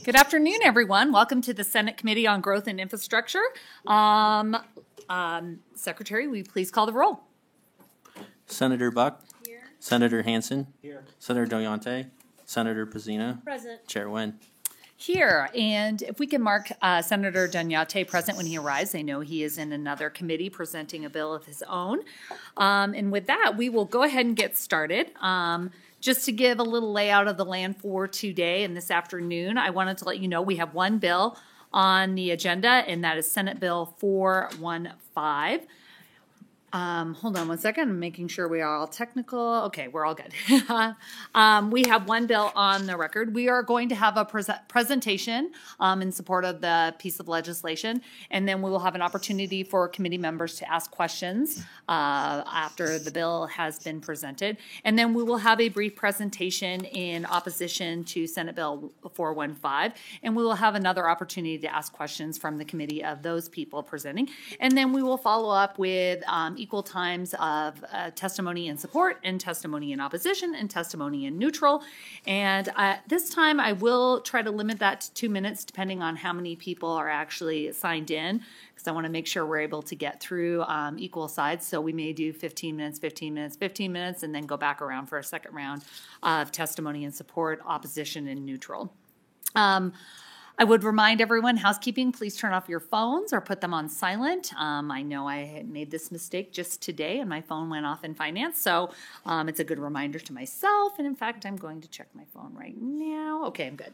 Good afternoon, everyone. Welcome to the Senate Committee on Growth and Infrastructure. Secretary, will you please call the roll? Senator Buck. Here. Senator Hansen. Here. Senator Doyante. Senator Pezzina. Present. Chair Nguyen. Here, and if we can mark Senator Doñate present when he arrives. I know he is in another committee presenting a bill of his own. And with that, we will go ahead and get started. Just to give a little layout of the land for today and this afternoon, I wanted to let you know we have one bill on the agenda, and that is Senate Bill 415. Hold on one second. I'm making sure we are all technical. Okay, we're all good. We have one bill on the record. We are going to have a presentation in support of the piece of legislation, and then we will have an opportunity for committee members to ask questions after the bill has been presented. And then we will have a brief presentation in opposition to Senate Bill 415, and we will have another opportunity to ask questions from the committee of those people presenting. And then we will follow up with equal times of testimony in support and testimony in opposition and testimony in neutral. And this time I will try to limit that to 2 minutes depending on how many people are actually signed in, because I want to make sure we're able to get through equal sides. So we may do 15 minutes, 15 minutes, 15 minutes, and then go back around for a second round of testimony in support, opposition, and neutral. I would remind everyone, housekeeping, please turn off your phones or put them on silent. I know I had made this mistake just today and my phone went off in finance, so it's a good reminder to myself. And in fact, I'm going to check my phone right now. Okay, I'm good.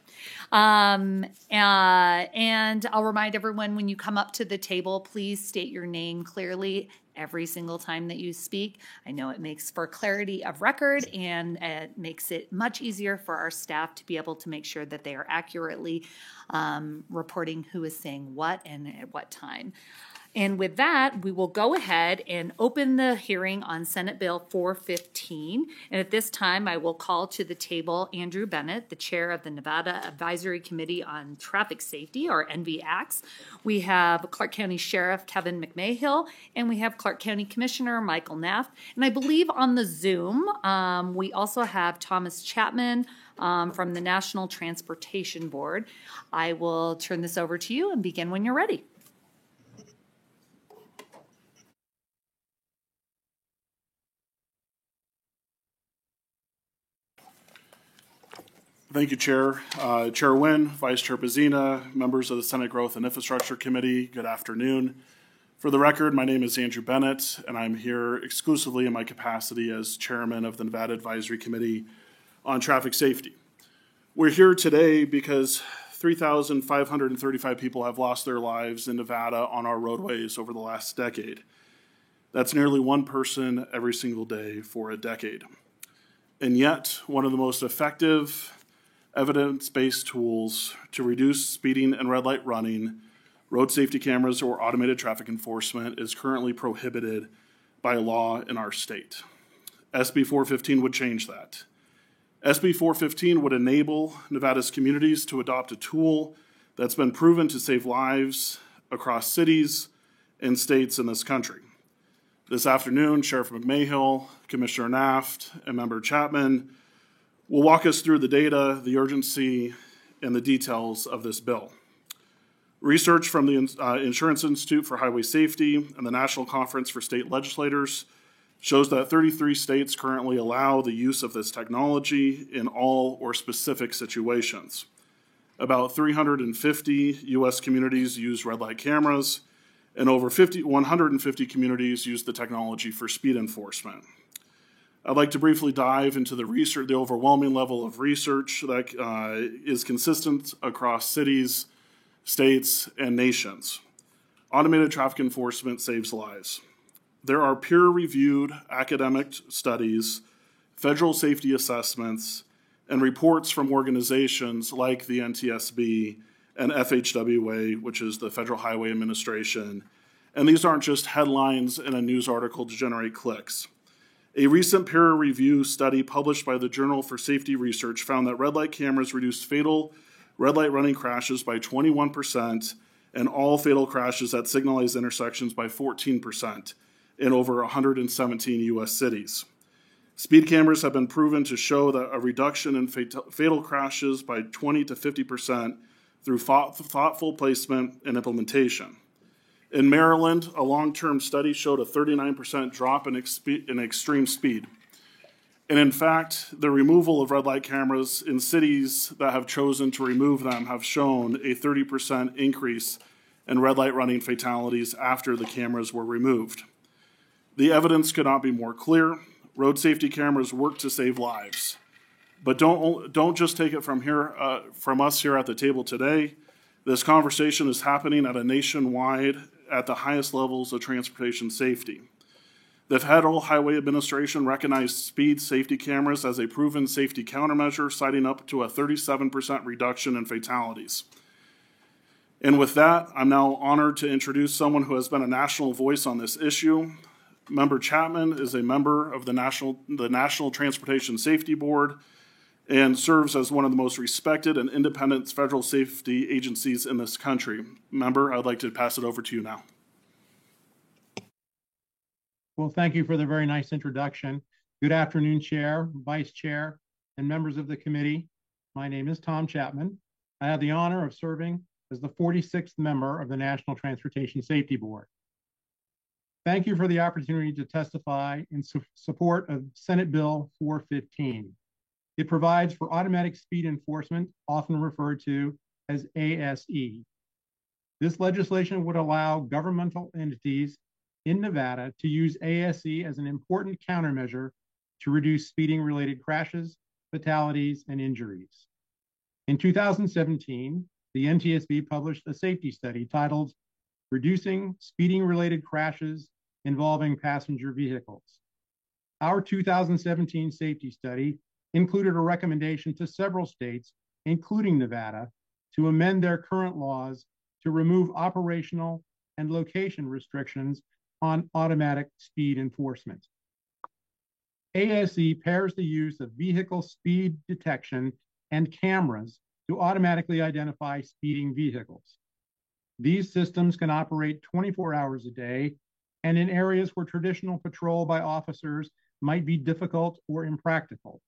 And I'll remind everyone, when you come up to the table, please state your name clearly every single time that you speak. I know it makes for clarity of record, and it makes it much easier for our staff to be able to make sure that they are accurately reporting who is saying what and at what time. And with that, we will go ahead and open the hearing on Senate Bill 415. And at this time, I will call to the table Andrew Bennett, the chair of the Nevada Advisory Committee on Traffic Safety, or NVACS. We have Clark County Sheriff Kevin McMahill, and we have Clark County Commissioner Michael Neff. And I believe on the Zoom, we also have Thomas Chapman from the National Transportation Board. I will turn this over to you and begin when you're ready. Thank you, Chair. Chair Nguyen, Vice Chair Pezzina, members of the Senate Growth and Infrastructure Committee, good afternoon. For the record, my name is Andrew Bennett, and I'm here exclusively in my capacity as Chairman of the Nevada Advisory Committee on Traffic Safety. We're here today because 3,535 people have lost their lives in Nevada on our roadways over the last decade. That's nearly one person every single day for a decade. And yet, one of the most effective evidence-based tools to reduce speeding and red light running, road safety cameras, or automated traffic enforcement is currently prohibited by law in our state. SB 415 would change that. SB 415 would enable Nevada's communities to adopt a tool that's been proven to save lives across cities and states in this country. This afternoon, Sheriff McMahill, Commissioner Neff, and Member Chapman will walk us through the data, the urgency, and the details of this bill. Research from the Insurance Institute for Highway Safety and the National Conference for State Legislators shows that 33 states currently allow the use of this technology in all or specific situations. About 350 U.S. communities use red light cameras, and over 150 communities use the technology for speed enforcement. I'd like to briefly dive into the research, the overwhelming level of research that is consistent across cities, states, and nations. Automated traffic enforcement saves lives. There are peer-reviewed academic studies, federal safety assessments, and reports from organizations like the NTSB and FHWA, which is the Federal Highway Administration. And these aren't just headlines in a news article to generate clicks. A recent peer review study published by the Journal for Safety Research found that red light cameras reduced fatal red light running crashes by 21% and all fatal crashes at signalized intersections by 14% in over 117 U.S. cities. Speed cameras have been proven to show that a reduction in fatal crashes by 20 to 50% through thoughtful placement and implementation. In Maryland, a long-term study showed a 39% drop in extreme speed. And in fact, the removal of red light cameras in cities that have chosen to remove them have shown a 30% increase in red light running fatalities after the cameras were removed. The evidence could not be more clear. Road safety cameras work to save lives. But don't just take it from us here at the table today. This conversation is happening at the highest levels of transportation safety. The Federal Highway Administration recognized speed safety cameras as a proven safety countermeasure, citing up to a 37% reduction in fatalities. And with that, I'm now honored to introduce someone who has been a national voice on this issue. Member Chapman is a member of the National Transportation Safety Board and serves as one of the most respected and independent federal safety agencies in this country. Member, I'd like to pass it over to you now. Well, thank you for the very nice introduction. Good afternoon, Chair, Vice Chair, and members of the committee. My name is Tom Chapman. I have the honor of serving as the 46th member of the National Transportation Safety Board. Thank you for the opportunity to testify in support of Senate Bill 415. It provides for automatic speed enforcement, often referred to as ASE. This legislation would allow governmental entities in Nevada to use ASE as an important countermeasure to reduce speeding-related crashes, fatalities, and injuries. In 2017, the NTSB published a safety study titled Reducing Speeding-Related Crashes Involving Passenger Vehicles. Our 2017 safety study included a recommendation to several states, including Nevada, to amend their current laws to remove operational and location restrictions on automatic speed enforcement. ASE pairs the use of vehicle speed detection and cameras to automatically identify speeding vehicles. These systems can operate 24 hours a day, and in areas where traditional patrol by officers might be difficult or impractical.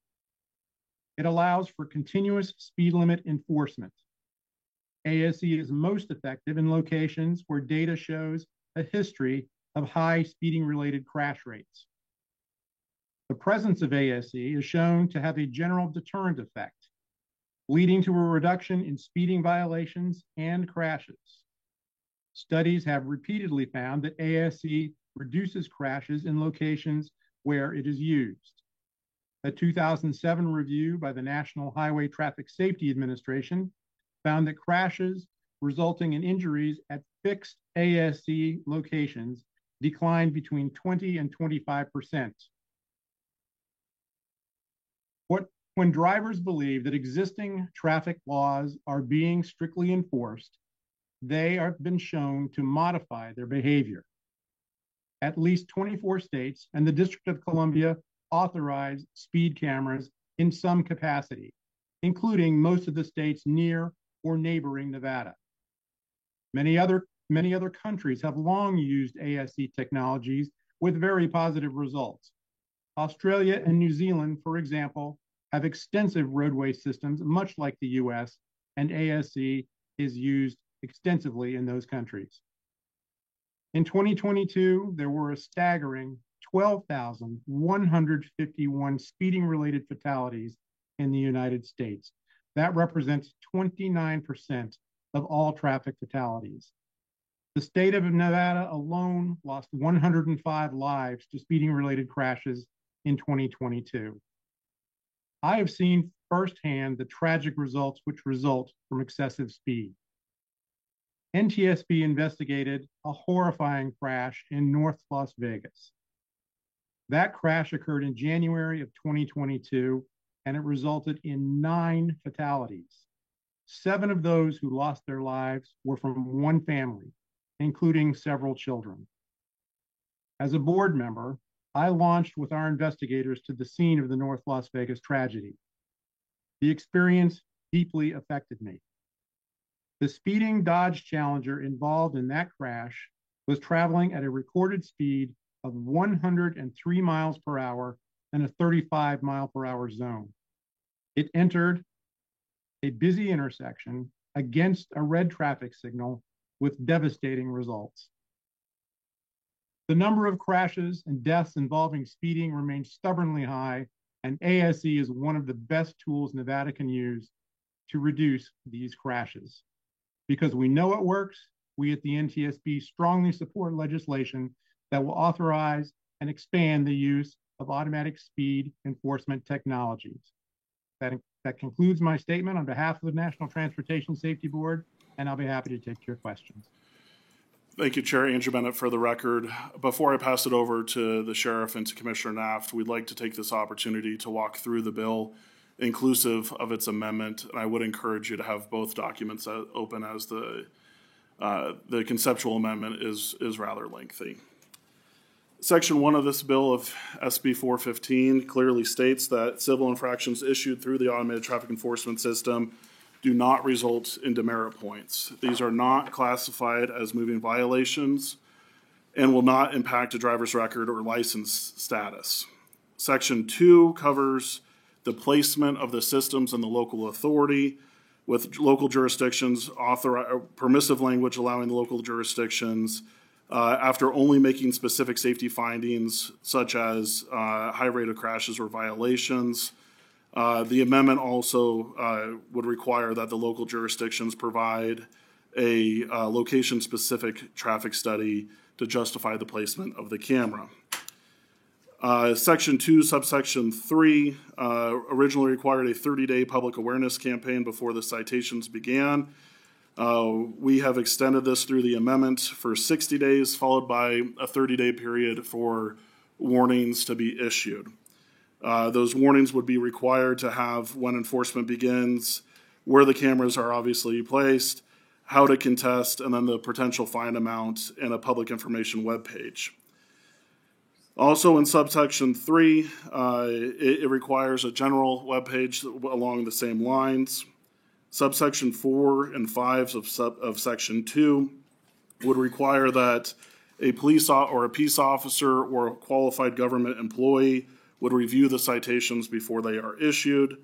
It allows for continuous speed limit enforcement. ASE is most effective in locations where data shows a history of high speeding-related crash rates. The presence of ASE is shown to have a general deterrent effect, leading to a reduction in speeding violations and crashes. Studies have repeatedly found that ASE reduces crashes in locations where it is used. A 2007 review by the National Highway Traffic Safety Administration found that crashes resulting in injuries at fixed ASE locations declined between 20 and 25%. When drivers believe that existing traffic laws are being strictly enforced, they have been shown to modify their behavior. At least 24 states and the District of Columbia authorize speed cameras in some capacity, including most of the states near or neighboring Nevada. Many other countries have long used ASE technologies with very positive results. Australia and New Zealand, for example, have extensive roadway systems, much like the US, and ASE is used extensively in those countries. In 2022, there were a staggering 12,151 speeding-related fatalities in the United States. That represents 29% of all traffic fatalities. The state of Nevada alone lost 105 lives to speeding-related crashes in 2022. I have seen firsthand the tragic results which result from excessive speed. NTSB investigated a horrifying crash in North Las Vegas. That crash occurred in January of 2022, and it resulted in 9 fatalities. 7 of those who lost their lives were from one family, including several children. As a board member, I launched with our investigators to the scene of the North Las Vegas tragedy. The experience deeply affected me. The speeding Dodge Challenger involved in that crash was traveling at a recorded speed of 103 miles per hour in a 35 mile per hour zone. It entered a busy intersection against a red traffic signal with devastating results. The number of crashes and deaths involving speeding remains stubbornly high, and ASE is one of the best tools Nevada can use to reduce these crashes. Because we know it works, we at the NTSB strongly support legislation that will authorize and expand the use of automatic speed enforcement technologies. That concludes my statement on behalf of the National Transportation Safety Board, and I'll be happy to take your questions. Thank you, Chair Andrew Bennett, for the record. Before I pass it over to the Sheriff and to Commissioner Naft, we'd like to take this opportunity to walk through the bill, inclusive of its amendment. And I would encourage you to have both documents open, as the conceptual amendment is rather lengthy. Section 1 of this bill of SB 415 clearly states that civil infractions issued through the automated traffic enforcement system do not result in demerit points. These are not classified as moving violations and will not impact a driver's record or license status. Section 2 covers the placement of the systems in the local authority, with local jurisdictions permissive language allowing the local jurisdictions after only making specific safety findings such as high rate of crashes or violations. The amendment also would require that the local jurisdictions provide a location-specific traffic study to justify the placement of the camera. Section 2, subsection 3, originally required a 30-day public awareness campaign before the citations began. We have extended this through the amendment for 60 days, followed by a 30-day period for warnings to be issued. Those warnings would be required to have when enforcement begins, where the cameras are obviously placed, how to contest, and then the potential fine amount and a public information webpage. Also in subsection 3, it requires a general webpage along the same lines. Subsection 4 and 5 of section 2 would require that a police or a peace officer or a qualified government employee would review the citations before they are issued.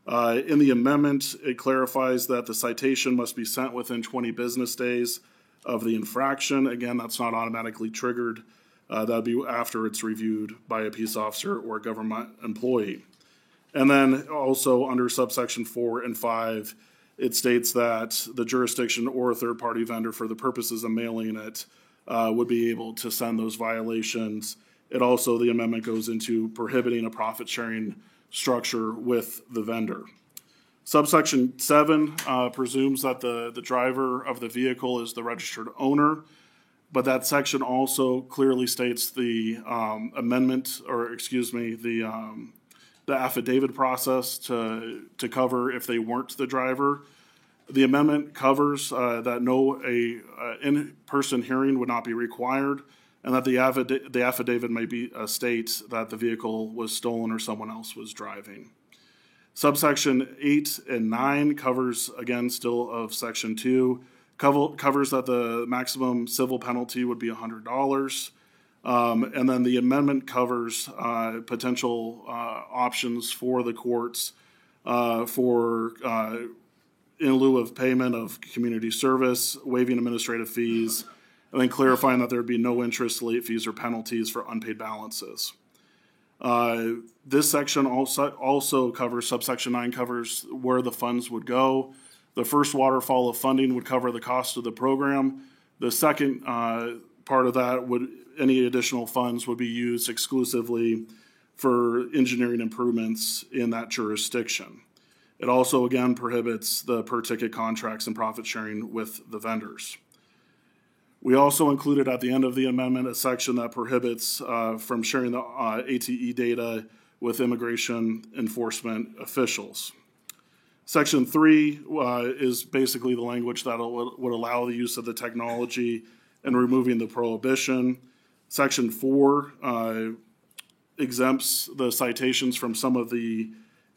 In the amendment, it clarifies that the citation must be sent within 20 business days of the infraction. Again, that's not automatically triggered. That would be after it's reviewed by a peace officer or a government employee. And then also under subsection 4 and 5, it states that the jurisdiction or a third-party vendor, for the purposes of mailing it, would be able to send those violations. It also, the amendment goes into prohibiting a profit-sharing structure with the vendor. Subsection 7 presumes that the driver of the vehicle is the registered owner, but that section also clearly states the the affidavit process to cover if they weren't the driver. The amendment covers that a in-person hearing would not be required, and that the affidavit may be state that the vehicle was stolen or someone else was driving. Subsection 8 and 9 covers, again, still of section 2, covers that the maximum civil penalty would be $100. And then the amendment covers potential options for the courts for in lieu of payment of community service, waiving administrative fees, and then clarifying that there would be no interest, late fees, or penalties for unpaid balances. This section also covers, subsection 9 covers where the funds would go. The first waterfall of funding would cover the cost of the program. The second part of that any additional funds would be used exclusively for engineering improvements in that jurisdiction. It also, again, prohibits the per-ticket contracts and profit sharing with the vendors. We also included at the end of the amendment a section that prohibits from sharing the ATE data with immigration enforcement officials. Section 3 is basically the language that would allow the use of the technology and removing the prohibition. Section 4 exempts the citations from some of the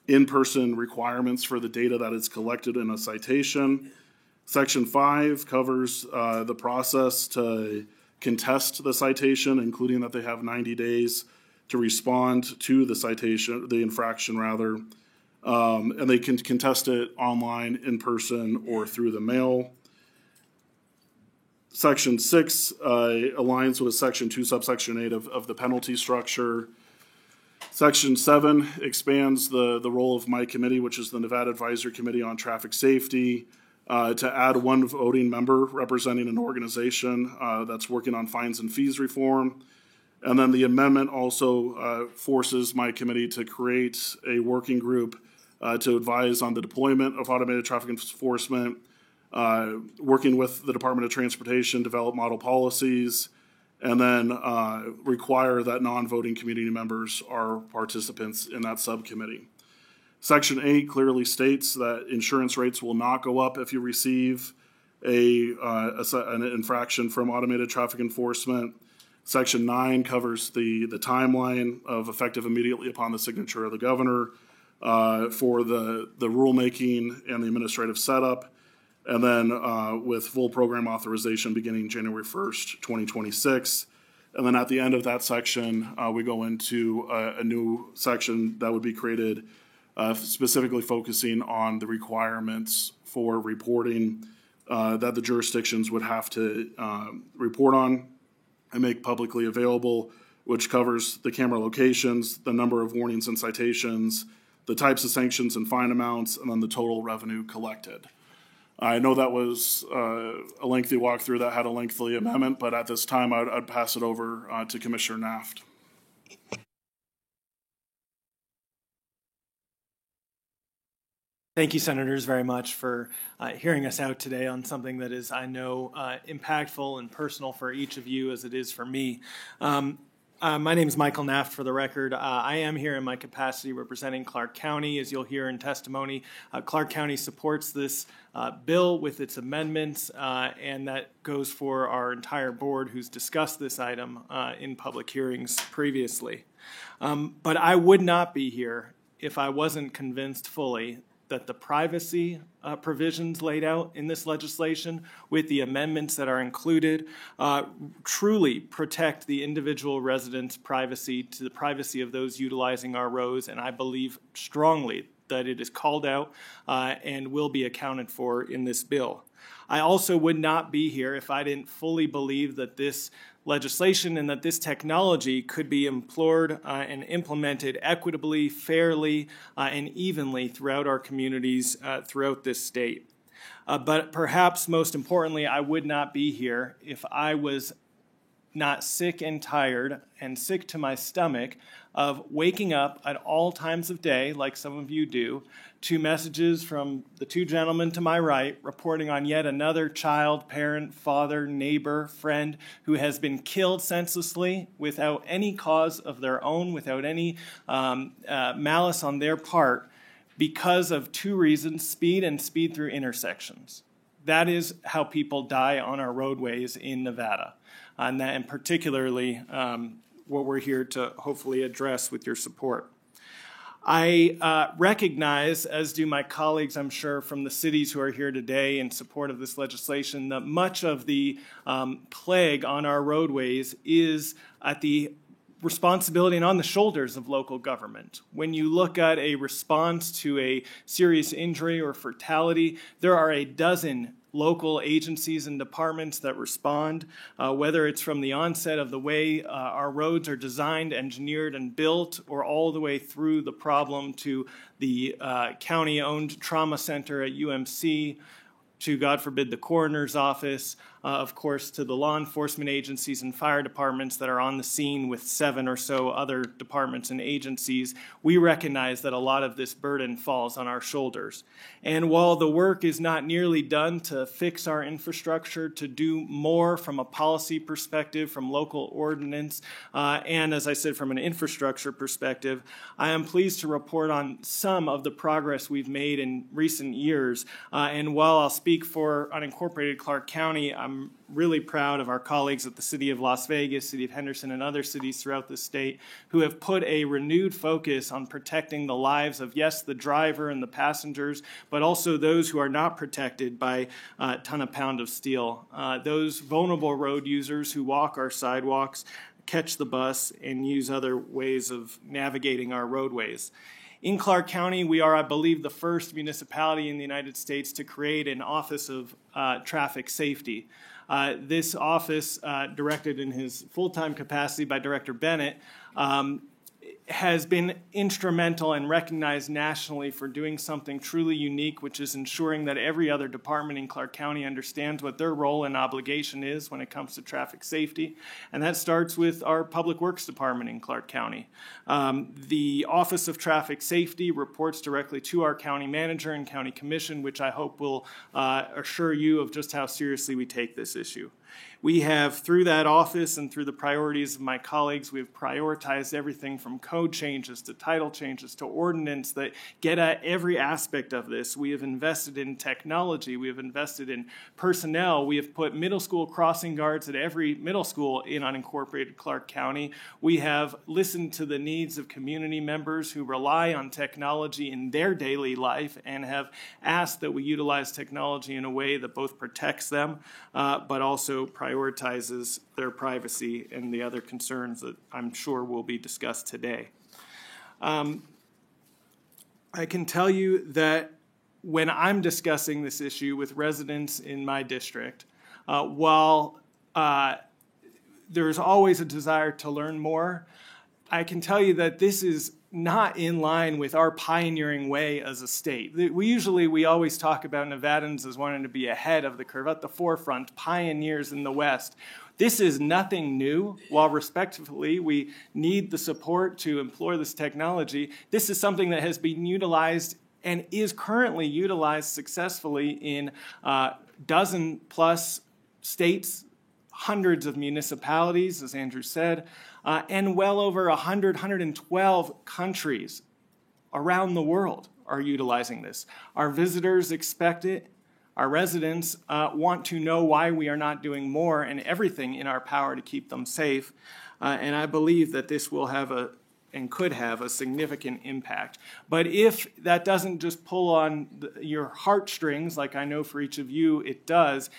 in-person requirements for the data that is collected in a citation. Section 5 covers the process to contest the citation, including that they have 90 days to respond to the citation, the infraction rather. and they can contest it online, in person, or through the mail. Section 6 aligns with Section 2, subsection 8 of the penalty structure. Section 7 expands the role of my committee, which is the Nevada Advisory Committee on Traffic Safety, to add one voting member representing an organization that's working on fines and fees reform. And then the amendment also forces my committee to create a working group to advise on the deployment of automated traffic enforcement, working with the Department of Transportation, develop model policies, and then require that non-voting community members are participants in that subcommittee. Section 8 clearly states that insurance rates will not go up if you receive an infraction from automated traffic enforcement. Section 9 covers the timeline of effective immediately upon the signature of the governor for the rulemaking and the administrative setup, and then with full program authorization beginning January 1st, 2026. And then at the end of that section, we go into a new section that would be created specifically focusing on the requirements for reporting that the jurisdictions would have to report on and make publicly available, which covers the camera locations, the number of warnings and citations, the types of sanctions and fine amounts, and then the total revenue collected. I know that was a lengthy walkthrough that had a lengthy amendment, but at this time I'd pass it over to Commissioner Naft. Thank you, Senators, very much for hearing us out today on something that is, I know, impactful and personal for each of you as it is for me. My name is Michael Naft, for the record. I am here in my capacity representing Clark County. As you'll hear in testimony, Clark County supports this bill with its amendments, and that goes for our entire board who's discussed this item in public hearings previously. But I would not be here if I wasn't convinced fully that the privacy provisions laid out in this legislation with the amendments that are included truly protect the individual resident's privacy to the privacy of those utilizing our roads, and I believe strongly that it is called out and will be accounted for in this bill. I also would not be here if I didn't fully believe that this legislation and that this technology could be employed and implemented equitably, fairly, and evenly throughout our communities throughout this state. But perhaps most importantly, I would not be here if I was not sick and tired and sick to my stomach of waking up at all times of day, like some of you do, to messages from the two gentlemen to my right reporting on yet another child, parent, father, neighbor, friend who has been killed senselessly without any cause of their own, without any malice on their part, because of two reasons: speed and speed through intersections. That is how people die on our roadways in Nevada, and particularly what we're here to hopefully address with your support. I recognize, as do my colleagues, I'm sure, from the cities who are here today in support of this legislation, that much of the plague on our roadways is at the responsibility and on the shoulders of local government. When you look at a response to a serious injury or fatality, there are a dozen local agencies and departments that respond, whether it's from the onset of the way our roads are designed, engineered, and built, or all the way through the problem to the county-owned trauma center at UMC, to, God forbid, the coroner's office, of course, to the law enforcement agencies and fire departments that are on the scene with 7 or so other departments and agencies. We recognize that a lot of this burden falls on our shoulders. And while the work is not nearly done to fix our infrastructure, to do more from a policy perspective, from local ordinance, and as I said, from an infrastructure perspective, I am pleased to report on some of the progress we've made in recent years. And while I'll speak for unincorporated Clark County, I'm really proud of our colleagues at the City of Las Vegas, City of Henderson, and other cities throughout the state who have put a renewed focus on protecting the lives of, yes, the driver and the passengers, but also those who are not protected by a ton of pound of steel. Those vulnerable road users who walk our sidewalks, catch the bus, and use other ways of navigating our roadways. In Clark County, we are, I believe, the first municipality in the United States to create an Office of Traffic Safety. This office, directed in his full-time capacity by Director Bennett, has been instrumental and recognized nationally for doing something truly unique, which is ensuring that every other department in Clark County understands what their role and obligation is when it comes to traffic safety. And that starts with our Public Works Department in Clark County. The Office of Traffic Safety reports directly to our county manager and county commission, which I hope will assure you of just how seriously we take this issue. We have, through that office and through the priorities of my colleagues, we have prioritized everything from code changes to title changes to ordinance that get at every aspect of this. We have invested in technology. We have invested in personnel. We have put middle school crossing guards at every middle school in unincorporated Clark County. We have listened to the needs of community members who rely on technology in their daily life and have asked that we utilize technology in a way that both protects them but also prioritizes their privacy and the other concerns that I'm sure will be discussed today. I can tell you that when I'm discussing this issue with residents in my district, while there's always a desire to learn more, I can tell you that this is not in line with our pioneering way as a state. We always talk about Nevadans as wanting to be ahead of the curve, at the forefront, pioneers in the West. This is nothing new. While respectfully we need the support to employ this technology, this is something that has been utilized and is currently utilized successfully in dozen plus states, hundreds of municipalities, as Andrew said, and well over 112 countries around the world are utilizing this. Our visitors expect it. Our residents want to know why we are not doing more and everything in our power to keep them safe. And I believe that this will have and could have a significant impact. But if that doesn't just pull on your heartstrings, like I know for each of you it does,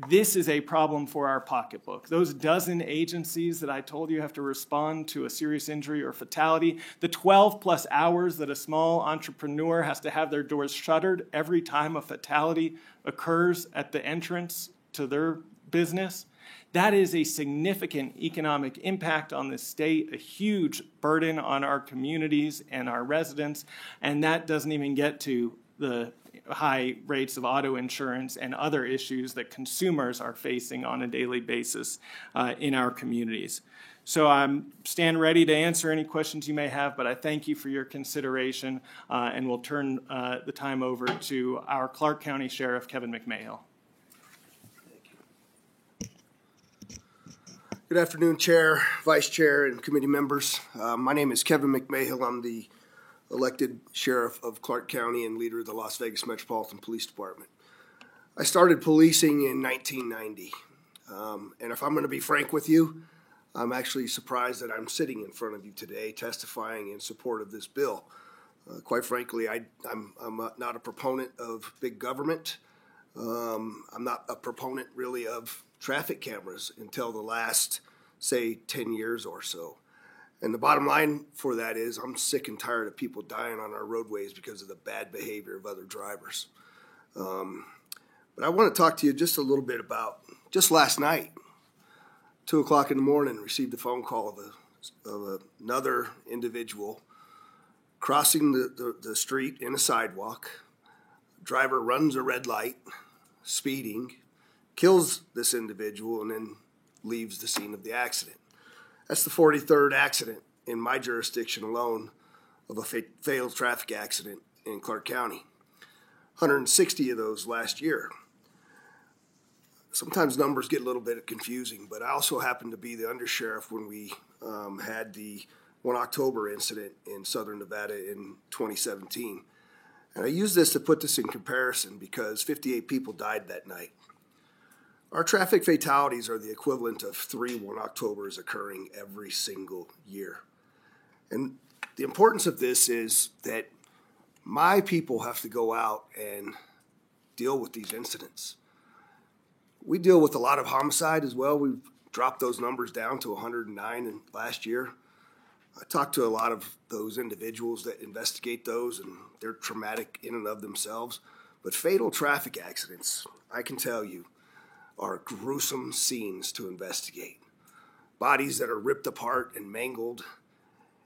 this is a problem for our pocketbook. Those dozen agencies that I told you have to respond to a serious injury or fatality, the 12 plus hours that a small entrepreneur has to have their doors shuttered every time a fatality occurs at the entrance to their business, that is a significant economic impact on this state, a huge burden on our communities and our residents, and that doesn't even get to the high rates of auto insurance and other issues that consumers are facing on a daily basis in our communities. So I stand ready to answer any questions you may have, but I thank you for your consideration, and we'll turn the time over to our Clark County Sheriff, Kevin McMahill. Good afternoon, Chair, Vice Chair, and committee members. My name is Kevin McMahill. I'm the elected sheriff of Clark County and leader of the Las Vegas Metropolitan Police Department. I started policing in 1990. And if I'm going to be frank with you, I'm actually surprised that I'm sitting in front of you today testifying in support of this bill. Quite frankly, I'm not a proponent of big government. I'm not a proponent really of traffic cameras until the last, say, 10 years or so. And the bottom line for that is I'm sick and tired of people dying on our roadways because of the bad behavior of other drivers. But I want to talk to you just a little bit about just last night, 2 o'clock in the morning, received a phone call of another individual crossing the street in a sidewalk. Driver runs a red light, speeding, kills this individual, and then leaves the scene of the accident. That's the 43rd accident in my jurisdiction alone of a fatal traffic accident in Clark County. 160 of those last year. Sometimes numbers get a little bit confusing, but I also happened to be the undersheriff when we had the 1 October incident in Southern Nevada in 2017. And I use this to put this in comparison because 58 people died that night. Our traffic fatalities are the equivalent of 3 1 Octobers occurring every single year. And the importance of this is that my people have to go out and deal with these incidents. We deal with a lot of homicide as well. We've dropped those numbers down to 109 last year. I talk to a lot of those individuals that investigate those, and they're traumatic in and of themselves. But fatal traffic accidents, I can tell you, are gruesome scenes to investigate. Bodies that are ripped apart and mangled.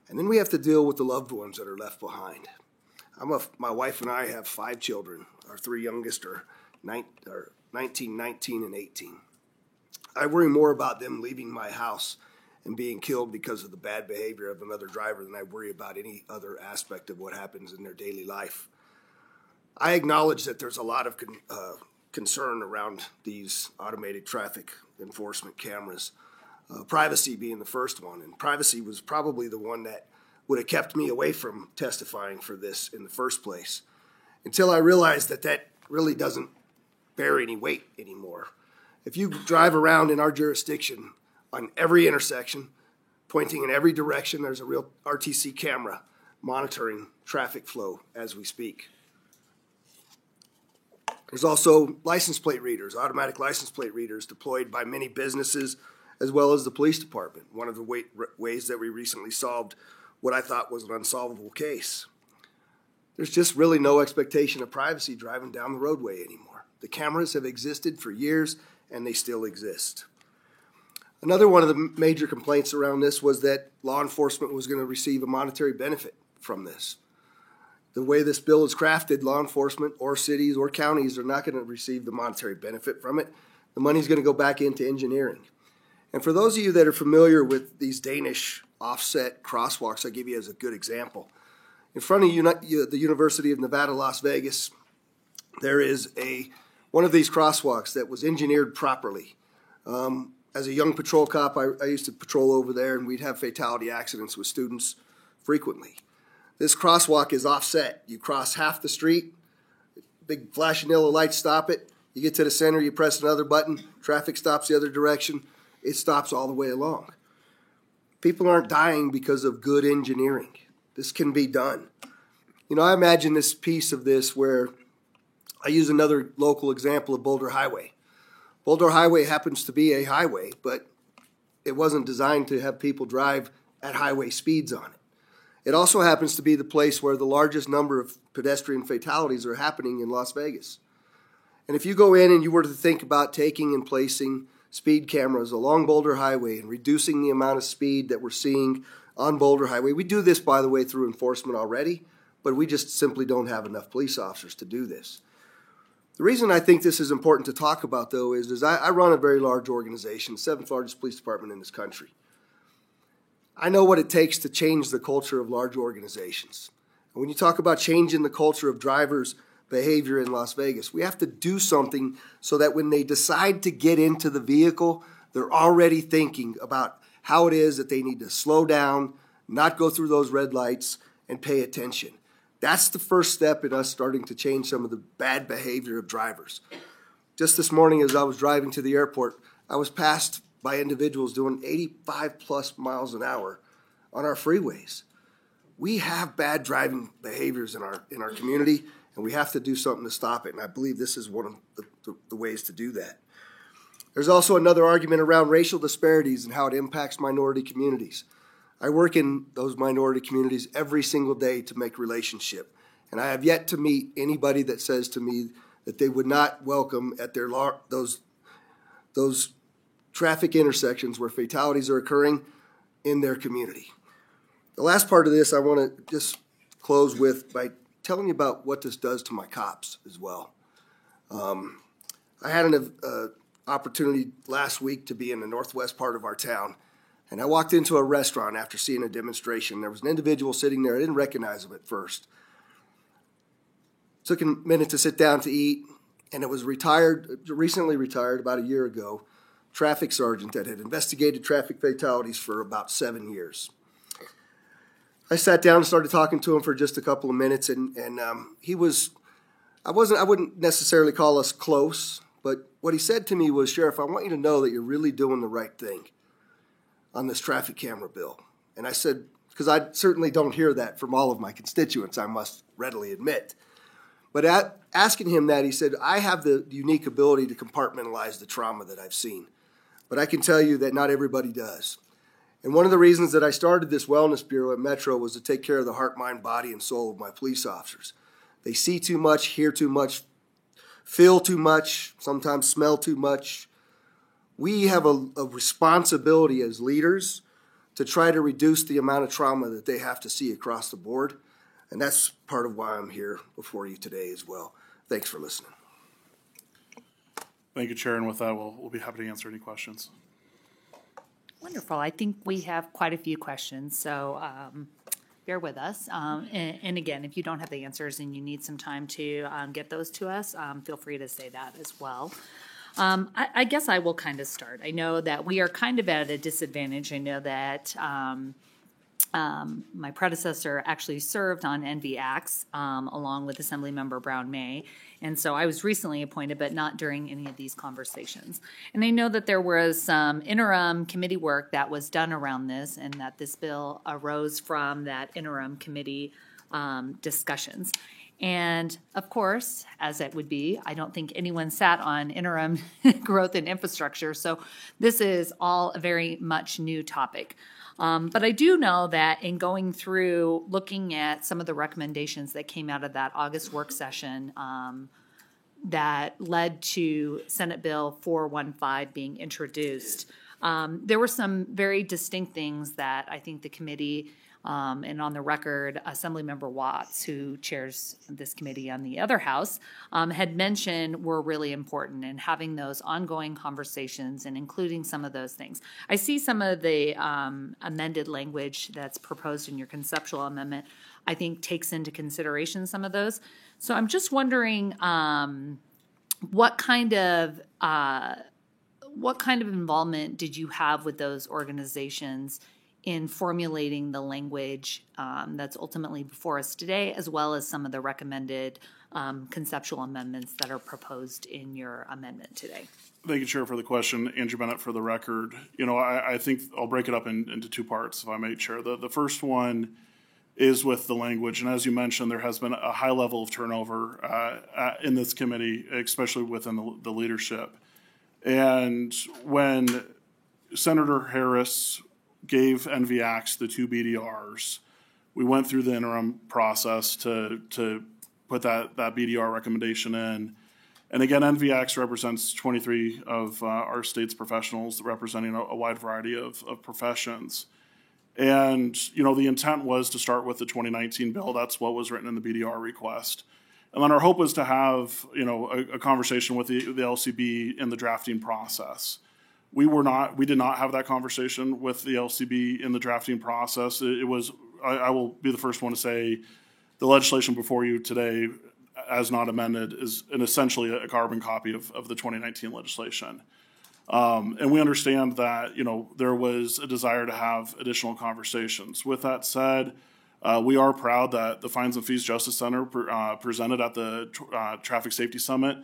And then we have to deal with the loved ones that are left behind. My wife and I have 5 children. Our 3 youngest are 19, 19, and 18. I worry more about them leaving my house and being killed because of the bad behavior of another driver than I worry about any other aspect of what happens in their daily life. I acknowledge that there's a lot of concern around these automated traffic enforcement cameras, privacy being the first one. And privacy was probably the one that would have kept me away from testifying for this in the first place, until I realized that that really doesn't bear any weight anymore. If you drive around in our jurisdiction on every intersection, pointing in every direction, there's a real RTC camera monitoring traffic flow as we speak. There's also license plate readers, automatic license plate readers deployed by many businesses as well as the police department. One of the ways that we recently solved what I thought was an unsolvable case. There's just really no expectation of privacy driving down the roadway anymore. The cameras have existed for years and they still exist. Another one of the major complaints around this was that law enforcement was going to receive a monetary benefit from this. The way this bill is crafted, law enforcement or cities or counties are not going to receive the monetary benefit from it. The money's going to go back into engineering. And for those of you that are familiar with these Danish offset crosswalks, I give you as a good example. In front of the University of Nevada, Las Vegas, there is one of these crosswalks that was engineered properly. As a young patrol cop, I used to patrol over there, and we'd have fatality accidents with students frequently. This crosswalk is offset. You cross half the street, big flashing yellow lights stop it. You get to the center, you press another button, traffic stops the other direction. It stops all the way along. People aren't dying because of good engineering. This can be done. You know, I imagine this piece of this where I use another local example of Boulder Highway. Boulder Highway happens to be a highway, but it wasn't designed to have people drive at highway speeds on it. It also happens to be the place where the largest number of pedestrian fatalities are happening in Las Vegas. And if you go in and you were to think about taking and placing speed cameras along Boulder Highway and reducing the amount of speed that we're seeing on Boulder Highway, we do this, by the way, through enforcement already, but we just simply don't have enough police officers to do this. The reason I think this is important to talk about, though, is I run a very large organization, 7th largest police department in this country. I know what it takes to change the culture of large organizations. And when you talk about changing the culture of drivers' behavior in Las Vegas, we have to do something so that when they decide to get into the vehicle, they're already thinking about how it is that they need to slow down, not go through those red lights, and pay attention. That's the first step in us starting to change some of the bad behavior of drivers. Just this morning as I was driving to the airport, I was passed by individuals doing 85 plus miles an hour on our freeways. We have bad driving behaviors in our community, and we have to do something to stop it, and I believe this is one of the ways to do that. There's also another argument around racial disparities and how it impacts minority communities. I work in those minority communities every single day to make relationship, and I have yet to meet anybody that says to me that they would not welcome at their those traffic intersections where fatalities are occurring in their community. The last part of this I want to just close with by telling you about what this does to my cops as well. I had an opportunity last week to be in the northwest part of our town, and I walked into a restaurant after seeing a demonstration. There was an individual sitting there. I didn't recognize him at first. Took a minute to sit down to eat, and it was recently retired about a year ago, traffic sergeant that had investigated traffic fatalities for about 7 years. I sat down and started talking to him for just a couple of minutes, and he was, I wouldn't necessarily call us close, but what he said to me was, "Sheriff, I want you to know that you're really doing the right thing on this traffic camera bill." And I said, because I certainly don't hear that from all of my constituents, I must readily admit. But asking him that, he said, "I have the unique ability to compartmentalize the trauma that I've seen. But I can tell you that not everybody does. And one of the reasons that I started this Wellness Bureau at Metro was to take care of the heart, mind, body, and soul of my police officers. They see too much, hear too much, feel too much, sometimes smell too much. We have a responsibility as leaders to try to reduce the amount of trauma that they have to see across the board. And that's part of why I'm here before you today as well. Thanks for listening. Thank you, Chair. And with that, we'll be happy to answer any questions. Wonderful. I think we have quite a few questions, so bear with us. And again, if you don't have the answers and you need some time to get those to us, feel free to say that as well. I guess I will kind of start. I know that we are kind of at a disadvantage. I know that my predecessor actually served on NVACS along with Assemblymember Brown May. And so I was recently appointed, but not during any of these conversations. And I know that there was some interim committee work that was done around this, and that this bill arose from that interim committee discussions. And of course, as it would be, I don't think anyone sat on interim growth and infrastructure. So this is all a very much new topic. But I do know that in going through looking at some of the recommendations that came out of that August work session that led to Senate Bill 415 being introduced, there were some very distinct things that I think the committee, and on the record, Assemblymember Watts, who chairs this committee on the other house, had mentioned were really important, and having those ongoing conversations and including some of those things. I see some of the amended language that's proposed in your conceptual amendment, I think takes into consideration some of those. So I'm just wondering what kind of involvement did you have with those organizations in formulating the language that's ultimately before us today, as well as some of the recommended conceptual amendments that are proposed in your amendment today? Thank you, Chair, for the question. Andrew Bennett for the record. I think I'll break it up into two parts, if I may, Chair. The first one is with the language. And as you mentioned, there has been a high level of turnover in this committee, especially within the leadership. And when Senator Harris gave NVACS the 2 BDRs, we went through the interim process to put that BDR recommendation in. And again, NVACS represents 23 of our state's professionals, representing a wide variety of professions. And, the intent was to start with the 2019 bill. That's what was written in the BDR request. And then our hope was to have, a conversation with the LCB in the drafting process. We did not have that conversation with the LCB in the drafting process. It was, I will be the first one to say, the legislation before you today, as not amended, is essentially a carbon copy of the 2019 legislation. And we understand that, there was a desire to have additional conversations. With that said, we are proud that the Fines and Fees Justice Center presented at the Traffic Safety Summit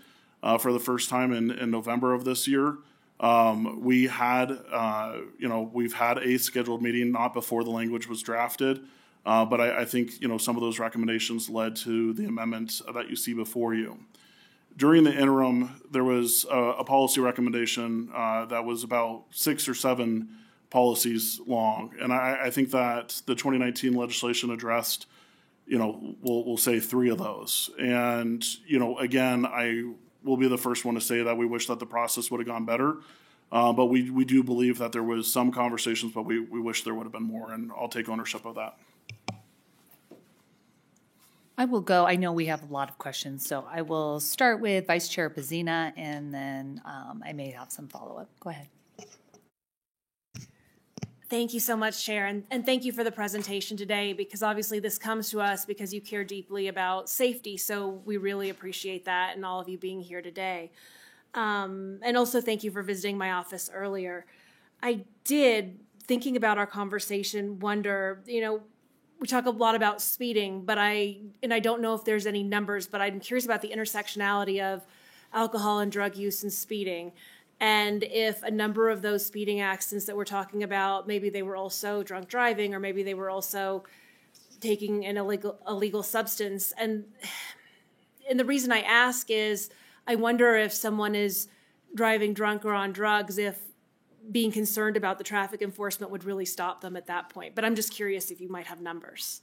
for the first time in November of this year. We've had a scheduled meeting, not before the language was drafted, but I think, some of those recommendations led to the amendment that you see before you. During the interim, there was a policy recommendation that was about 6 or 7 policies long, and I think that the 2019 legislation addressed, we'll say 3 of those. And, again, I will be the first one to say that we wish that the process would have gone better, but we do believe that there was some conversations, but we wish there would have been more, and I'll take ownership of that. I will go. I know we have a lot of questions, so I will start with Vice Chair Pezzina, and then I may have some follow-up. Go ahead. Thank you so much, Chair, and thank you for the presentation today, because obviously this comes to us because you care deeply about safety, so we really appreciate that and all of you being here today. And also thank you for visiting my office earlier. I did, thinking about our conversation, wonder, we talk a lot about speeding, but I don't know if there's any numbers, but I'm curious about the intersectionality of alcohol and drug use and speeding. And if a number of those speeding accidents that we're talking about, maybe they were also drunk driving, or maybe they were also taking an illegal substance. And the reason I ask is, I wonder if someone is driving drunk or on drugs, if being concerned about the traffic enforcement would really stop them at that point. But I'm just curious if you might have numbers.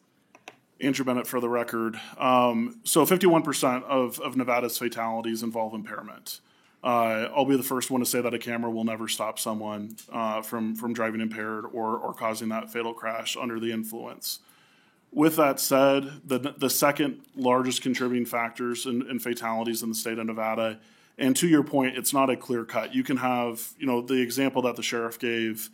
Andrew Bennett for the record. So 51% of Nevada's fatalities involve impairment. I'll be the first one to say that a camera will never stop someone from driving impaired or causing that fatal crash under the influence. With that said, the second largest contributing factors in fatalities in the state of Nevada, and to your point, it's not a clear cut. You can have, the example that the sheriff gave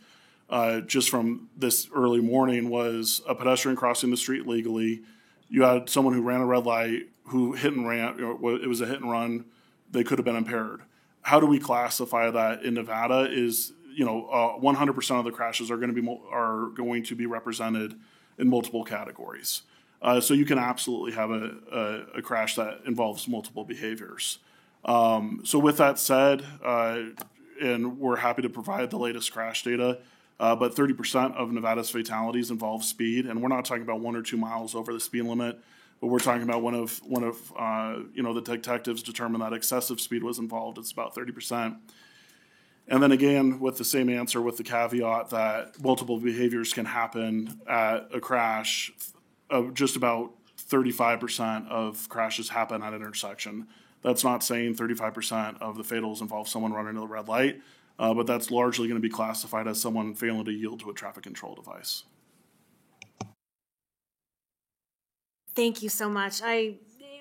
just from this early morning was a pedestrian crossing the street legally. You had someone who ran a red light, who hit and ran. It was a hit and run. They could have been impaired. How do we classify that in Nevada? Is 100% of the crashes are going to be represented in multiple categories. So you can absolutely have a crash that involves multiple behaviors. So with that said, and we're happy to provide the latest crash data. But 30% of Nevada's fatalities involve speed, and we're not talking about 1 or 2 miles over the speed limit, but we're talking about one of the detectives determined that excessive speed was involved. It's about 30%. And then again, with the same answer, with the caveat that multiple behaviors can happen at a crash, just about 35% of crashes happen at an intersection. That's not saying 35% of the fatals involve someone running to the red light. But that's largely going to be classified as someone failing to yield to a traffic control device. Thank you so much.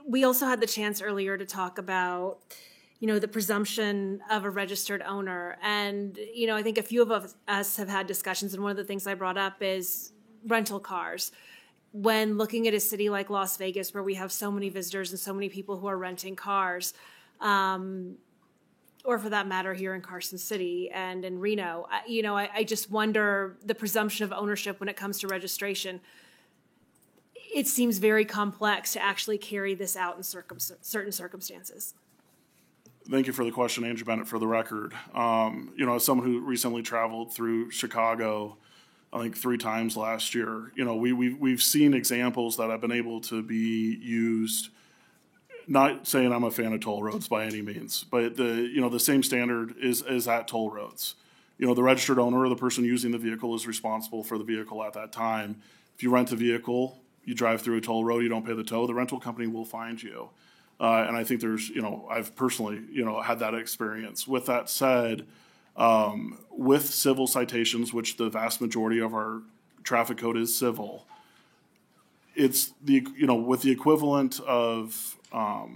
We also had the chance earlier to talk about, the presumption of a registered owner. And, I think a few of us have had discussions, and one of the things I brought up is rental cars. When looking at a city like Las Vegas, where we have so many visitors and so many people who are renting cars, or for that matter, here in Carson City and in Reno, I just wonder the presumption of ownership when it comes to registration. It seems very complex to actually carry this out in certain circumstances. Thank you for the question, Andrew Bennett, for the record. As someone who recently traveled through Chicago, I think 3 times last year, we've seen examples that have been able to be used. Not saying I'm a fan of toll roads by any means, but the same standard is at toll roads. The registered owner or the person using the vehicle is responsible for the vehicle at that time. If you rent a vehicle, you drive through a toll road, you don't pay the toll, the rental company will find you. And I think there's, I've personally, had that experience. With that said, with civil citations, which the vast majority of our traffic code is civil, it's with the equivalent of, I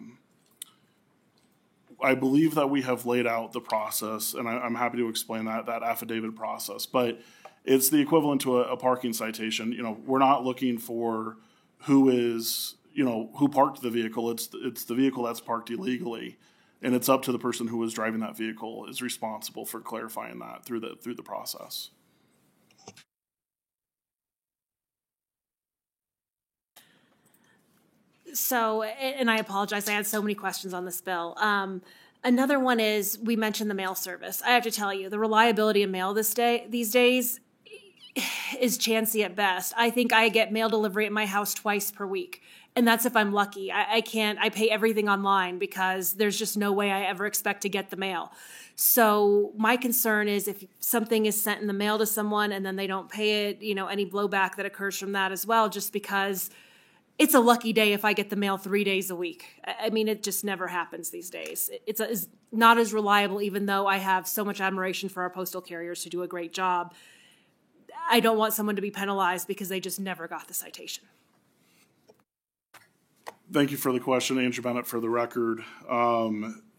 believe that we have laid out the process, and I'm happy to explain that affidavit process, but it's the equivalent to a parking citation. We're not looking for who parked the vehicle. It's the vehicle that's parked illegally, and it's up to the person who was driving that vehicle is responsible for clarifying that through the process. So, and I apologize, I had so many questions on this bill. Another one is, we mentioned the mail service. I have to tell you, the reliability of mail these days is chancy at best. I think I get mail delivery at my house twice per week. And that's if I'm lucky. I pay everything online because there's just no way I ever expect to get the mail. So my concern is if something is sent in the mail to someone and then they don't pay it, any blowback that occurs from that as well, just because it's a lucky day if I get the mail 3 days a week. I mean, it just never happens these days. It's not as reliable, even though I have so much admiration for our postal carriers who do a great job. I don't want someone to be penalized because they just never got the citation. Thank you for the question, Andrew Bennett, for the record.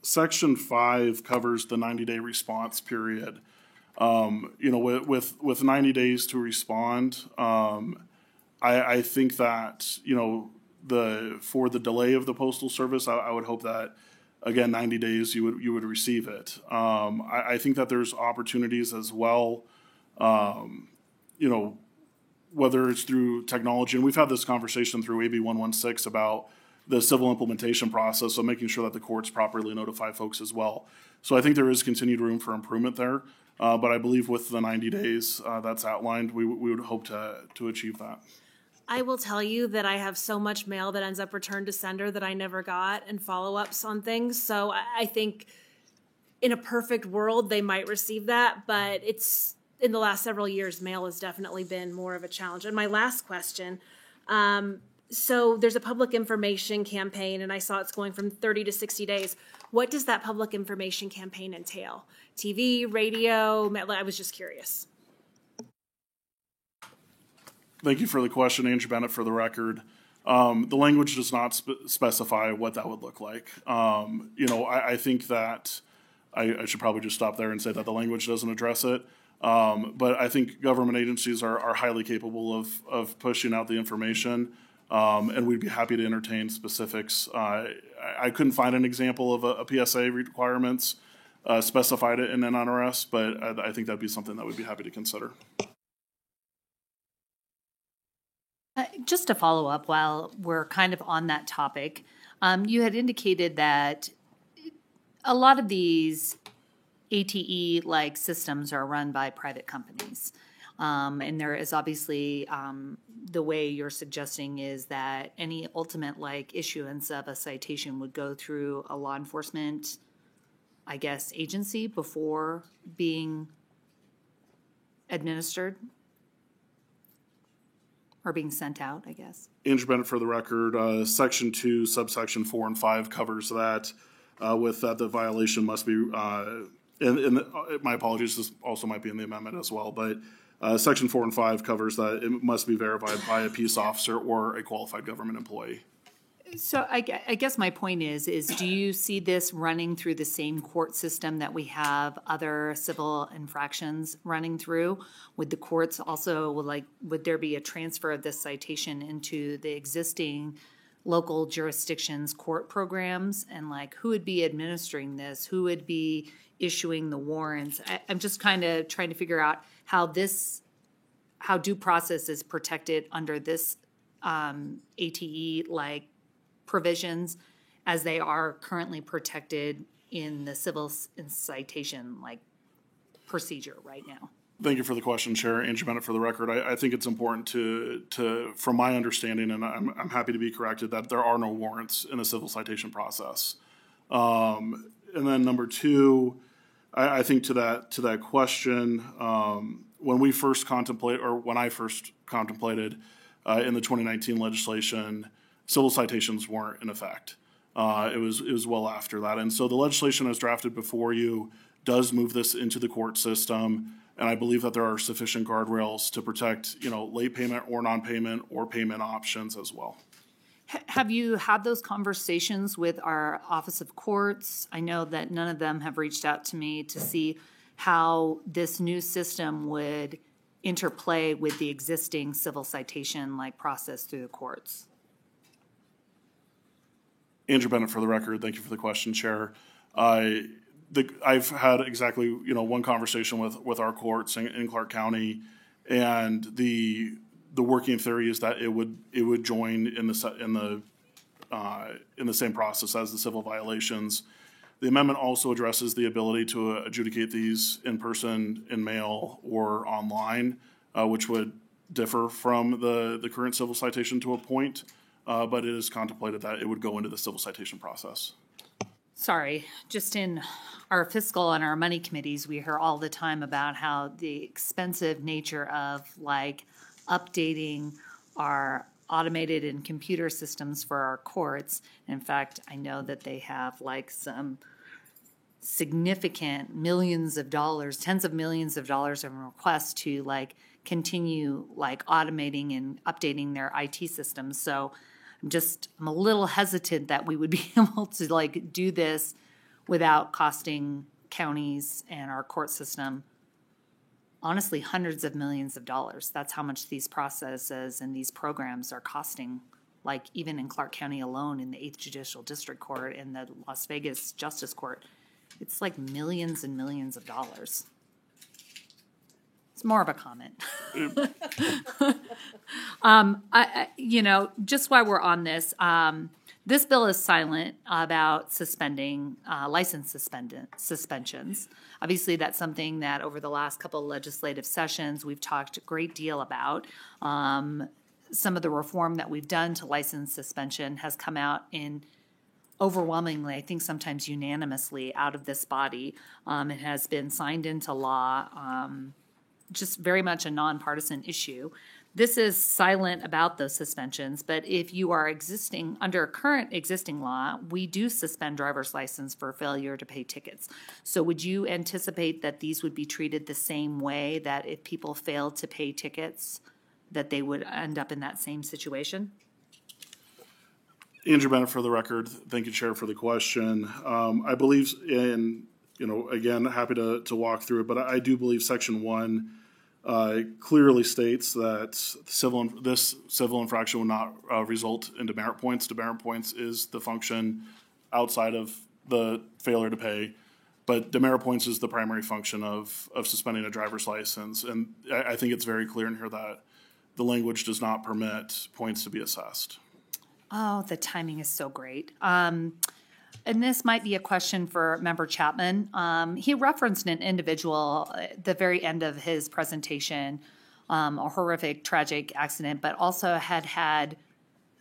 Section 5 covers the 90-day response period. With 90 days to respond, I think that, for the delay of the Postal Service, I would hope that, again, 90 days you would receive it. I think that there's opportunities as well, whether it's through technology, and we've had this conversation through AB 116 about the civil implementation process, so making sure that the courts properly notify folks as well. So I think there is continued room for improvement there, but I believe with the 90 days that's outlined, we would hope to achieve that. I will tell you that I have so much mail that ends up returned to sender that I never got and follow-ups on things. So I think in a perfect world, they might receive that, but it's in the last several years, mail has definitely been more of a challenge. And my last question, so there's a public information campaign, and I saw it's going from 30 to 60 days. What does that public information campaign entail? TV, radio? I was just curious. Thank you for the question, Andrew Bennett, for the record. The language does not specify what that would look like. I think that I should probably just stop there and say that the language doesn't address it. But I think government agencies are highly capable of pushing out the information, and we'd be happy to entertain specifics. I couldn't find an example of a PSA requirements specified in NRS, but I think that'd be something that we'd be happy to consider. Just to follow up while we're kind of on that topic, you had indicated that a lot of these ATE-like systems are run by private companies. And there is obviously the way you're suggesting is that any ultimate issuance of a citation would go through a law enforcement, I guess, agency before being administered. Or being sent out, I guess. Andrew Bennett, for the record, Section 2, subsection 4 and 5 covers that. With that, the violation must be, my apologies, this also might be in the amendment as well, but Section 4 and 5 covers that it must be verified by a peace officer or a qualified government employee. So I guess my point is do you see this running through the same court system that we have other civil infractions running through? Would the courts also, would there be a transfer of this citation into the existing local jurisdictions court programs? And who would be administering this? Who would be issuing the warrants? I'm just kind of trying to figure out how due process is protected under this ATE provisions as they are currently protected in the civil citation procedure right now. Thank you for the question, Chair. Andrew Bennett, for the record. I think it's important to from my understanding, and I'm happy to be corrected, that there are no warrants in the civil citation process. And then number two, I think to that question, when I first contemplated in the 2019 legislation, civil citations weren't in effect. It was well after that. And so the legislation as drafted before you does move this into the court system, and I believe that there are sufficient guardrails to protect, late payment or non-payment or payment options as well. Have you had those conversations with our Office of Courts? I know that none of them have reached out to me to see how this new system would interplay with the existing civil citation process through the courts. Andrew Bennett, for the record. Thank you for the question, Chair. I've had exactly one conversation with our courts in Clark County, and the working theory is that it would join in the same process as the civil violations. The amendment also addresses the ability to adjudicate these in person, in mail, or online, which would differ from the current civil citation to a point. But it is contemplated that it would go into the civil citation process. Sorry, just in our fiscal and our money committees, we hear all the time about how the expensive nature of updating our automated and computer systems for our courts. In fact, I know that they have some significant millions of dollars, tens of millions of dollars in requests to continue automating and updating their IT systems. So I'm a little hesitant that we would be able to do this without costing counties and our court system, honestly, hundreds of millions of dollars. That's how much these processes and these programs are costing. Even in Clark County alone, in the 8th Judicial District Court and the Las Vegas Justice Court, it's millions and millions of dollars. It's more of a comment. Just while we're on this, this bill is silent about suspending license suspensions. Obviously, that's something that over the last couple of legislative sessions we've talked a great deal about. Some of the reform that we've done to license suspension has come out in overwhelmingly, I think sometimes unanimously out of this body. It has been signed into law, just very much a nonpartisan issue. This is silent about those suspensions, but if you are under current existing law, we do suspend driver's license for failure to pay tickets. So would you anticipate that these would be treated the same way, that if people failed to pay tickets, that they would end up in that same situation? Andrew Bennett for the record. Thank you, Chair, for the question. I believe in, again, happy to walk through it, but I do believe Section 1 clearly states that this civil infraction will not result in demerit points. Demerit points is the function outside of the failure to pay, but demerit points is the primary function of suspending a driver's license. And I think it's very clear in here that the language does not permit points to be assessed. Oh, the timing is so great. And this might be a question for Member Chapman. He referenced an individual at the very end of his presentation, a horrific, tragic accident, but also had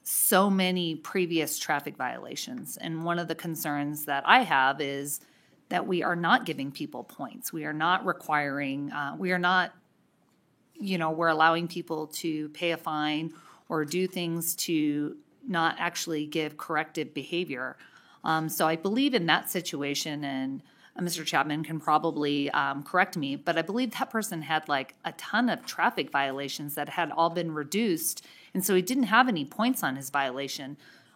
so many previous traffic violations. And one of the concerns that I have is that we are not giving people points. We are not requiring, we're allowing people to pay a fine or do things to not actually give corrective behavior. So I believe in that situation, and Mr. Chapman can probably correct me, but I believe that person had like a ton of traffic violations that had all been reduced, and so he didn't have any points on his violation.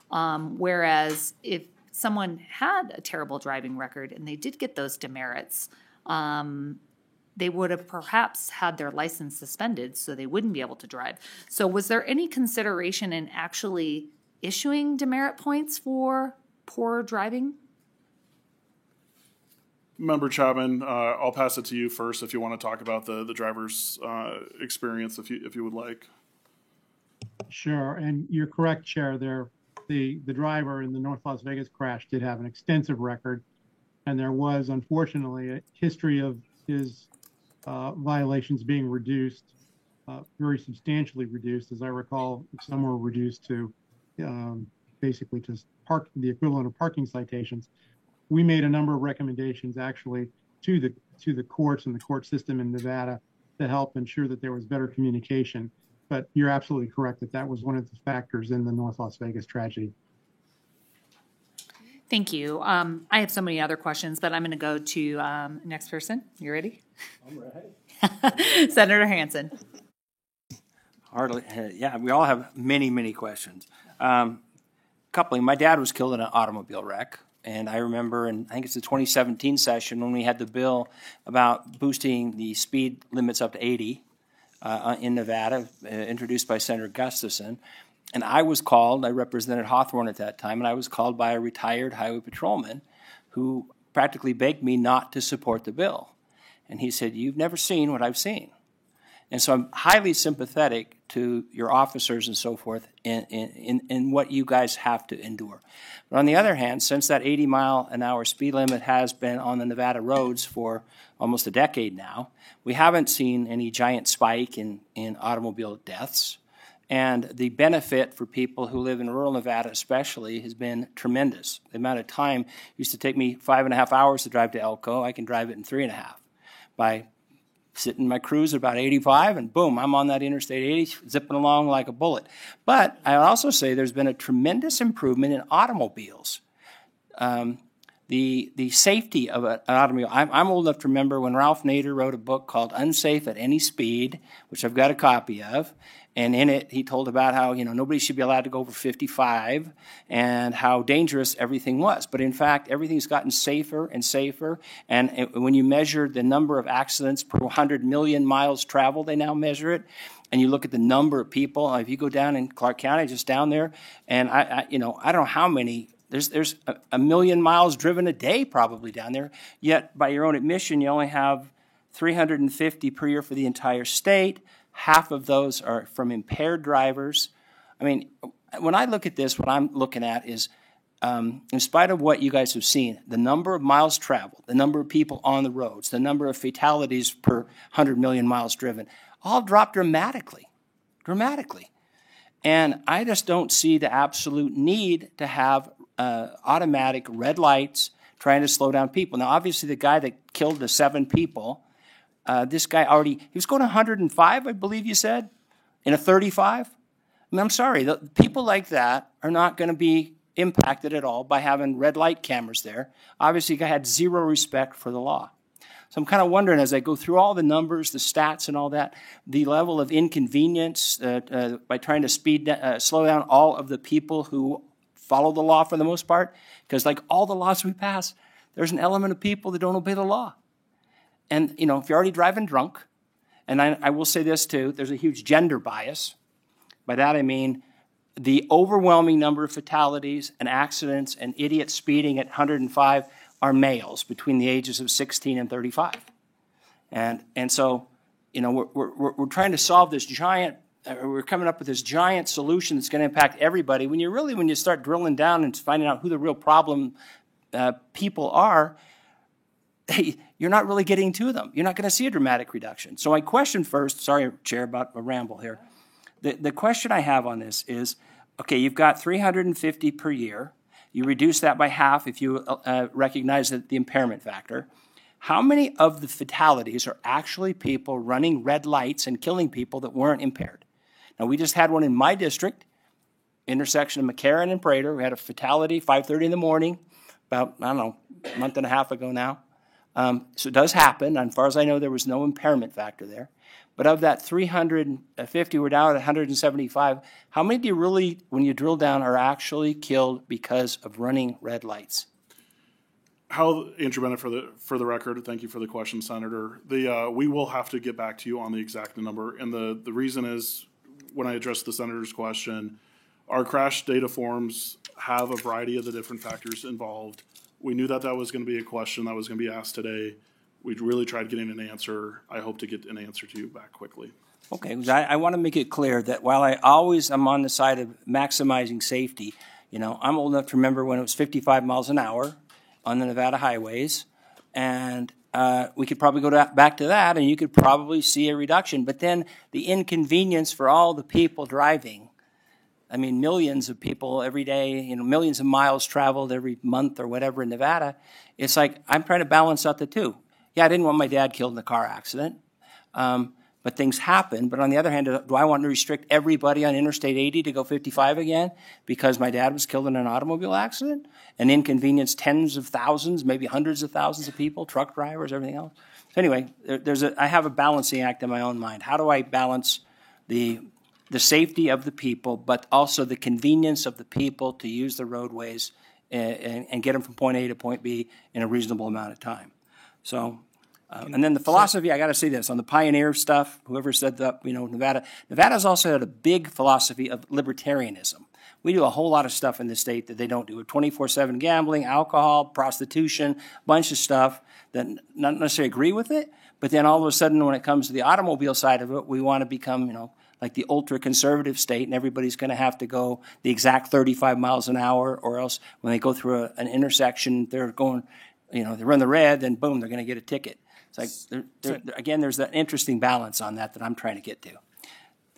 Whereas if someone had a terrible driving record and they did get those demerits, they would have perhaps had their license suspended so they wouldn't be able to drive. So was there any consideration in actually issuing demerit points for poor driving? Member Chapman, I'll pass it to you first if you want to talk about the driver's experience, if you would like. Sure, and you're correct, Chair. The driver in the North Las Vegas crash did have an extensive record, and there was unfortunately a history of his violations being reduced, very substantially reduced. As I recall, some were reduced to basically just the equivalent of parking citations. We made a number of recommendations actually to the courts and the court system in Nevada to help ensure that there was better communication. But you're absolutely correct that was one of the factors in the North Las Vegas tragedy. Thank you. I have so many other questions, but I'm going to go to next person. You ready? I'm ready. Senator Hansen. Hardly, yeah, we all have many questions. Coupling, my dad was killed in an automobile wreck, and I remember, I think it's the 2017 session when we had the bill about boosting the speed limits up to 80 in Nevada, introduced by Senator Gustafson. And I was called, I represented Hawthorne at that time, and I was called by a retired highway patrolman who practically begged me not to support the bill. And he said, "You've never seen what I've seen." And so I'm highly sympathetic to your officers and so forth in what you guys have to endure. But on the other hand, since that 80-mile-an-hour speed limit has been on the Nevada roads for almost a decade now, we haven't seen any giant spike in automobile deaths. And the benefit for people who live in rural Nevada especially has been tremendous. The amount of time used to take me 5.5 hours to drive to Elko, I can drive it in 3.5 by sitting in my cruise at about 85, and boom, I'm on that Interstate 80, zipping along like a bullet. But I also say there's been a tremendous improvement in automobiles. The safety of an automobile. I'm old enough to remember when Ralph Nader wrote a book called Unsafe at Any Speed, which I've got a copy of. And in it, he told about how, nobody should be allowed to go over 55 and how dangerous everything was. But in fact, everything's gotten safer and safer. And when you measure the number of accidents per 100 million miles traveled, they now measure it. And you look at the number of people. If you go down in Clark County, just down there, and I don't know how many. There's a million miles driven a day probably down there. Yet, by your own admission, you only have 350 per year for the entire state. Half of those are from impaired drivers. I mean, when I look at this, what I'm looking at is, in spite of what you guys have seen, the number of miles traveled, the number of people on the roads, the number of fatalities per 100 million miles driven, all dropped dramatically. And I just don't see the absolute need to have automatic red lights trying to slow down people. Now, obviously, the guy that killed the 7 people, this guy he was going 105, I believe you said, in a 35. I mean, I'm sorry, people like that are not going to be impacted at all by having red light cameras there. Obviously, the guy had zero respect for the law. So I'm kind of wondering, as I go through all the numbers, the stats and all that, the level of inconvenience by trying to slow down all of the people who follow the law for the most part, because like all the laws we pass, there's an element of people that don't obey the law. And, if you're already driving drunk, and I will say this too, there's a huge gender bias. By that I mean the overwhelming number of fatalities and accidents and idiots speeding at 105 are males between the ages of 16 and 35. And so, we're trying to solve this we're coming up with this giant solution that's going to impact everybody. When you start drilling down and finding out who the real problem people are, you're not really getting to them. You're not going to see a dramatic reduction. So my question first, sorry, Chair, about a ramble here. The question I have on this is, okay, you've got 350 per year. You reduce that by half if you recognize the impairment factor. How many of the fatalities are actually people running red lights and killing people that weren't impaired? Now, we just had one in my district, intersection of McCarran and Prater. We had a fatality, 5:30 in the morning, about, a month and a half ago now. So it does happen. As far as I know, there was no impairment factor there. But of that 350, we're down at 175. How many do you really, when you drill down, are actually killed because of running red lights? Andrew Bennett, for the record, thank you for the question, Senator. We will have to get back to you on the exact number. And the reason is, when I addressed the Senator's question, our crash data forms have a variety of the different factors involved. We knew that was going to be a question that was going to be asked today. We really tried getting an answer. I hope to get an answer to you back quickly. Okay, I want to make it clear that while I always am on the side of maximizing safety, I'm old enough to remember when it was 55 miles an hour on the Nevada highways, and we could probably go back to that, and you could probably see a reduction. But then the inconvenience for all the people driving, I mean, millions of people every day, millions of miles traveled every month or whatever in Nevada. It's like I'm trying to balance out the two. Yeah, I didn't want my dad killed in a car accident, but things happen. But on the other hand, do I want to restrict everybody on Interstate 80 to go 55 again because my dad was killed in an automobile accident and inconvenience tens of thousands, maybe hundreds of thousands of people, truck drivers, everything else? So anyway, I have a balancing act in my own mind. How do I balance the safety of the people, but also the convenience of the people to use the roadways and get them from point A to point B in a reasonable amount of time? So, and then the philosophy, I got to say this, on the pioneer stuff, whoever said that, Nevada's also had a big philosophy of libertarianism. We do a whole lot of stuff in the state that they don't do. 24/7 gambling, alcohol, prostitution, a bunch of stuff that not necessarily agree with it, but then all of a sudden when it comes to the automobile side of it, we want to become, like the ultra-conservative state, and everybody's going to have to go the exact 35 miles an hour, or else when they go through an intersection, they're going, they run the red, then boom, they're going to get a ticket. It's like, again, there's that interesting balance on that I'm trying to get to.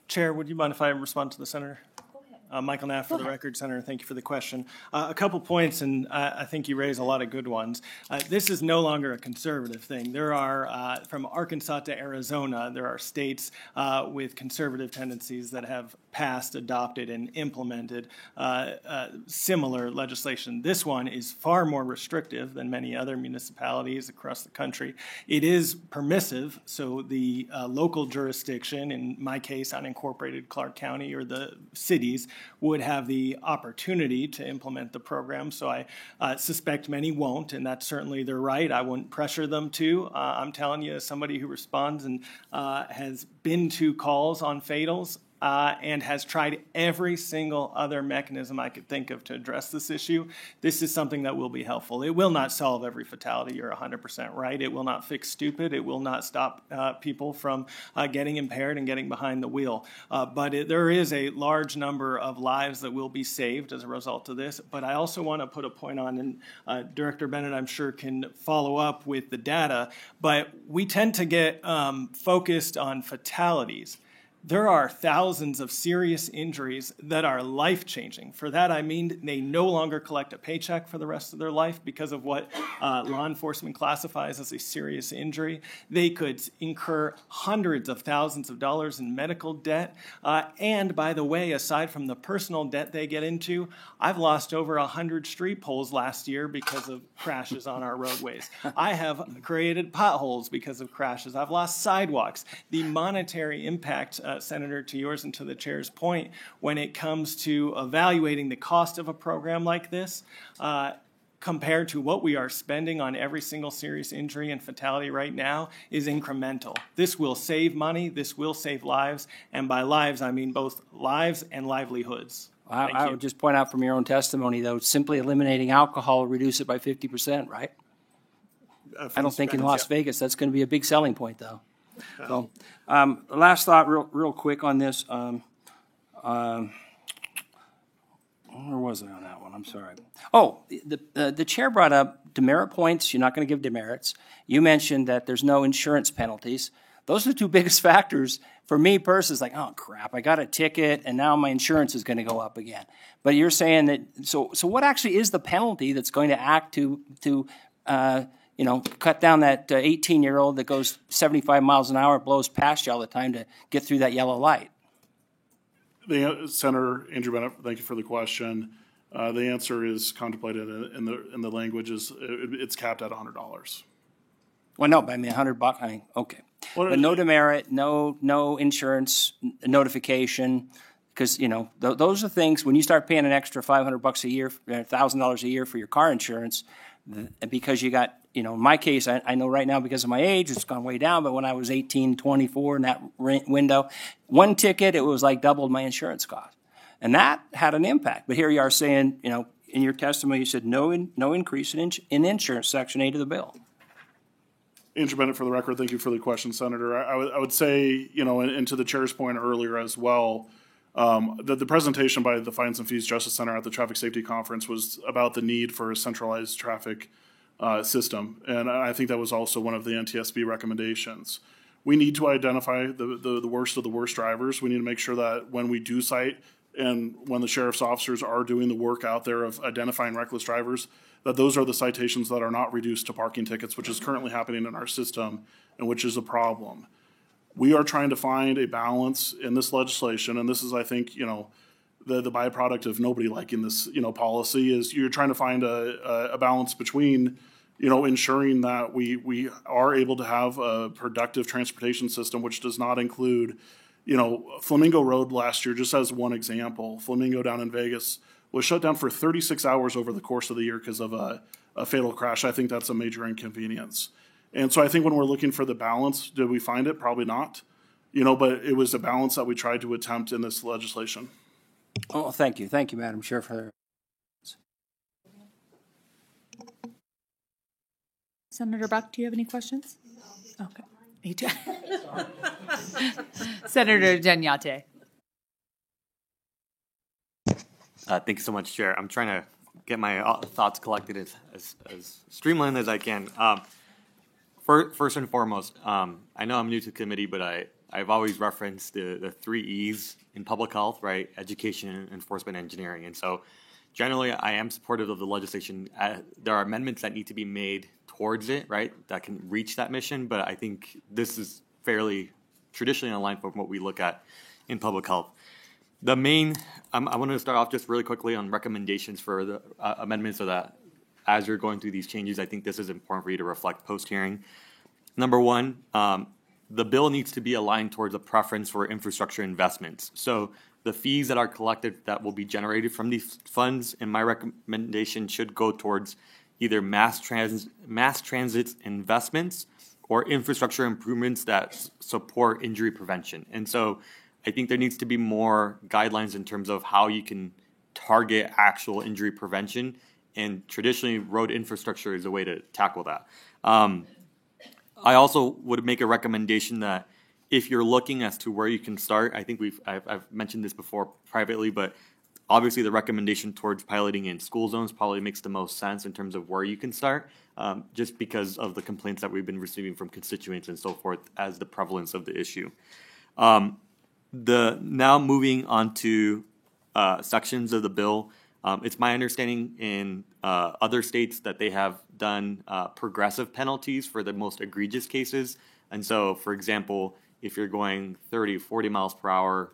Chair, would you mind if I respond to the Senator? Michael Knapp, for the record, Senator, thank you for the question. A couple points, and I think you raise a lot of good ones. This is no longer a conservative thing. There are, from Arkansas to Arizona, there are states with conservative tendencies that have passed, adopted, and implemented similar legislation. This one is far more restrictive than many other municipalities across the country. It is permissive, so the local jurisdiction, in my case, unincorporated Clark County, or the cities, would have the opportunity to implement the program. So I suspect many won't, and that's certainly their right. I wouldn't pressure them to. I'm telling you, as somebody who responds and has been to calls on fatals, and has tried every single other mechanism I could think of to address this issue, this is something that will be helpful. It will not solve every fatality. You're 100% right. It will not fix stupid. It will not stop people from getting impaired and getting behind the wheel. But there is a large number of lives that will be saved as a result of this. But I also want to put a point on, and Director Bennett, I'm sure, can follow up with the data, but we tend to get focused on fatalities. There are thousands of serious injuries that are life-changing. For that, I mean they no longer collect a paycheck for the rest of their life because of what law enforcement classifies as a serious injury. They could incur hundreds of thousands of dollars in medical debt. And by the way, aside from the personal debt they get into, I've lost over 100 street poles last year because of crashes on our roadways. I have created potholes because of crashes. I've lost sidewalks. The monetary impact, Senator, to yours and to the chair's point, when it comes to evaluating the cost of a program like this, compared to what we are spending on every single serious injury and fatality right now, is incremental. This will save money, this will save lives, and by lives, I mean both lives and livelihoods. I would just point out from your own testimony, though, simply eliminating alcohol will reduce it by 50%, right? I don't think in Las Vegas that's going to be a big selling point, though. So, last thought, real quick on this. Where was I on that one? I'm sorry. Oh, the chair brought up demerit points. You're not going to give demerits. You mentioned that there's no insurance penalties. Those are the two biggest factors for me personally. It's like, oh crap, I got a ticket and now my insurance is going to go up again. But you're saying that, so what actually is the penalty that's going to act to cut down that 18-year-old that goes 75 miles an hour, blows past you all the time to get through that yellow light? Senator Andrew Bennett, thank you for the question. The answer is contemplated in the language it's capped at $100. Well, no, but I mean $100. I mean, okay, but no demerit, no insurance notification, because those are things. When you start paying an extra $500 a year, $1,000 a year for your car insurance, because you got, in my case, I know right now because of my age, it's gone way down, but when I was 18, 24 in that window, one ticket, it was like doubled my insurance cost. And that had an impact. But here you are saying, in your testimony, you said no increase in insurance, Section 8 of the bill. Andrew Bennett, for the record, thank you for the question, Senator. I would say, and to the chair's point earlier as well, the presentation by the Fines and Fees Justice Center at the Traffic Safety Conference was about the need for a centralized traffic system. And I think that was also one of the NTSB recommendations. We need to identify the worst of the worst drivers. We need to make sure that when we do cite and when the sheriff's officers are doing the work out there of identifying reckless drivers, that those are the citations that are not reduced to parking tickets, which is currently happening in our system and which is a problem. We are trying to find a balance in this legislation, and this is, I think, the byproduct of nobody liking this, policy is you're trying to find a balance between, ensuring that we are able to have a productive transportation system, which does not include, Flamingo Road last year, just as one example, Flamingo down in Vegas was shut down for 36 hours over the course of the year because of a fatal crash. I think that's a major inconvenience. And so I think when we're looking for the balance, did we find it? Probably not. But it was a balance that we tried to attempt in this legislation. Oh, thank you. Thank you, Madam Chair, for Senator Buck, do you have any questions? Okay. Me too. Senator Danyate. Thank you so much, Chair. I'm trying to get my thoughts collected as streamlined as I can. First and foremost, I know I'm new to the committee, but I've always referenced the 3 E's in public health, right? Education, enforcement, engineering. And so generally, I am supportive of the legislation. There are amendments that need to be made towards it, right, that can reach that mission. But I think this is fairly traditionally aligned from what we look at in public health. The main, I want to start off just really quickly on recommendations for the amendments so that as you're going through these changes, I think this is important for you to reflect post-hearing. Number one, the bill needs to be aligned towards a preference for infrastructure investments. So the fees that are collected that will be generated from these funds, in my recommendation, should go towards either mass transit investments or infrastructure improvements that support injury prevention. And so I think there needs to be more guidelines in terms of how you can target actual injury prevention, and traditionally road infrastructure is a way to tackle that. I also would make a recommendation that if you're looking as to where you can start, I think I've mentioned this before privately, but obviously the recommendation towards piloting in school zones probably makes the most sense in terms of where you can start, just because of the complaints that we've been receiving from constituents and so forth as the prevalence of the issue. Now moving on to sections of the bill, it's my understanding in other states that they have done progressive penalties for the most egregious cases. And so, for example, if you're going 30, 40 miles per hour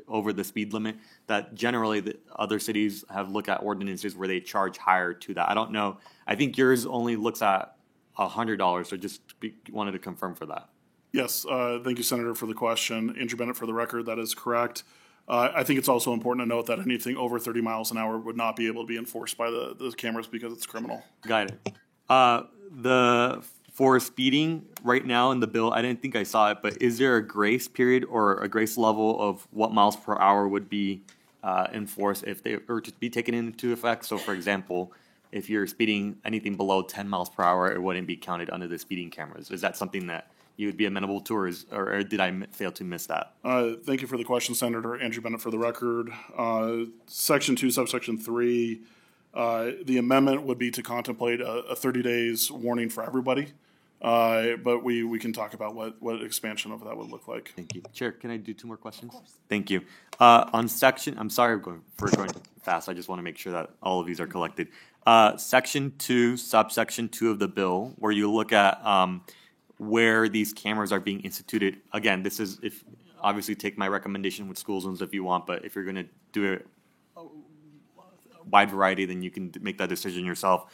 over the speed limit, that generally the other cities have looked at ordinances where they charge higher to that. I don't know. I think yours only looks at $100, so just wanted to confirm for that. Yes, thank you, Senator, for the question. Andrew Bennett, for the record, that is correct. I think it's also important to note that anything over 30 miles an hour would not be able to be enforced by the cameras because it's criminal. Got it. For speeding right now in the bill, I didn't think I saw it, but is there a grace period or a grace level of what miles per hour would be enforced if they were to be taken into effect? So, for example, if you're speeding anything below 10 miles per hour, it wouldn't be counted under the speeding cameras. Is that something that you would be amenable to, or did I fail to miss that? Thank you for the question, Senator. Andrew Bennett, for the record. Section 2, subsection 3, the amendment would be to contemplate a 30 days warning for everybody. But we can talk about what expansion of that would look like. Thank you. Chair, can I do 2 more questions? Of course. Thank you. On section, I'm sorry for going fast. I just want to make sure that all of these are collected. Section 2, subsection 2 of the bill, where you look at where these cameras are being instituted. Again, this is, if obviously take my recommendation with school zones if you want, but if you're going to do it wide variety, then you can make that decision yourself.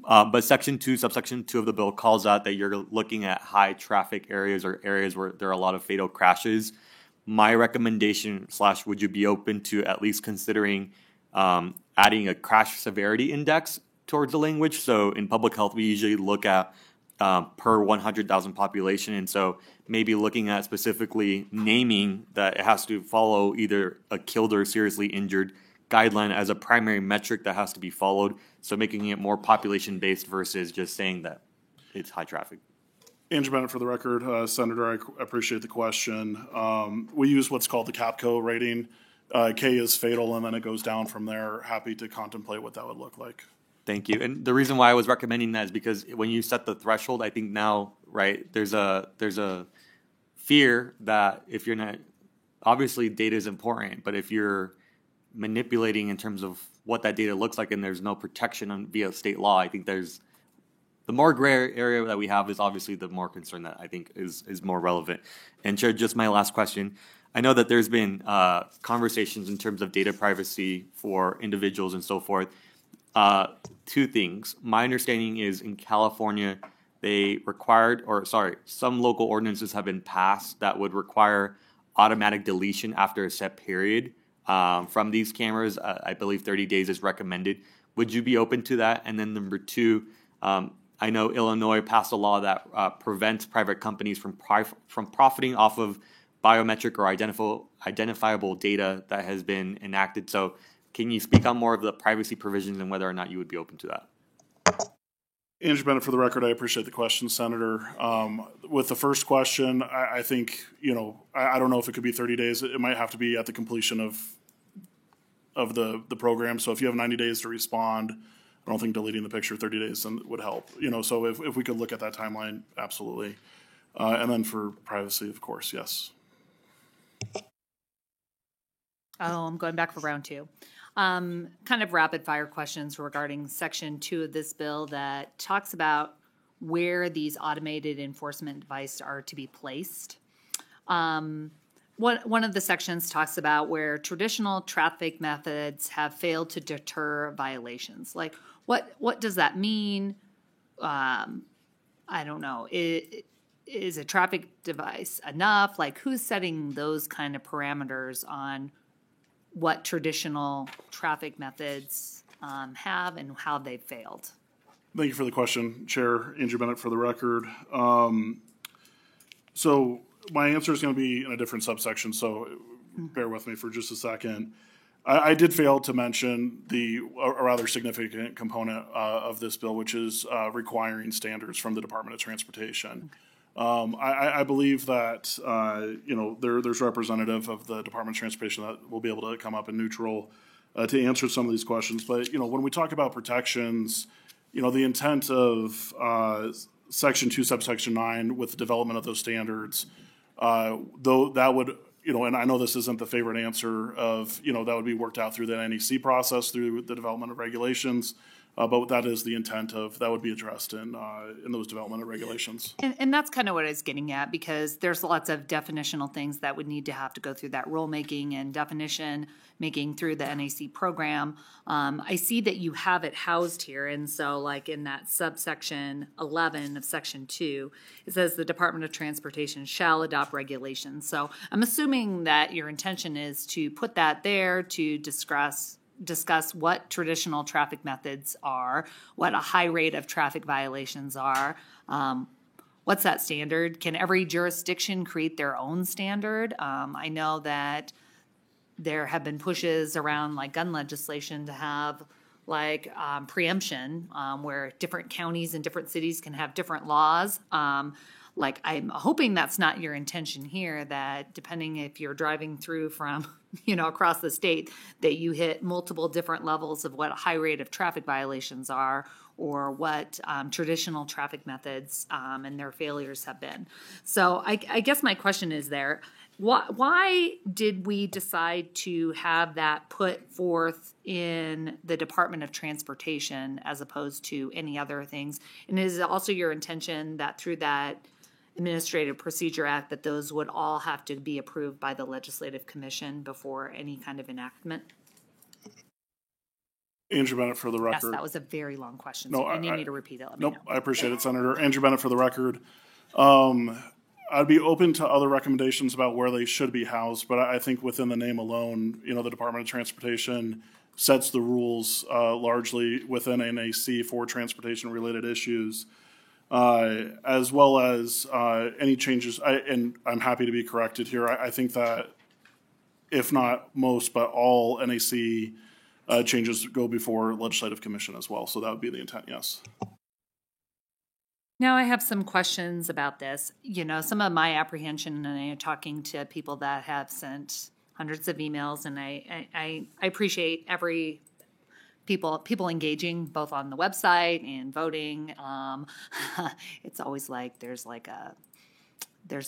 But section 2, subsection 2 of the bill calls out that you're looking at high traffic areas or areas where there are a lot of fatal crashes. My recommendation / would you be open to at least considering adding a crash severity index towards the language? So in public health, we usually look at per 100,000 population. And so maybe looking at specifically naming that it has to follow either a killed or seriously injured guideline as a primary metric that has to be followed. So making it more population-based versus just saying that it's high traffic. Andrew Bennett, for the record. Senator, I appreciate the question. We use what's called the CAPCO rating. K is fatal, and then it goes down from there. Happy to contemplate what that would look like. Thank you. And the reason why I was recommending that is because when you set the threshold, I think now, right, there's a fear that if you're not, obviously data is important, but if you're manipulating in terms of what that data looks like and there's no protection via state law, I think there's the more gray area that we have is obviously the more concern that I think is more relevant. And Chair, just my last question. I know that there's been conversations in terms of data privacy for individuals and so forth. 2 things. My understanding is in California, they some local ordinances have been passed that would require automatic deletion after a set period from these cameras. I believe 30 days is recommended. Would you be open to that? And then number 2, I know Illinois passed a law that prevents private companies from profiting off of biometric or identifiable data that has been enacted. So can you speak on more of the privacy provisions and whether or not you would be open to that? Andrew Bennett, for the record, I appreciate the question, Senator. With the first question, I think, I don't know if it could be 30 days. It might have to be at the completion of the program. So if you have 90 days to respond, I don't think deleting the picture 30 days would help. So if we could look at that timeline, absolutely. And then for privacy, of course, yes. Oh, I'm going back for round 2. Kind of rapid fire questions regarding section 2 of this bill that talks about where these automated enforcement devices are to be placed. One of the sections talks about where traditional traffic methods have failed to deter violations. Like, what does that mean? I don't know. Is a traffic device enough? Like, who's setting those kind of parameters on what traditional traffic methods have and how they've failed? Thank you for the question, Chair. Andrew Bennett, for the record. So my answer is going to be in a different subsection, so bear with me for just a second. I did fail to mention a rather significant component of this bill, which is requiring standards from the Department of Transportation. I believe that there's representative of the Department of Transportation that will be able to come up in neutral to answer some of these questions. But when we talk about protections, the intent of Section 2, subsection 9, with the development of those standards, though that would and I know this isn't the favorite answer of, that would be worked out through the NEC process, through the development of regulations. But that is the intent of, that would be addressed in those development of regulations. And that's kind of what I was getting at, because there's lots of definitional things that would need to have to go through that rulemaking and definition making through the NAC program. I see that you have it housed here. And so like in that subsection 11 of section 2, it says the Department of Transportation shall adopt regulations. So I'm assuming that your intention is to put that there to discuss what traditional traffic methods are, what a high rate of traffic violations are. What's that standard? Can every jurisdiction create their own standard? I know that there have been pushes around like gun legislation to have like preemption, where different counties and different cities can have different laws. Like I'm hoping that's not your intention here, that depending if you're driving through from, across the state, that you hit multiple different levels of what a high rate of traffic violations are, or what traditional traffic methods and their failures have been. So I guess my question is there, why did we decide to have that put forth in the Department of Transportation as opposed to any other things? And is it also your intention that through that Administrative Procedure Act that those would all have to be approved by the Legislative Commission before any kind of enactment? Andrew Bennett for the record. Yes, that was a very long question. No, So if you need me to repeat it, let me know. I appreciate it, Senator. Andrew Bennett for the record. I'd be open to other recommendations about where they should be housed, but I think within the name alone, the Department of Transportation sets the rules largely within NAC for transportation-related issues. As well as any changes, and I'm happy to be corrected here. I think that if not most, but all NAC changes go before Legislative Commission as well. So that would be the intent, yes. Now I have some questions about this. Some of my apprehension, and I'm talking to people that have sent hundreds of emails, and I appreciate every people engaging both on the website and voting. It's always like there's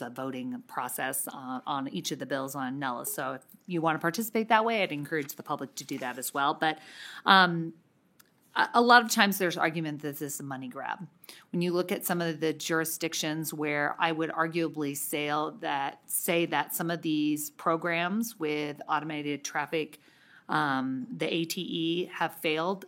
a voting process on each of the bills on Nellis. So if you want to participate that way, I'd encourage the public to do that as well. But a lot of times there's argument that this is a money grab. When you look at some of the jurisdictions where I would arguably say that some of these programs with automated traffic, the ATE, have failed,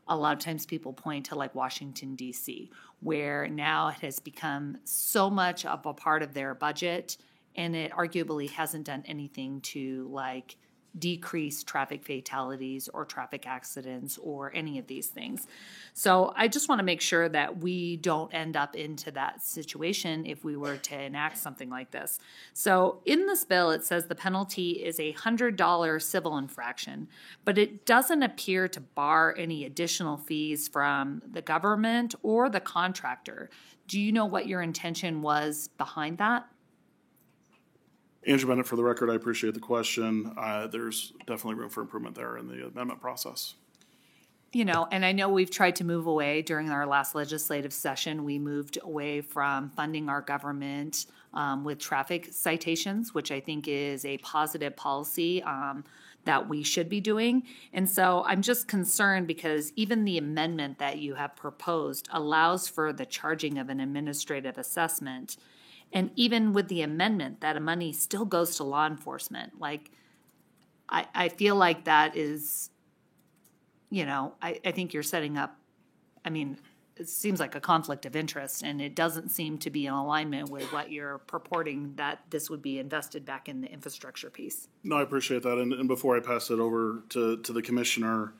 a lot of times people point to like Washington, D.C., where now it has become so much of a part of their budget, and it arguably hasn't done anything to like decrease traffic fatalities or traffic accidents or any of these things. So I just want to make sure that we don't end up into that situation if we were to enact something like this. So in this bill, it says the penalty is a $100 civil infraction, but it doesn't appear to bar any additional fees from the government or the contractor. Do you know what your intention was behind that? Andrew Bennett for the record, I appreciate the question. There's definitely room for improvement there in the amendment process. And I know we've tried to move away during our last legislative session. We moved away from funding our government with traffic citations, which I think is a positive policy that we should be doing. And so I'm just concerned because even the amendment that you have proposed allows for the charging of an administrative assessment. And even with the amendment, that money still goes to law enforcement. Like, I feel like that is, I think you're setting up, it seems like a conflict of interest, and it doesn't seem to be in alignment with what you're purporting that this would be invested back in the infrastructure piece. No, I appreciate that. And before I pass it over to the commissioner,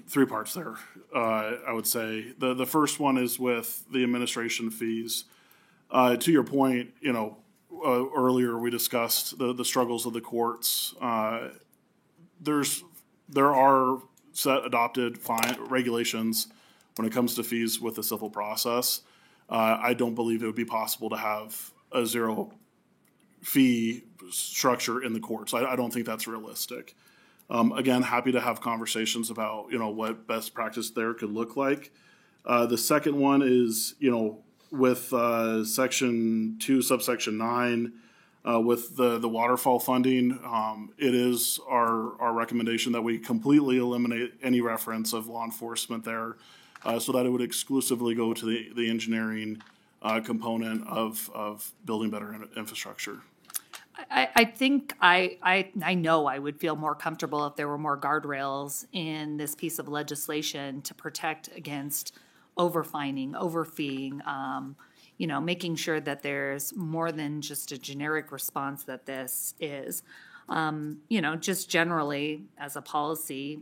three parts there, I would say. The first one is with the administration fees. To your point, earlier we discussed the struggles of the courts. There are set adopted regulations when it comes to fees with the civil process. I don't believe it would be possible to have a zero fee structure in the courts. I don't think that's realistic. Again, happy to have conversations about, what best practice there could look like. The second one is, with Section 2, subsection 9, with the waterfall funding, it is our recommendation that we completely eliminate any reference of law enforcement there, so that it would exclusively go to the engineering component of building better infrastructure. I think I know I would feel more comfortable if there were more guardrails in this piece of legislation to protect against overfining, overfeeing, making sure that there's more than just a generic response that this is. Just generally as a policy,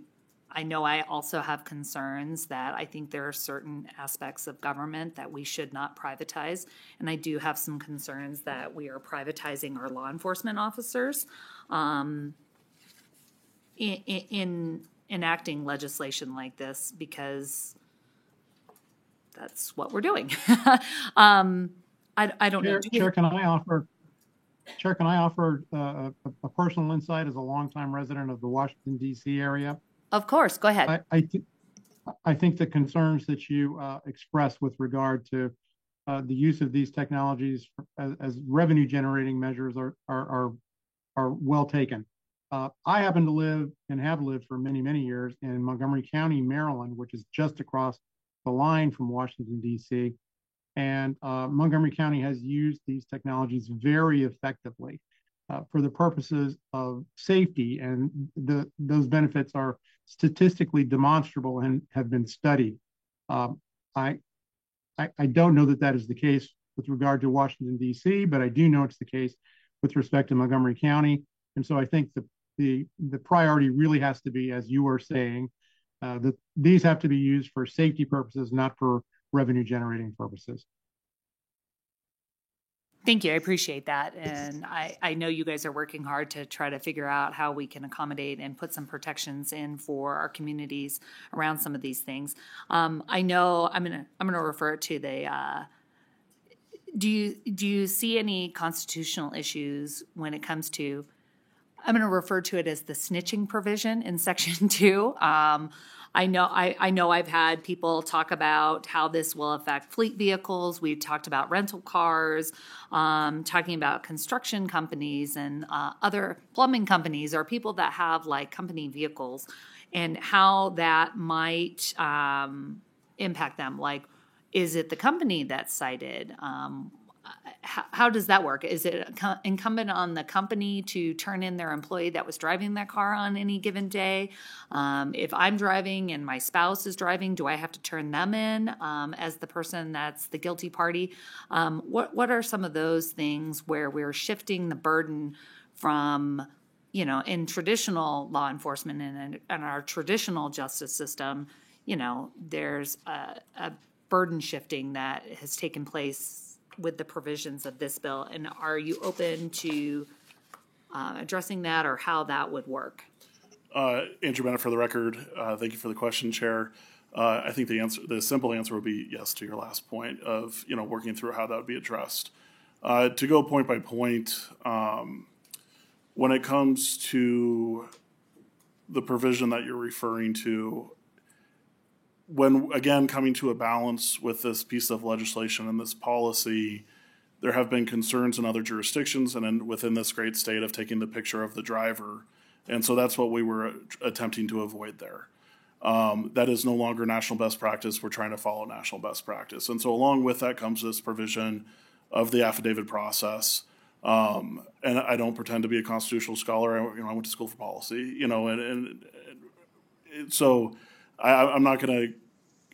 I know I also have concerns that I think there are certain aspects of government that we should not privatize. And I do have some concerns that we are privatizing our law enforcement officers in enacting legislation like this, because that's what we're doing. I don't know. Chair, can I offer a personal insight as a longtime resident of the Washington, D.C. area? Of course, go ahead. I think the concerns that you expressed with regard to the use of these technologies as revenue generating measures are well taken. I happen to live and have lived for many, many years in Montgomery County, Maryland, which is just across the line from Washington, D.C. And Montgomery County has used these technologies very effectively for the purposes of safety, and those benefits are statistically demonstrable and have been studied. I don't know that is the case with regard to Washington, D.C., but I do know it's the case with respect to Montgomery County. And so I think the priority really has to be, as you were saying, that these have to be used for safety purposes, not for revenue generating purposes. Thank you. I appreciate that. And I know you guys are working hard to try to figure out how we can accommodate and put some protections in for our communities around some of these things. I know I'm gonna refer to the do you see any constitutional issues when it comes to, I'm going to refer to it as the snitching provision in Section 2. I know I've had people talk about how this will affect fleet vehicles. We've talked about rental cars, talking about construction companies and other plumbing companies or people that have like company vehicles, and how that might impact them. Like, is it the company that's cited? How does that work? Is it incumbent on the company to turn in their employee that was driving that car on any given day? If I'm driving and my spouse is driving, do I have to turn them in as the person that's the guilty party? What are some of those things where we're shifting the burden from, in traditional law enforcement and our traditional justice system, there's a burden shifting that has taken place with the provisions of this bill, and are you open to addressing that or how that would work? Andrew Bennett, for the record, thank you for the question, Chair. I think the simple answer would be yes to your last point of working through how that would be addressed. To go point by point, when it comes to the provision that you're referring to, when, again, coming to a balance with this piece of legislation and this policy, there have been concerns in other jurisdictions and within this great state of taking the picture of the driver. And so that's what we were attempting to avoid there. That is no longer national best practice. We're trying to follow national best practice. And so along with that comes this provision of the affidavit process. And I don't pretend to be a constitutional scholar. I went to school for policy, and so I'm not going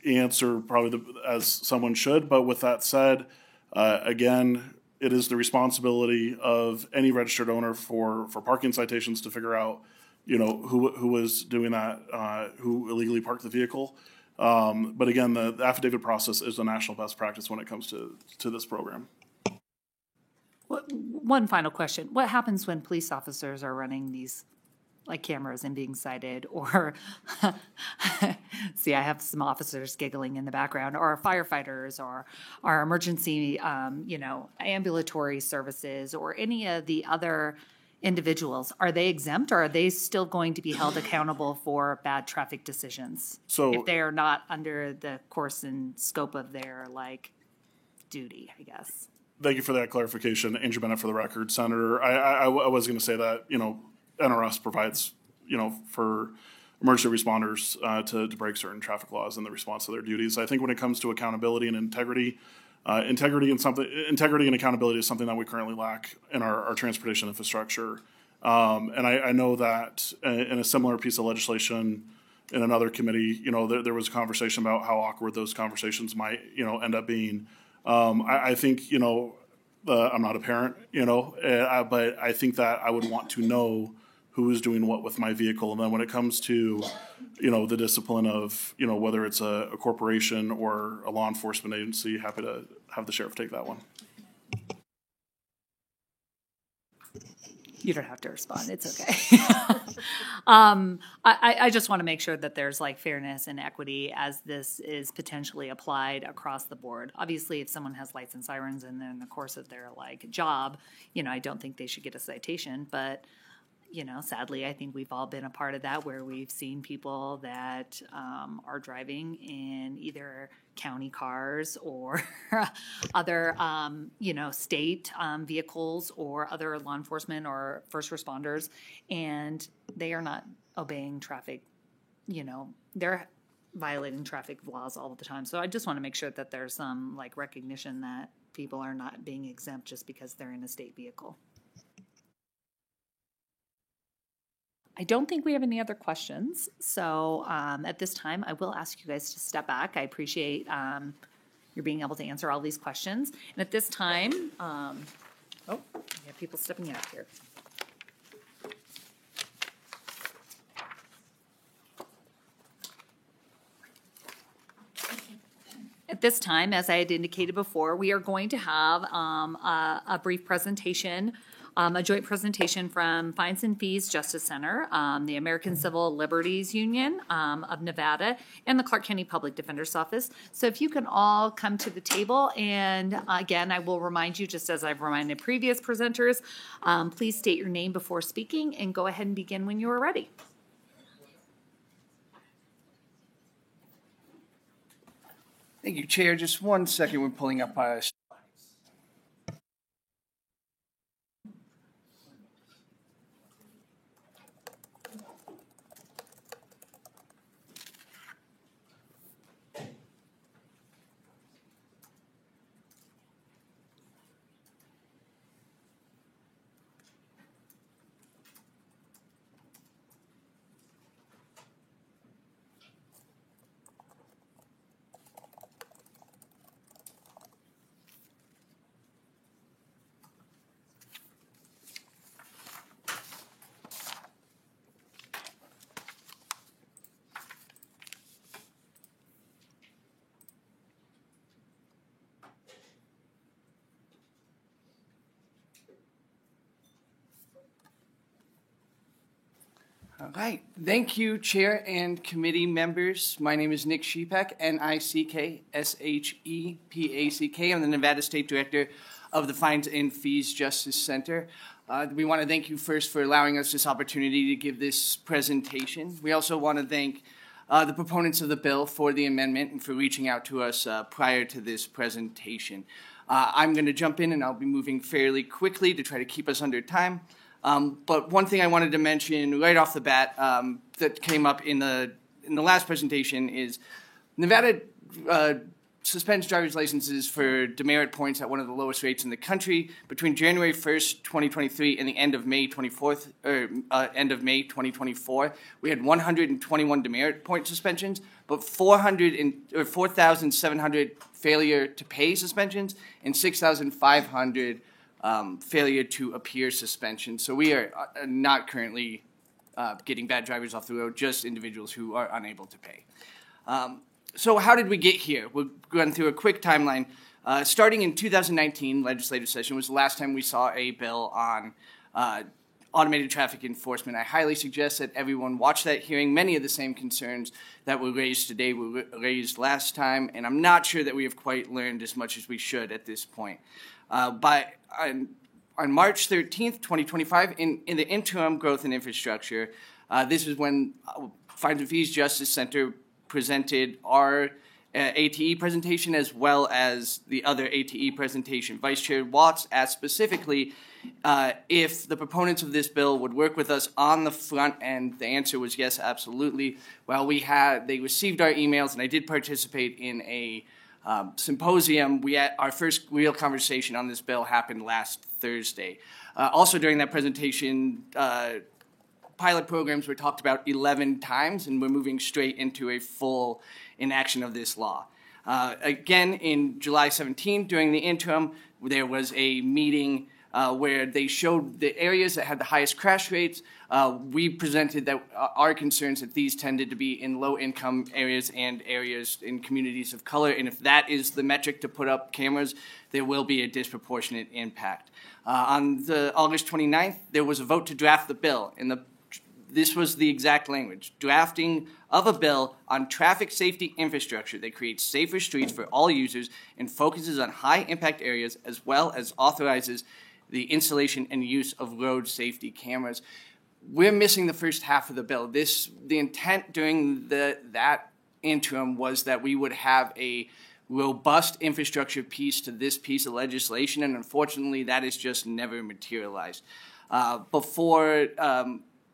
to answer probably as someone should, but with that said, again, it is the responsibility of any registered owner for parking citations to figure out, who was doing that, who illegally parked the vehicle. But again, the affidavit process is a national best practice when it comes to this program. One final question. What happens when police officers are running these cameras and being cited, or see, I have some officers giggling in the background, or firefighters, or our emergency, ambulatory services, or any of the other individuals? Are they exempt, or are they still going to be held accountable for bad traffic decisions? So if they are not under the course and scope of their duty, I guess. Thank you for that clarification. Andrew Bennett for the record. Senator, I was going to say that, NRS provides, for emergency responders to break certain traffic laws in the response to their duties. I think when it comes to accountability and integrity and accountability is something that we currently lack in our transportation infrastructure. And I know that in a similar piece of legislation in another committee, there was a conversation about how awkward those conversations might, end up being. I think, I'm not a parent, but I think that I would want to know who is doing what with my vehicle. And then when it comes to, the discipline of, whether it's a corporation or a law enforcement agency, happy to have the sheriff take that one. You don't have to respond. It's okay. I just want to make sure that there's like fairness and equity as this is potentially applied across the board. Obviously, if someone has lights and sirens and in the course of their job, I don't think they should get a citation. But sadly, I think we've all been a part of that where we've seen people that are driving in either county cars or other, state vehicles or other law enforcement or first responders, and they are not obeying traffic. They're violating traffic laws all the time. So I just want to make sure that there's some recognition that people are not being exempt just because they're in a state vehicle. I don't think we have any other questions. So at this time, I will ask you guys to step back. I appreciate your being able to answer all these questions. And at this time, we have people stepping out here. At this time, as I had indicated before, we are going to have a brief presentation, a joint presentation from Fines and Fees Justice Center, the American Civil Liberties Union of Nevada, and the Clark County Public Defender's Office. So if you can all come to the table, and again, I will remind you, just as I've reminded previous presenters, please state your name before speaking and go ahead and begin when you are ready. Thank you, Chair. Just 1 second, we're pulling up our slides. All right. Thank you, Chair and committee members. My name is Nick Shepak, N-I-C-K-S-H-E-P-A-C-K. I'm the Nevada State Director of the Fines and Fees Justice Center. We want to thank you first for allowing us this opportunity to give this presentation. We also want to thank the proponents of the bill for the amendment and for reaching out to us prior to this presentation. I'm going to jump in and I'll be moving fairly quickly to try to keep us under time. But one thing I wanted to mention right off the bat that came up in the last presentation is Nevada suspends driver's licenses for demerit points at one of the lowest rates in the country. Between January 1st, 2023 and the end of May 2024, we had 121 demerit point suspensions, but 4,700 failure to pay suspensions and 6,500 failure to appear suspension. So we are not currently getting bad drivers off the road, just individuals who are unable to pay. So how did we get here? We'll run through a quick timeline. Starting in 2019 legislative session was the last time we saw a bill on automated traffic enforcement. I highly suggest that everyone watch that hearing. Many of the same concerns that were raised today were raised last time, and I'm not sure that we have quite learned as much as we should at this point. But on March 13th, 2025, in the interim growth and infrastructure, this is when Fines and Fees Justice Center presented our ATE presentation as well as the other ATE presentation. Vice Chair Watts asked specifically if the proponents of this bill would work with us on the front end. The answer was yes, absolutely. Well, they received our emails, and I did participate in a symposium. Our first real conversation on this bill happened last Thursday. Also during that presentation, pilot programs were talked about 11 times, and we're moving straight into a full enaction of this law. Again, in July 17, during the interim, there was a meeting where they showed the areas that had the highest crash rates. We presented that our concerns that these tended to be in low-income areas and areas in communities of color, and if that is the metric to put up cameras, there will be a disproportionate impact. On the August 29th, there was a vote to draft the bill, and this was the exact language: drafting of a bill on traffic safety infrastructure that creates safer streets for all users and focuses on high-impact areas, as well as authorizes the installation and use of road safety cameras. We're missing the first half of the bill. The intent during that interim was that we would have a robust infrastructure piece to this piece of legislation, and unfortunately that has just never materialized. Before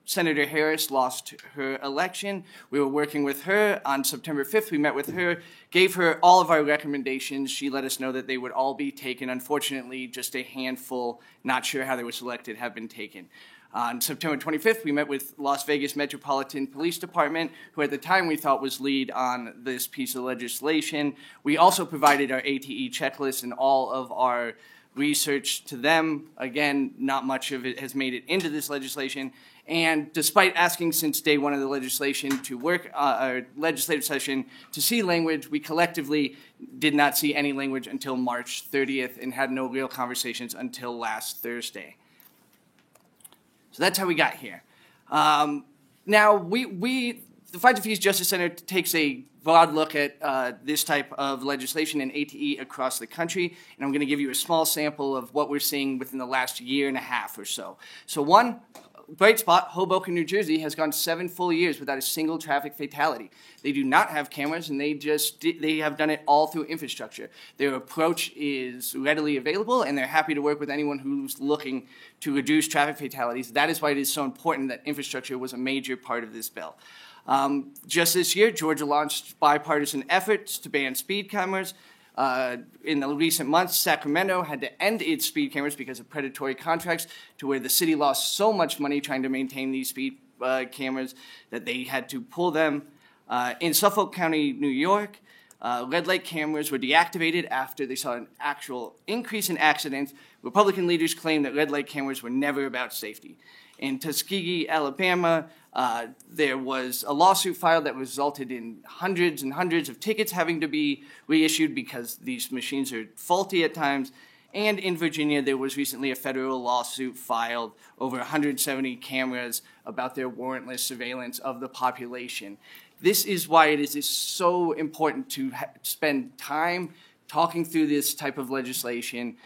Senator Harris lost her election, we were working with her. On September 5th, we met with her, gave her all of our recommendations. She let us know that they would all be taken. Unfortunately, just a handful, not sure how they were selected, have been taken. On September 25th, we met with Las Vegas Metropolitan Police Department, who at the time we thought was lead on this piece of legislation. We also provided our ATE checklist and all of our research to them. Again, not much of it has made it into this legislation. And despite asking since day one of the legislation to work our legislative session to see language, we collectively did not see any language until March 30th and had no real conversations until last Thursday. So that's how we got here. Now, the Fight to Fees Justice Center takes a broad look at this type of legislation and ATE across the country, and I'm going to give you a small sample of what we're seeing within the last year and a half or so. So one bright spot, Hoboken, New Jersey, has gone 7 full years without a single traffic fatality. They do not have cameras, and they have done it all through infrastructure. Their approach is readily available, and they're happy to work with anyone who's looking to reduce traffic fatalities. That is why it is so important that infrastructure was a major part of this bill. Just this year, Georgia launched bipartisan efforts to ban speed cameras. In the recent months, Sacramento had to end its speed cameras because of predatory contracts, to where the city lost so much money trying to maintain these speed cameras that they had to pull them. In Suffolk County, New York, red light cameras were deactivated after they saw an actual increase in accidents. Republican leaders claimed that red light cameras were never about safety. In Tuskegee, Alabama, there was a lawsuit filed that resulted in hundreds and hundreds of tickets having to be reissued because these machines are faulty at times. And in Virginia, there was recently a federal lawsuit filed over 170 cameras about their warrantless surveillance of the population. This is why it is so important to spend time talking through this type of legislation,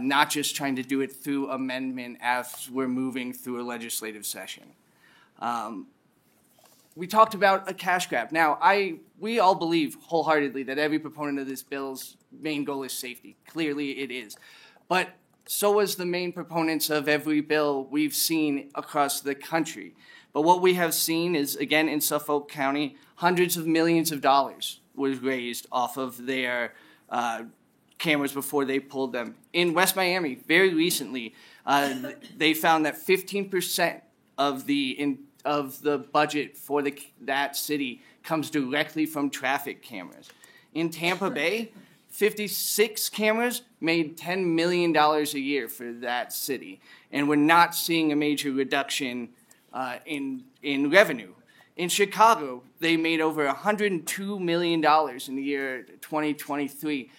not just trying to do it through amendment as we're moving through a legislative session. We talked about a cash grab. Now, we all believe wholeheartedly that every proponent of this bill's main goal is safety. Clearly it is. But so is the main proponents of every bill we've seen across the country. But what we have seen is, again, in Suffolk County, hundreds of millions of dollars was raised off of their cameras before they pulled them. In West Miami, very recently, they found that 15% of the budget for that city comes directly from traffic cameras. In Tampa Bay, 56 cameras made $10 million a year for that city, and we're not seeing a major reduction in revenue. In Chicago, they made over $102 million in the year 2023.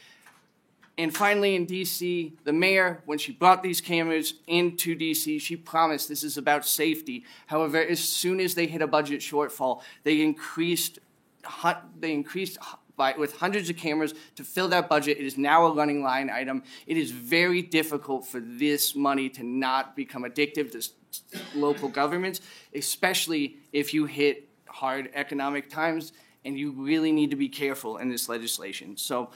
And finally, in D.C., the mayor, when she brought these cameras into D.C., she promised this is about safety. However, as soon as they hit a budget shortfall, they increased with hundreds of cameras to fill that budget. It is now a running line item. It is very difficult for this money to not become addictive to local governments, especially if you hit hard economic times and you really need to be careful in this legislation. So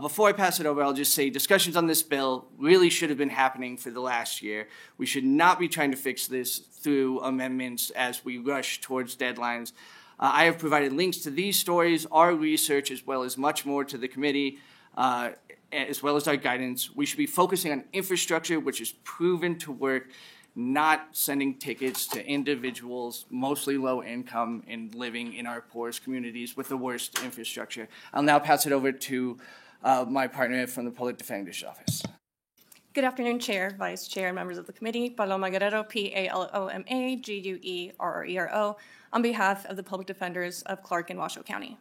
before I pass it over, I'll just say discussions on this bill really should have been happening for the last year. We should not be trying to fix this through amendments as we rush towards deadlines. I have provided links to these stories, our research, as well as much more to the committee, as well as our guidance. We should be focusing on infrastructure, which is proven to work, not sending tickets to individuals, mostly low income and living in our poorest communities with the worst infrastructure. I'll now pass it over to my partner from the Public Defender's Office. Good afternoon, Chair, Vice Chair, and members of the committee. Paloma Guerrero, Paloma Guerrero, on behalf of the Public Defenders of Clark and Washoe County.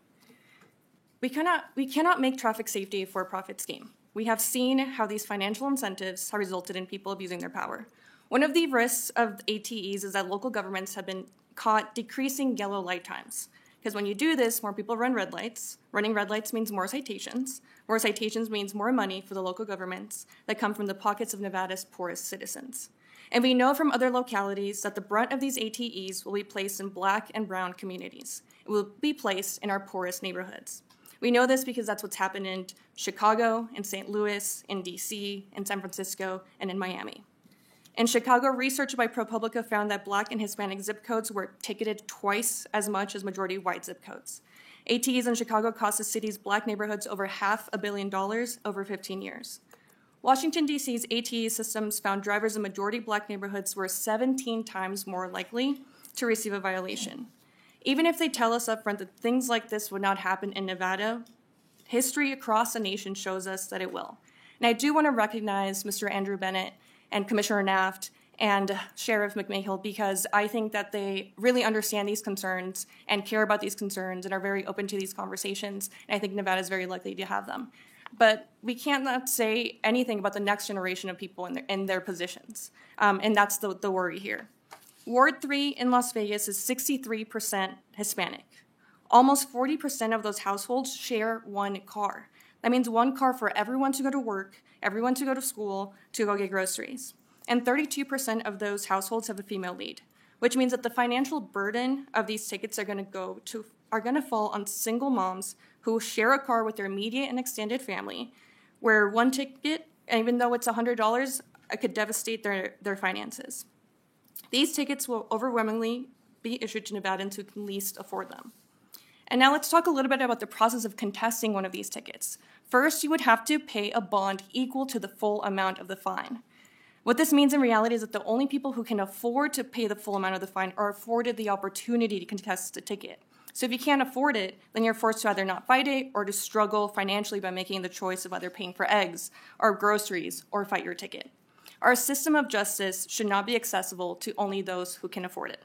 We cannot make traffic safety a for-profit scheme. We have seen how these financial incentives have resulted in people abusing their power. One of the risks of ATEs is that local governments have been caught decreasing yellow light times. Because when you do this, more people run red lights. Running red lights means more citations. More citations means more money for the local governments that come from the pockets of Nevada's poorest citizens. And we know from other localities that the brunt of these ATEs will be placed in Black and brown communities. It will be placed in our poorest neighborhoods. We know this because that's what's happened in Chicago, in St. Louis, in DC, in San Francisco, and in Miami. In Chicago, research by ProPublica found that Black and Hispanic zip codes were ticketed twice as much as majority white zip codes. ATEs in Chicago cost the city's Black neighborhoods over $500 million over 15 years. Washington, D.C.'s ATE systems found drivers in majority Black neighborhoods were 17 times more likely to receive a violation. Even if they tell us up front that things like this would not happen in Nevada, history across the nation shows us that it will. And I do want to recognize Mr. Andrew Bennett and Commissioner Naft and Sheriff McMahill, because I think that they really understand these concerns and care about these concerns and are very open to these conversations. And I think Nevada is very likely to have them. But we can't not say anything about the next generation of people in their positions. And that's the worry here. Ward 3 in Las Vegas is 63% Hispanic. Almost 40% of those households share one car. That means one car for everyone to go to work, everyone to go to school, to go get groceries. And 32% of those households have a female lead, which means that the financial burden of these tickets are going to fall on single moms who share a car with their immediate and extended family, where one ticket, even though it's $100, it could devastate their finances. These tickets will overwhelmingly be issued to Nevadans who can least afford them. And now let's talk a little bit about the process of contesting one of these tickets. First, you would have to pay a bond equal to the full amount of the fine. What this means in reality is that the only people who can afford to pay the full amount of the fine are afforded the opportunity to contest the ticket. So if you can't afford it, then you're forced to either not fight it or to struggle financially by making the choice of either paying for eggs or groceries or fight your ticket. Our system of justice should not be accessible to only those who can afford it.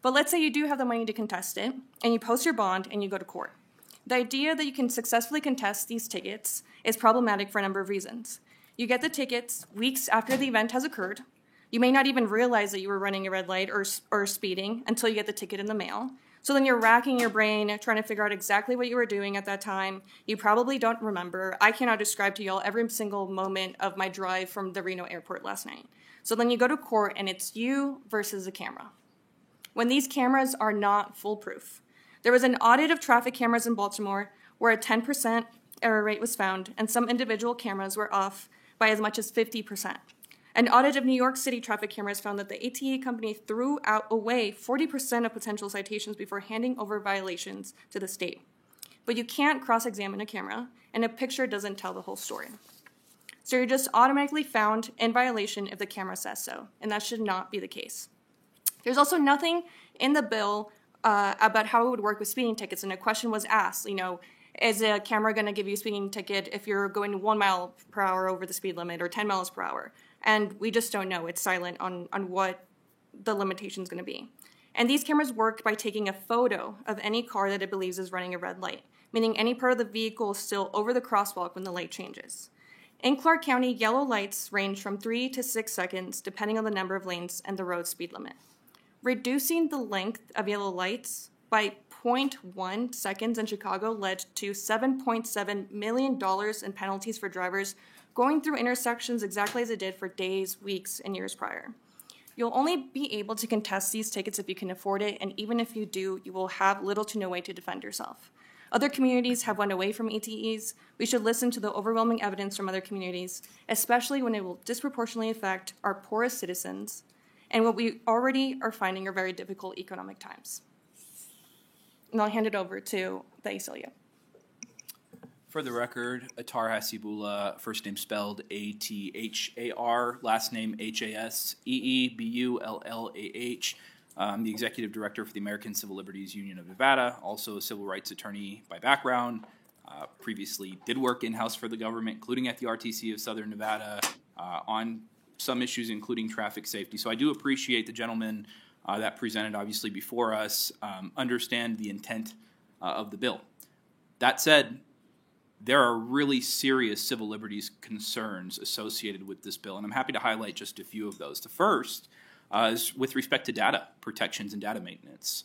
But let's say you do have the money to contest it, and you post your bond and you go to court. The idea that you can successfully contest these tickets is problematic for a number of reasons. You get the tickets weeks after the event has occurred. You may not even realize that you were running a red light or speeding until you get the ticket in the mail. So then you're racking your brain, trying to figure out exactly what you were doing at that time. You probably don't remember. I cannot describe to y'all every single moment of my drive from the Reno airport last night. So then you go to court, and it's you versus a camera. When these cameras are not foolproof. There was an audit of traffic cameras in Baltimore where a 10% error rate was found, and some individual cameras were off by as much as 50%. An audit of New York City traffic cameras found that the ATE company threw away 40% of potential citations before handing over violations to the state. But you can't cross-examine a camera, and a picture doesn't tell the whole story. So you're just automatically found in violation if the camera says so, and that should not be the case. There's also nothing in the bill about how it would work with speeding tickets, and a question was asked, is a camera going to give you a speeding ticket if you're going 1 mile per hour over the speed limit or 10 miles per hour? And we just don't know. It's silent on what the limitation is going to be. And these cameras work by taking a photo of any car that it believes is running a red light, meaning any part of the vehicle is still over the crosswalk when the light changes. In Clark County, yellow lights range from 3 to 6 seconds, depending on the number of lanes and the road speed limit. Reducing the length of yellow lights by 0.1 seconds in Chicago led to $7.7 million in penalties for drivers going through intersections exactly as it did for days, weeks, and years prior. You'll only be able to contest these tickets if you can afford it, and even if you do, you will have little to no way to defend yourself. Other communities have went away from ATEs. We should listen to the overwhelming evidence from other communities, especially when it will disproportionately affect our poorest citizens and what we already are finding are very difficult economic times. And I'll hand it over to the ACLU. For the record, Attar Hasibullah, first name spelled A-T-H-A-R, last name H-A-S-E-E-B-U-L-L-A-H. I'm the Executive Director for the American Civil Liberties Union of Nevada, also a civil rights attorney by background. Previously did work in-house for the government, including at the RTC of Southern Nevada, on some issues including traffic safety. So I do appreciate the gentleman that presented obviously before us understand the intent of the bill. That said, there are really serious civil liberties concerns associated with this bill, and I'm happy to highlight just a few of those. The first is with respect to data protections and data maintenance.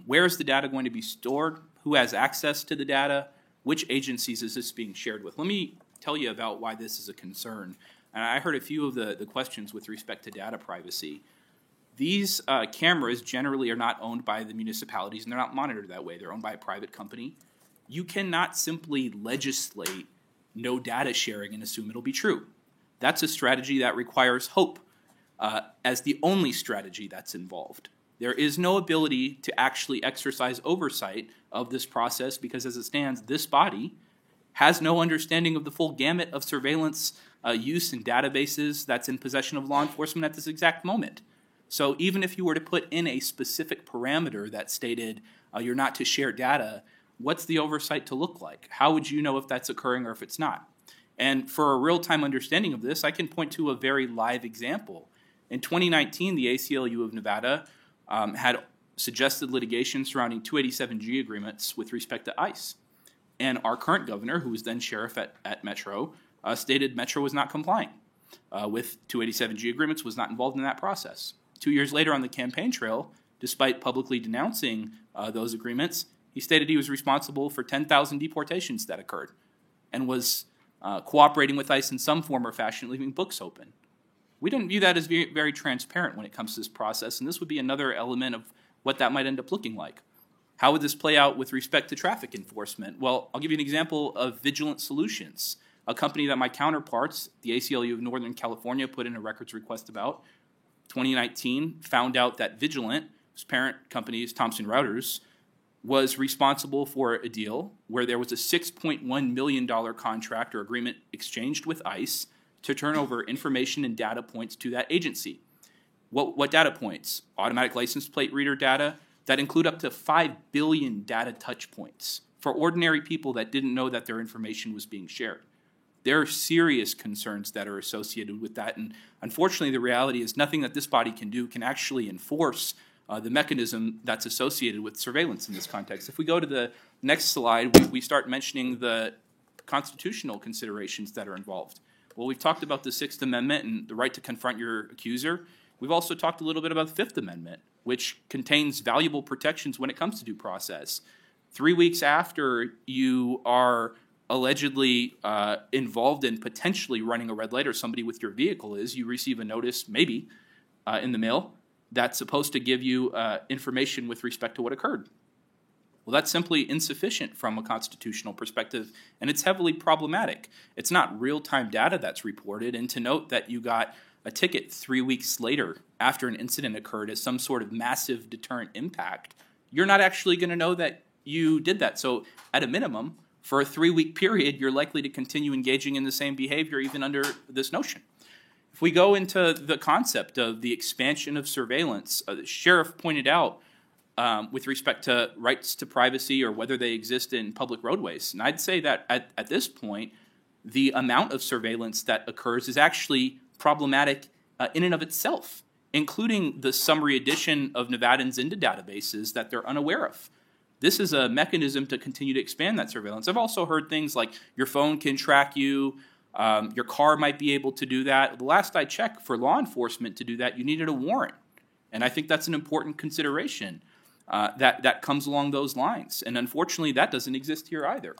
Where is the data going to be stored? Who has access to the data? Which agencies is this being shared with? Let me tell you about why this is a concern. And I heard a few of the questions with respect to data privacy. These cameras generally are not owned by the municipalities, and they're not monitored that way. They're owned by a private company. You cannot simply legislate no data sharing and assume it'll be true. That's a strategy that requires hope as the only strategy that's involved. There is no ability to actually exercise oversight of this process because as it stands, this body has no understanding of the full gamut of surveillance use and databases that's in possession of law enforcement at this exact moment. So even if you were to put in a specific parameter that stated you're not to share data, what's the oversight to look like? How would you know if that's occurring or if it's not? And for a real-time understanding of this, I can point to a very live example. In 2019, the ACLU of Nevada had suggested litigation surrounding 287G agreements with respect to ICE. And our current governor, who was then sheriff at Metro, stated Metro was not complying with 287G agreements, was not involved in that process. 2 years later on the campaign trail, despite publicly denouncing those agreements, he stated he was responsible for 10,000 deportations that occurred and was cooperating with ICE in some form or fashion, leaving books open. We didn't view that as very, very transparent when it comes to this process, and this would be another element of what that might end up looking like. How would this play out with respect to traffic enforcement? Well, I'll give you an example of Vigilant Solutions, a company that my counterparts, the ACLU of Northern California, put in a records request about. 2019 found out that Vigilant, whose parent company is Thomson Reuters, was responsible for a deal where there was a $6.1 million contract or agreement exchanged with ICE to turn over information and data points to that agency. What data points? Automatic license plate reader data that include up to 5 billion data touch points for ordinary people that didn't know that their information was being shared. There are serious concerns that are associated with that, and unfortunately the reality is nothing that this body can do can actually enforce the mechanism that's associated with surveillance in this context. If we go to the next slide, we start mentioning the constitutional considerations that are involved. Well, we've talked about the Sixth Amendment and the right to confront your accuser. We've also talked a little bit about the Fifth Amendment, which contains valuable protections when it comes to due process. 3 weeks after you are allegedly involved in potentially running a red light or somebody with your vehicle is, you receive a notice, maybe, in the mail that's supposed to give you information with respect to what occurred. Well, that's simply insufficient from a constitutional perspective, and it's heavily problematic. It's not real-time data that's reported, and to note that you got a ticket 3 weeks later after an incident occurred as some sort of massive deterrent impact, you're not actually going to know that you did that. So at a minimum, for a 3-week period, you're likely to continue engaging in the same behavior even under this notion. If we go into the concept of the expansion of surveillance, the sheriff pointed out with respect to rights to privacy or whether they exist in public roadways. And I'd say that at this point, the amount of surveillance that occurs is actually problematic in and of itself, including the summary addition of Nevadans into databases that they're unaware of. This is a mechanism to continue to expand that surveillance. I've also heard things like your phone can track you, your car might be able to do that. The last I checked, for law enforcement to do that, you needed a warrant. And I think that's an important consideration that comes along those lines. And unfortunately, that doesn't exist here either.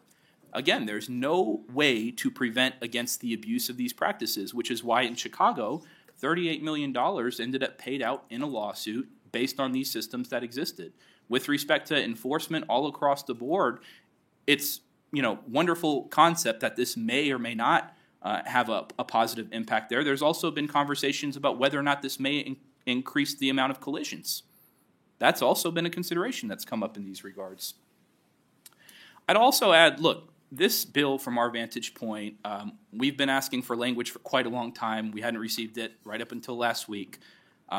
Again, there's no way to prevent against the abuse of these practices, which is why in Chicago, $38 million ended up paid out in a lawsuit based on these systems that existed. With respect to enforcement all across the board, it's wonderful concept that this may or may not have a positive impact there. There's also been conversations about whether or not this may increase the amount of collisions. That's also been a consideration that's come up in these regards. I'd also add, look, this bill, from our vantage point, we've been asking for language for quite a long time. We hadn't received it right up until last week.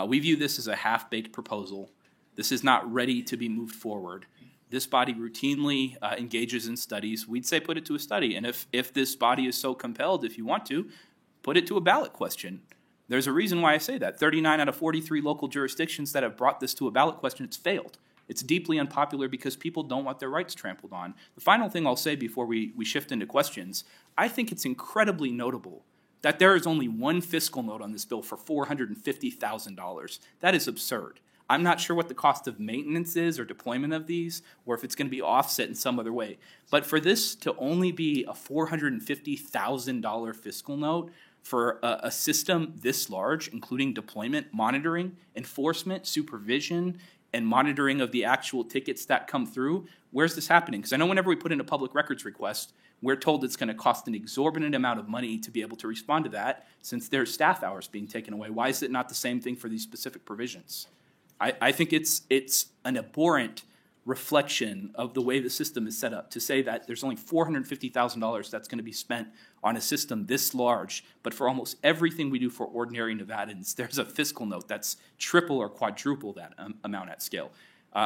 We view this as a half-baked proposal. This is not ready to be moved forward. This body routinely engages in studies. We'd say put it to a study. And if this body is so compelled, if you want to, put it to a ballot question. There's a reason why I say that. 39 out of 43 local jurisdictions that have brought this to a ballot question, it's failed. It's deeply unpopular because people don't want their rights trampled on. The final thing I'll say before we shift into questions, I think it's incredibly notable that there is only one fiscal note on this bill for $450,000. That is absurd. I'm not sure what the cost of maintenance is or deployment of these, or if it's going to be offset in some other way. But for this to only be a $450,000 fiscal note for a system this large, including deployment, monitoring, enforcement, supervision, and monitoring of the actual tickets that come through, where's this happening? Because I know whenever we put in a public records request, we're told it's going to cost an exorbitant amount of money to be able to respond to that since there's staff hours being taken away. Why is it not the same thing for these specific provisions? I think it's an abhorrent reflection of the way the system is set up to say that there's only $450,000 that's going to be spent on a system this large, but for almost everything we do for ordinary Nevadans, there's a fiscal note that's triple or quadruple that amount at scale.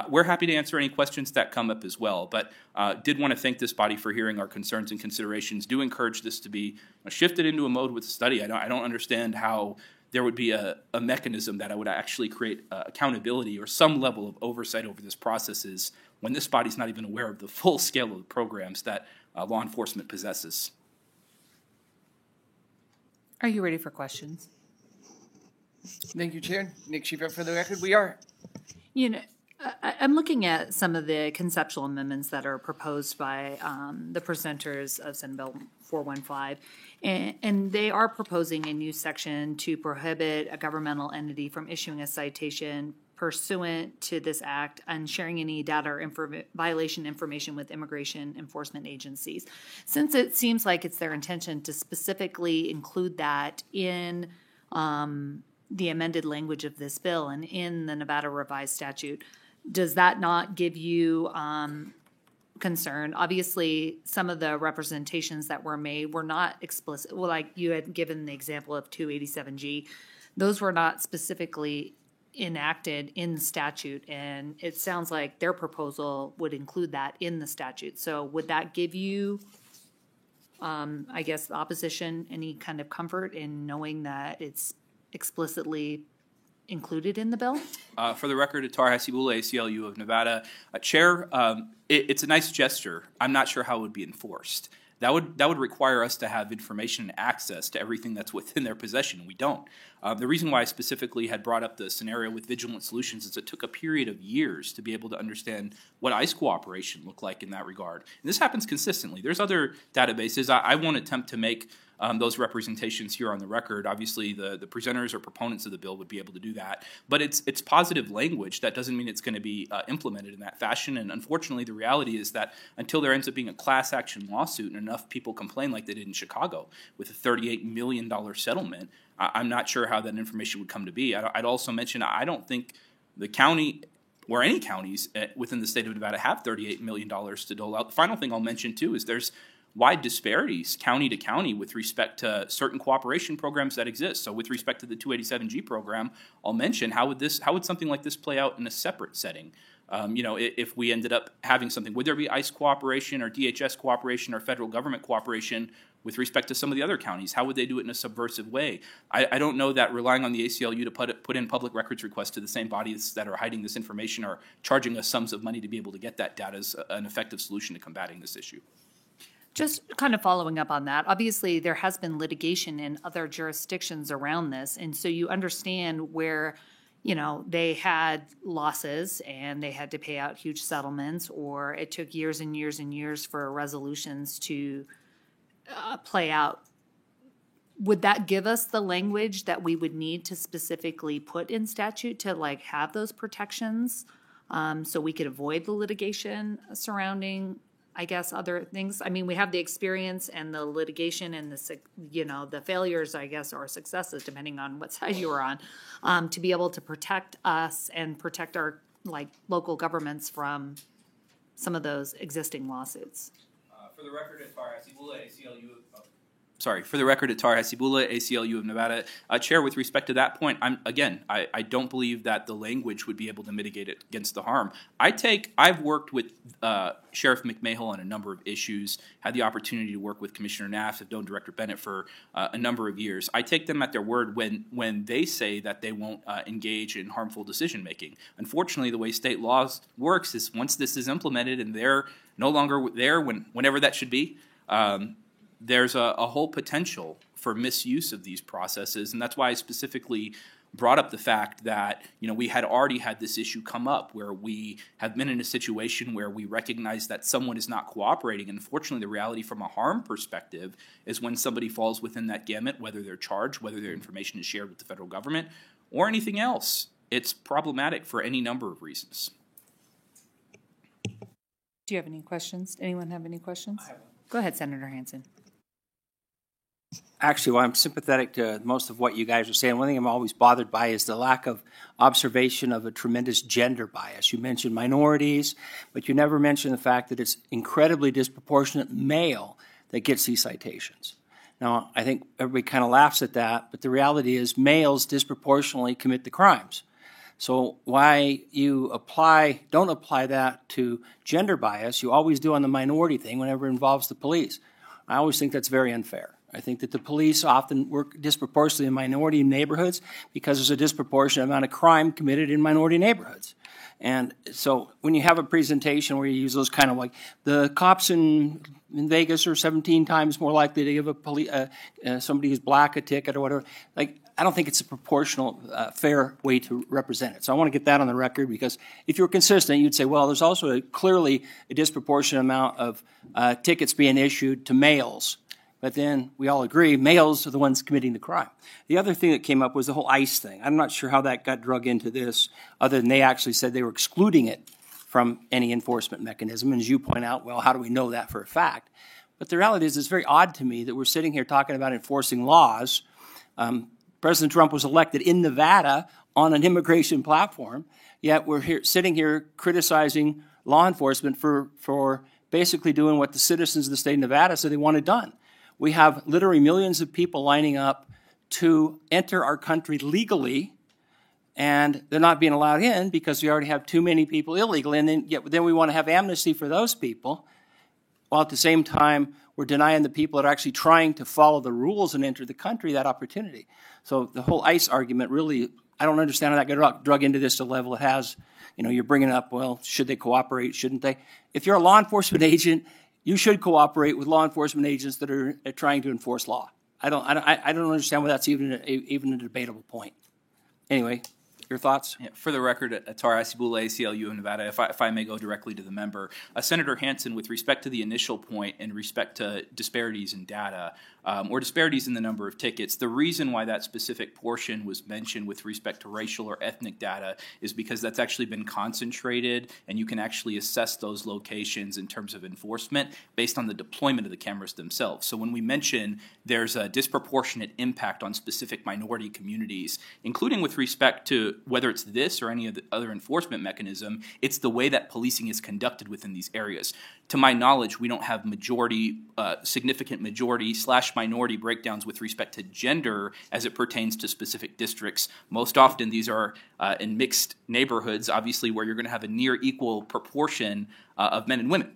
We're happy to answer any questions that come up as well, but did want to thank this body for hearing our concerns and considerations. Do encourage this to be shifted into a mode with study. I don't understand how there would be a mechanism that would actually create accountability or some level of oversight over this process when this body's not even aware of the full scale of the programs that law enforcement possesses. Are you ready for questions? Thank you, Chair. Nick Shepherd for the record. We are. I'm looking at some of the conceptual amendments that are proposed by the presenters of Senate Bill 415, and they are proposing a new section to prohibit a governmental entity from issuing a citation pursuant to this act and sharing any data or violation information with immigration enforcement agencies. Since it seems like it's their intention to specifically include that in the amended language of this bill and in the Nevada revised statute, does that not give you concern? Obviously, some of the representations that were made were not explicit. Well, like you had given the example of 287G, those were not specifically enacted in statute, and it sounds like their proposal would include that in the statute. So would that give you, I guess, the opposition any kind of comfort in knowing that it's explicitly included in the bill? For the record, Atar Hasibullah, ACLU of Nevada. Chair, it's a nice gesture. I'm not sure how it would be enforced. That would require us to have information and access to everything that's within their possession. We don't. The reason why I specifically had brought up the scenario with Vigilant Solutions is it took a period of years to be able to understand what ICE cooperation looked like in that regard. And this happens consistently. There's other databases. I won't attempt to make those representations here on the record. Obviously, the presenters or proponents of the bill would be able to do that. But it's positive language. That doesn't mean it's going to be implemented in that fashion. And unfortunately, the reality is that until there ends up being a class action lawsuit and enough people complain like they did in Chicago with a $38 million settlement, I'm not sure how that information would come to be. I'd also mention I don't think the county or any counties within the state of Nevada have $38 million to dole out. The final thing I'll mention, too, is there's wide disparities county to county with respect to certain cooperation programs that exist. So with respect to the 287G program, I'll mention how would something like this play out in a separate setting? If we ended up having something, would there be ICE cooperation or DHS cooperation or federal government cooperation with respect to some of the other counties? How would they do it in a subversive way? I don't know that relying on the ACLU to put in public records requests to the same bodies that are hiding this information or charging us sums of money to be able to get that data is an effective solution to combating this issue. Just kind of following up on that, obviously there has been litigation in other jurisdictions around this, and so you understand where, they had losses and they had to pay out huge settlements, or it took years and years and years for resolutions to play out would that give us the language that we would need to specifically put in statute to like have those protections, so we could avoid the litigation surrounding, I guess, other things? I mean, we have the experience and the litigation and the failures, I guess, or successes, depending on what side you were on, to be able to protect us and protect our local governments from some of those existing lawsuits. For the record, at Tar Hasibullah, ACLU of Nevada. Chair, with respect to that point, I don't believe that the language would be able to mitigate it against the harm. I've worked with Sheriff McMahill on a number of issues, had the opportunity to work with Commissioner Naft, have known Director Bennett for a number of years. I take them at their word when they say that they won't engage in harmful decision making. Unfortunately, the way state laws works is once this is implemented and they're no longer there whenever that should be, there's a whole potential for misuse of these processes, and that's why I specifically brought up the fact that we had already had this issue come up where we have been in a situation where we recognize that someone is not cooperating. And unfortunately, the reality from a harm perspective is when somebody falls within that gamut, whether they're charged, whether their information is shared with the federal government, or anything else, it's problematic for any number of reasons. Do you have any questions? Anyone have any questions? Go ahead, Senator Hansen. Actually, well, I'm sympathetic to most of what you guys are saying. One thing I'm always bothered by is the lack of observation of a tremendous gender bias. You mentioned minorities, but you never mention the fact that it's incredibly disproportionate male that gets these citations. Now, I think everybody kind of laughs at that, but the reality is males disproportionately commit the crimes. So why you don't apply that to gender bias, you always do on the minority thing whenever it involves the police. I always think that's very unfair. I think that the police often work disproportionately in minority neighborhoods because there's a disproportionate amount of crime committed in minority neighborhoods. And so when you have a presentation where you use those kind of like the cops in Vegas are 17 times more likely to give somebody who's black a ticket or whatever, I don't think it's a proportional, fair way to represent it. So I want to get that on the record because if you're consistent, you'd say, well, there's also clearly a disproportionate amount of tickets being issued to males. But then we all agree males are the ones committing the crime. The other thing that came up was the whole ICE thing. I'm not sure how that got drug into this, other than they actually said they were excluding it from any enforcement mechanism. And as you point out, well, how do we know that for a fact? But the reality is it's very odd to me that we're sitting here talking about enforcing laws. President Trump was elected in Nevada on an immigration platform, yet we're sitting here criticizing law enforcement for basically doing what the citizens of the state of Nevada said they wanted done. We have literally millions of people lining up to enter our country legally, and they're not being allowed in because we already have too many people illegally, and then we want to have amnesty for those people, while at the same time we're denying the people that are actually trying to follow the rules and enter the country that opportunity. So the whole ICE argument really, I don't understand how that got drug into this to the level it has. You're bringing up, well, should they cooperate, shouldn't they? If you're a law enforcement agent, you should cooperate with law enforcement agents that are trying to enforce law. I don't understand why that's even a debatable point. Anyway, your thoughts? Yeah, for the record, Tar Hasibullah, ACLU of Nevada, if I may go directly to the member. Senator Hansen, with respect to the initial point in respect to disparities in data, or disparities in the number of tickets, the reason why that specific portion was mentioned with respect to racial or ethnic data is because that's actually been concentrated, and you can actually assess those locations in terms of enforcement based on the deployment of the cameras themselves. So when we mention there's a disproportionate impact on specific minority communities, including with respect to whether it's this or any of the other enforcement mechanism, it's the way that policing is conducted within these areas. To my knowledge, we don't have significant majority/minority breakdowns with respect to gender as it pertains to specific districts. Most often these are in mixed neighborhoods, obviously, where you're going to have a near equal proportion of men and women.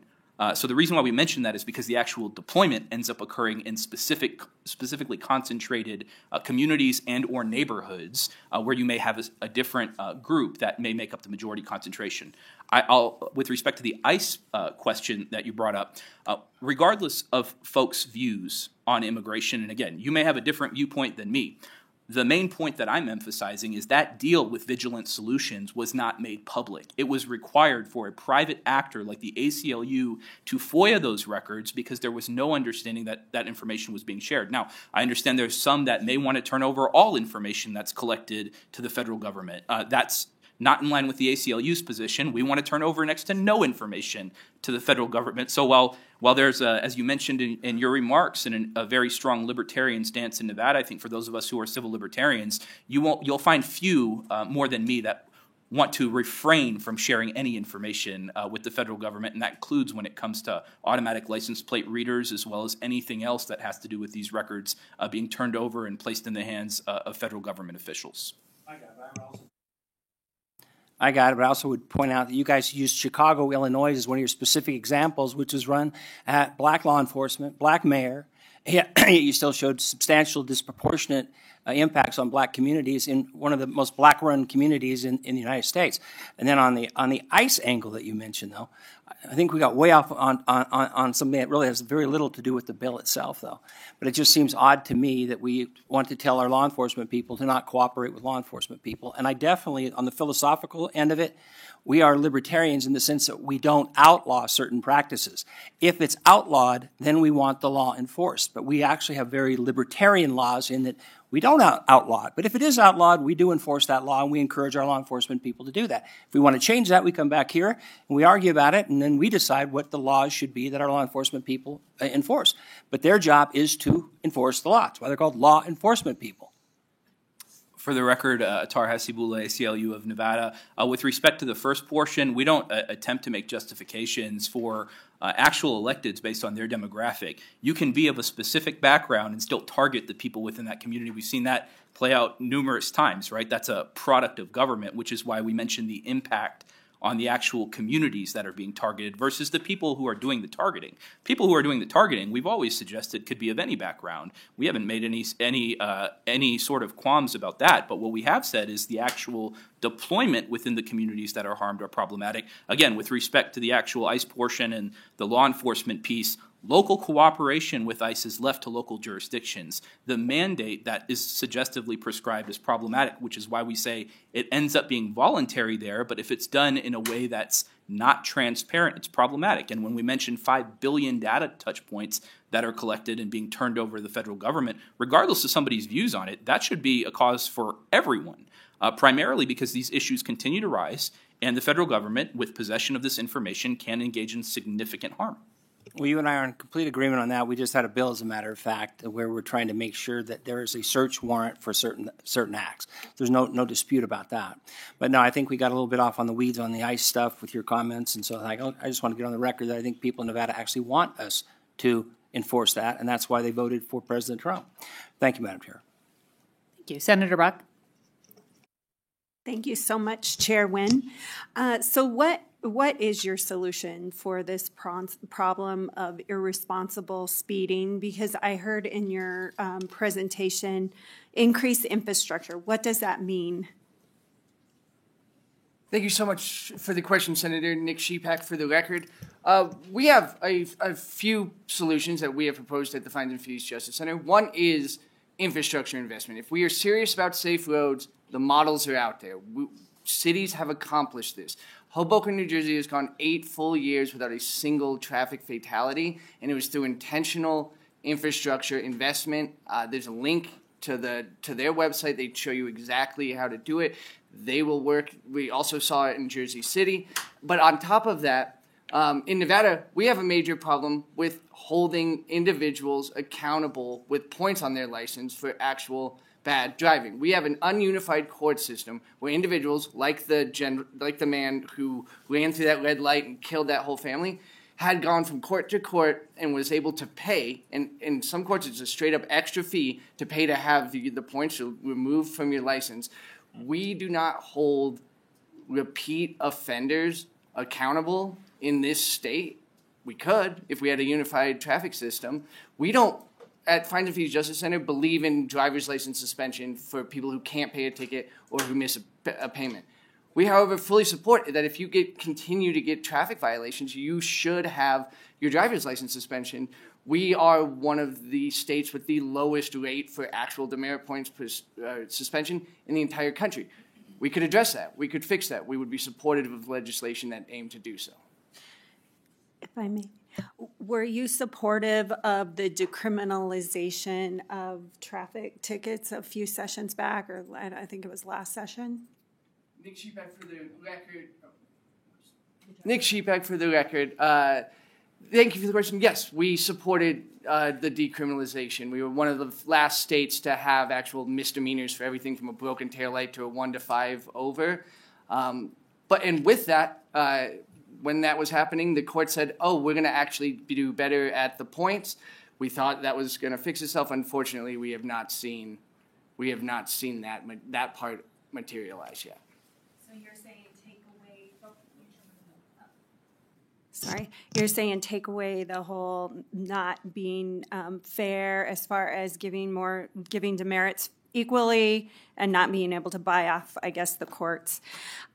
So the reason why we mention that is because the actual deployment ends up occurring in specifically concentrated communities and or neighborhoods where you may have a different group that may make up the majority concentration. With respect to the ICE question that you brought up, regardless of folks' views on immigration, and again, you may have a different viewpoint than me, The main point that I'm emphasizing is that deal with Vigilant Solutions was not made public. It was required for a private actor like the ACLU to FOIA those records because there was no understanding that that information was being shared. Now, I understand there's some that may want to turn over all information that's collected to the federal government. That's not in line with the ACLU's position. We want to turn over next to no information to the federal government. So while there's, as you mentioned in your remarks, a very strong libertarian stance in Nevada, I think for those of us who are civil libertarians, you'll find few more than me that want to refrain from sharing any information with the federal government, and that includes when it comes to automatic license plate readers as well as anything else that has to do with these records being turned over and placed in the hands of federal government officials. I got it, but I also would point out that you guys used Chicago, Illinois as one of your specific examples, which was run at black law enforcement, black mayor. You still showed substantial disproportionate impacts on black communities in one of the most black-run communities in the United States. And then on the ICE angle that you mentioned, though, I think we got way off on something that really has very little to do with the bill itself, though. But it just seems odd to me that we want to tell our law enforcement people to not cooperate with law enforcement people. And I definitely, on the philosophical end of it, we are libertarians in the sense that we don't outlaw certain practices. If it's outlawed, then we want the law enforced. But we actually have very libertarian laws in that we don't outlaw it. But if it is outlawed, we do enforce that law, and we encourage our law enforcement people to do that. If we want to change that, we come back here, and we argue about it, and then we decide what the laws should be that our law enforcement people enforce. But their job is to enforce the law. That's why they're called law enforcement people. For the record, Atar Hasibullah, ACLU of Nevada. With respect to the first portion, we don't attempt to make justifications for actual electeds based on their demographic. You can be of a specific background and still target the people within that community. We've seen that play out numerous times, right? That's a product of government, which is why we mentioned the impact on the actual communities that are being targeted versus the people who are doing the targeting. People who are doing the targeting, we've always suggested could be of any background. We haven't made any sort of qualms about that, but what we have said is the actual deployment within the communities that are harmed are problematic. Again, with respect to the actual ICE portion and the law enforcement piece, local cooperation with ICE is left to local jurisdictions. The mandate that is suggestively prescribed is problematic, which is why we say it ends up being voluntary there, but if it's done in a way that's not transparent, it's problematic. And when we mention 5 billion data touch points that are collected and being turned over to the federal government, regardless of somebody's views on it, that should be a cause for everyone, primarily because these issues continue to rise, and the federal government, with possession of this information, can engage in significant harm. Well, you and I are in complete agreement on that. We just had a bill, as a matter of fact, where we're trying to make sure that there is a search warrant for certain acts. There's no dispute about that. But no, I think we got a little bit off on the weeds on the ICE stuff with your comments, and so I just want to get on the record that I think people in Nevada actually want us to enforce that, and that's why they voted for President Trump. Thank you, Madam Chair. Thank you. Senator Buck. Thank you so much, Chair Nguyen. So what is your solution for this problem of irresponsible speeding? Because I heard in your presentation, increase infrastructure. What does that mean? Thank you so much for the question, Senator Nick Shepak, for the record. We have a few solutions that we have proposed at the Fines and Fees Justice Center. One is infrastructure investment. If we are serious about safe roads, the models are out there. Cities have accomplished this. Hoboken, New Jersey has gone 8 full years without a single traffic fatality, and it was through intentional infrastructure investment. There's a link to their website. They show you exactly how to do it. They will work. We also saw it in Jersey City. But on top of that, in Nevada, we have a major problem with holding individuals accountable with points on their license for actual bad driving. We have an ununified court system where individuals like the man who ran through that red light and killed that whole family had gone from court to court and was able to pay, and in some courts it's a straight up extra fee to pay to have the points removed from your license. We do not hold repeat offenders accountable in this state. We could if we had a unified traffic system. We don't, at Fines and Fees Justice Center, believe in driver's license suspension for people who can't pay a ticket or who miss a payment. We, however, fully support that if you continue to get traffic violations, you should have your driver's license suspension We are one of the states with the lowest rate for actual demerit points per suspension in the entire country. We could address that. We could fix that. We would be supportive of legislation that aimed to do so. If I may, were you supportive of the decriminalization of traffic tickets a few sessions back, or I think it was last session? Nick Sheepak for the record. Nick Sheepak for the record. Thank you for the question. Yes, we supported the decriminalization. We were one of the last states to have actual misdemeanors for everything from a broken taillight to a 1 to 5 over. And with that, when that was happening, the court said, "Oh, we're going to actually do better at the points." We thought that was going to fix itself. Unfortunately, we have not seen that part materialize yet. So you're saying take away. Sorry, you're saying take away the whole not being fair as far as giving demerits equally and not being able to buy off, I guess, the courts.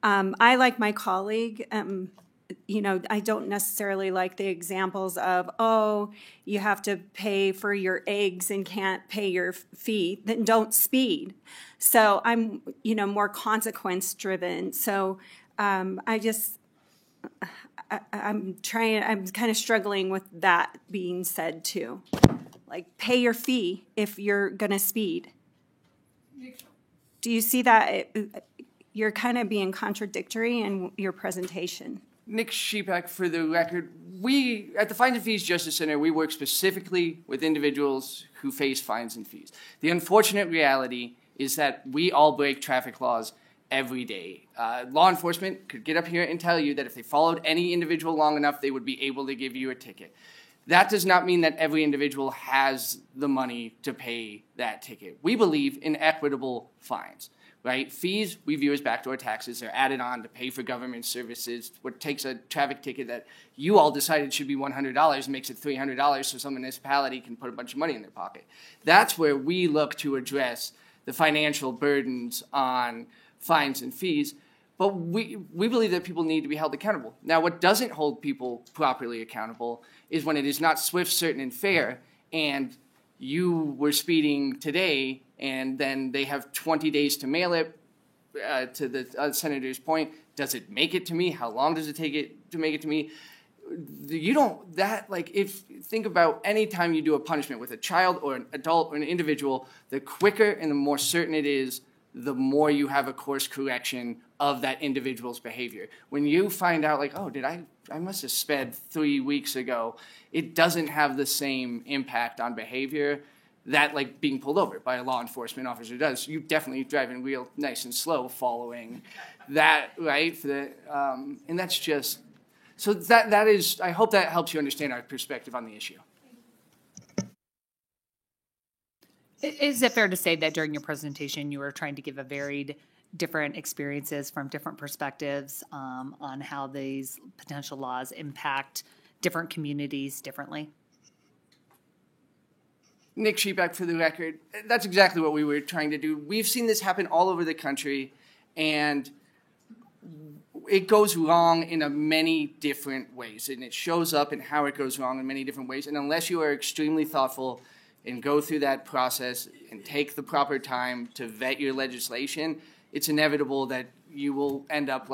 I, like my colleague, I don't necessarily like the examples of, oh, you have to pay for your eggs and can't pay your fee, then don't speed. So I'm, more consequence driven. So I'm kind of struggling with that being said too. Like, pay your fee if you're going to speed. Do you see that? You're kind of being contradictory in your presentation. Nick Sheepak for the record. We, at the Fines and Fees Justice Center, we work specifically with individuals who face fines and fees. The unfortunate reality is that we all break traffic laws every day. Law enforcement could get up here and tell you that if they followed any individual long enough, they would be able to give you a ticket. That does not mean that every individual has the money to pay that ticket. We believe in equitable fines, right? Fees we view as backdoor taxes. They're added on to pay for government services. What takes a traffic ticket that you all decided should be $100 makes it $300 so some municipality can put a bunch of money in their pocket. That's where we look to address the financial burdens on fines and fees. But we believe that people need to be held accountable. Now, what doesn't hold people properly accountable is when it is not swift, certain, and fair, and you were speeding today, and then they have 20 days to mail it. To the senator's point, does it make it to me? How long does it take it to make it to me? Think about any time you do a punishment with a child or an adult or an individual, the quicker and the more certain it is, the more you have a course correction of that individual's behavior. When you find out, I must have sped 3 weeks ago, it doesn't have the same impact on behavior that being pulled over by a law enforcement officer does. You definitely driving real nice and slow following that, right? And that's just, so that is, I hope that helps you understand our perspective on the issue. Is it fair to say that during your presentation you were trying to give a varied different experiences from different perspectives on how these potential laws impact different communities differently? Nick Sheepak for the record. That's exactly what we were trying to do. We've seen this happen all over the country, and it goes wrong in many different ways, and it shows up in how it goes wrong in many different ways. And unless you are extremely thoughtful and go through that process and take the proper time to vet your legislation, it's inevitable that you will end up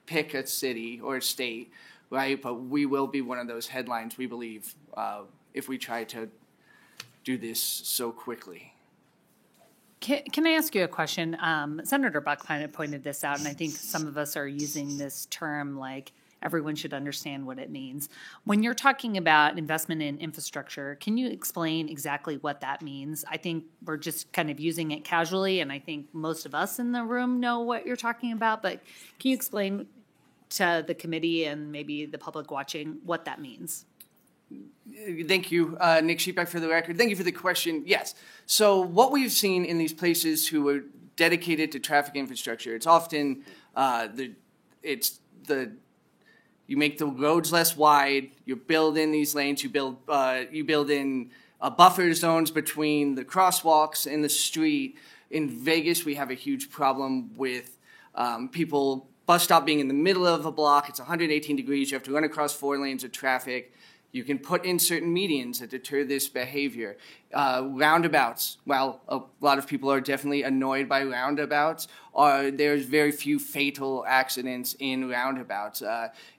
pick a city or a state, right? But we will be one of those headlines, we believe, if we try to do this so quickly. Can I ask you a question? Senator Buck kind of pointed this out, and I think some of us are using this term everyone should understand what it means. When you're talking about investment in infrastructure, can you explain exactly what that means? I think we're just kind of using it casually, and I think most of us in the room know what you're talking about, but can you explain to the committee and maybe the public watching what that means? Thank you, Nick Sheepak for the record. Thank you for the question. Yes. So what we've seen in these places who are dedicated to traffic infrastructure, it's often you make the roads less wide. You build in these lanes. You build in buffer zones between the crosswalks and the street. In Vegas, we have a huge problem with bus stop being in the middle of a block. It's 118 degrees. You have to run across 4 lanes of traffic. You can put in certain medians that deter this behavior. Roundabouts, while a lot of people are definitely annoyed by roundabouts, there's very few fatal accidents in roundabouts.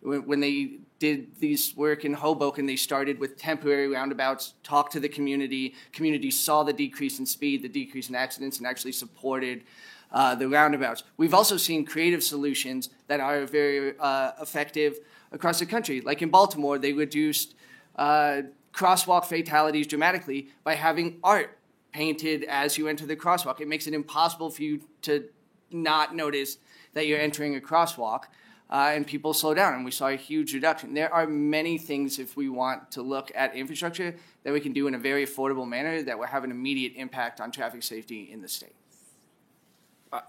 When they did this work in Hoboken, they started with temporary roundabouts, talked to the community. Community saw the decrease in speed, the decrease in accidents, and actually supported the roundabouts. We've also seen creative solutions that are very effective across the country. Like in Baltimore, they reduced crosswalk fatalities dramatically by having art painted as you enter the crosswalk. It makes it impossible for you to not notice that you're entering a crosswalk, and people slow down, and we saw a huge reduction. There are many things, if we want to look at infrastructure, that we can do in a very affordable manner that will have an immediate impact on traffic safety in the state.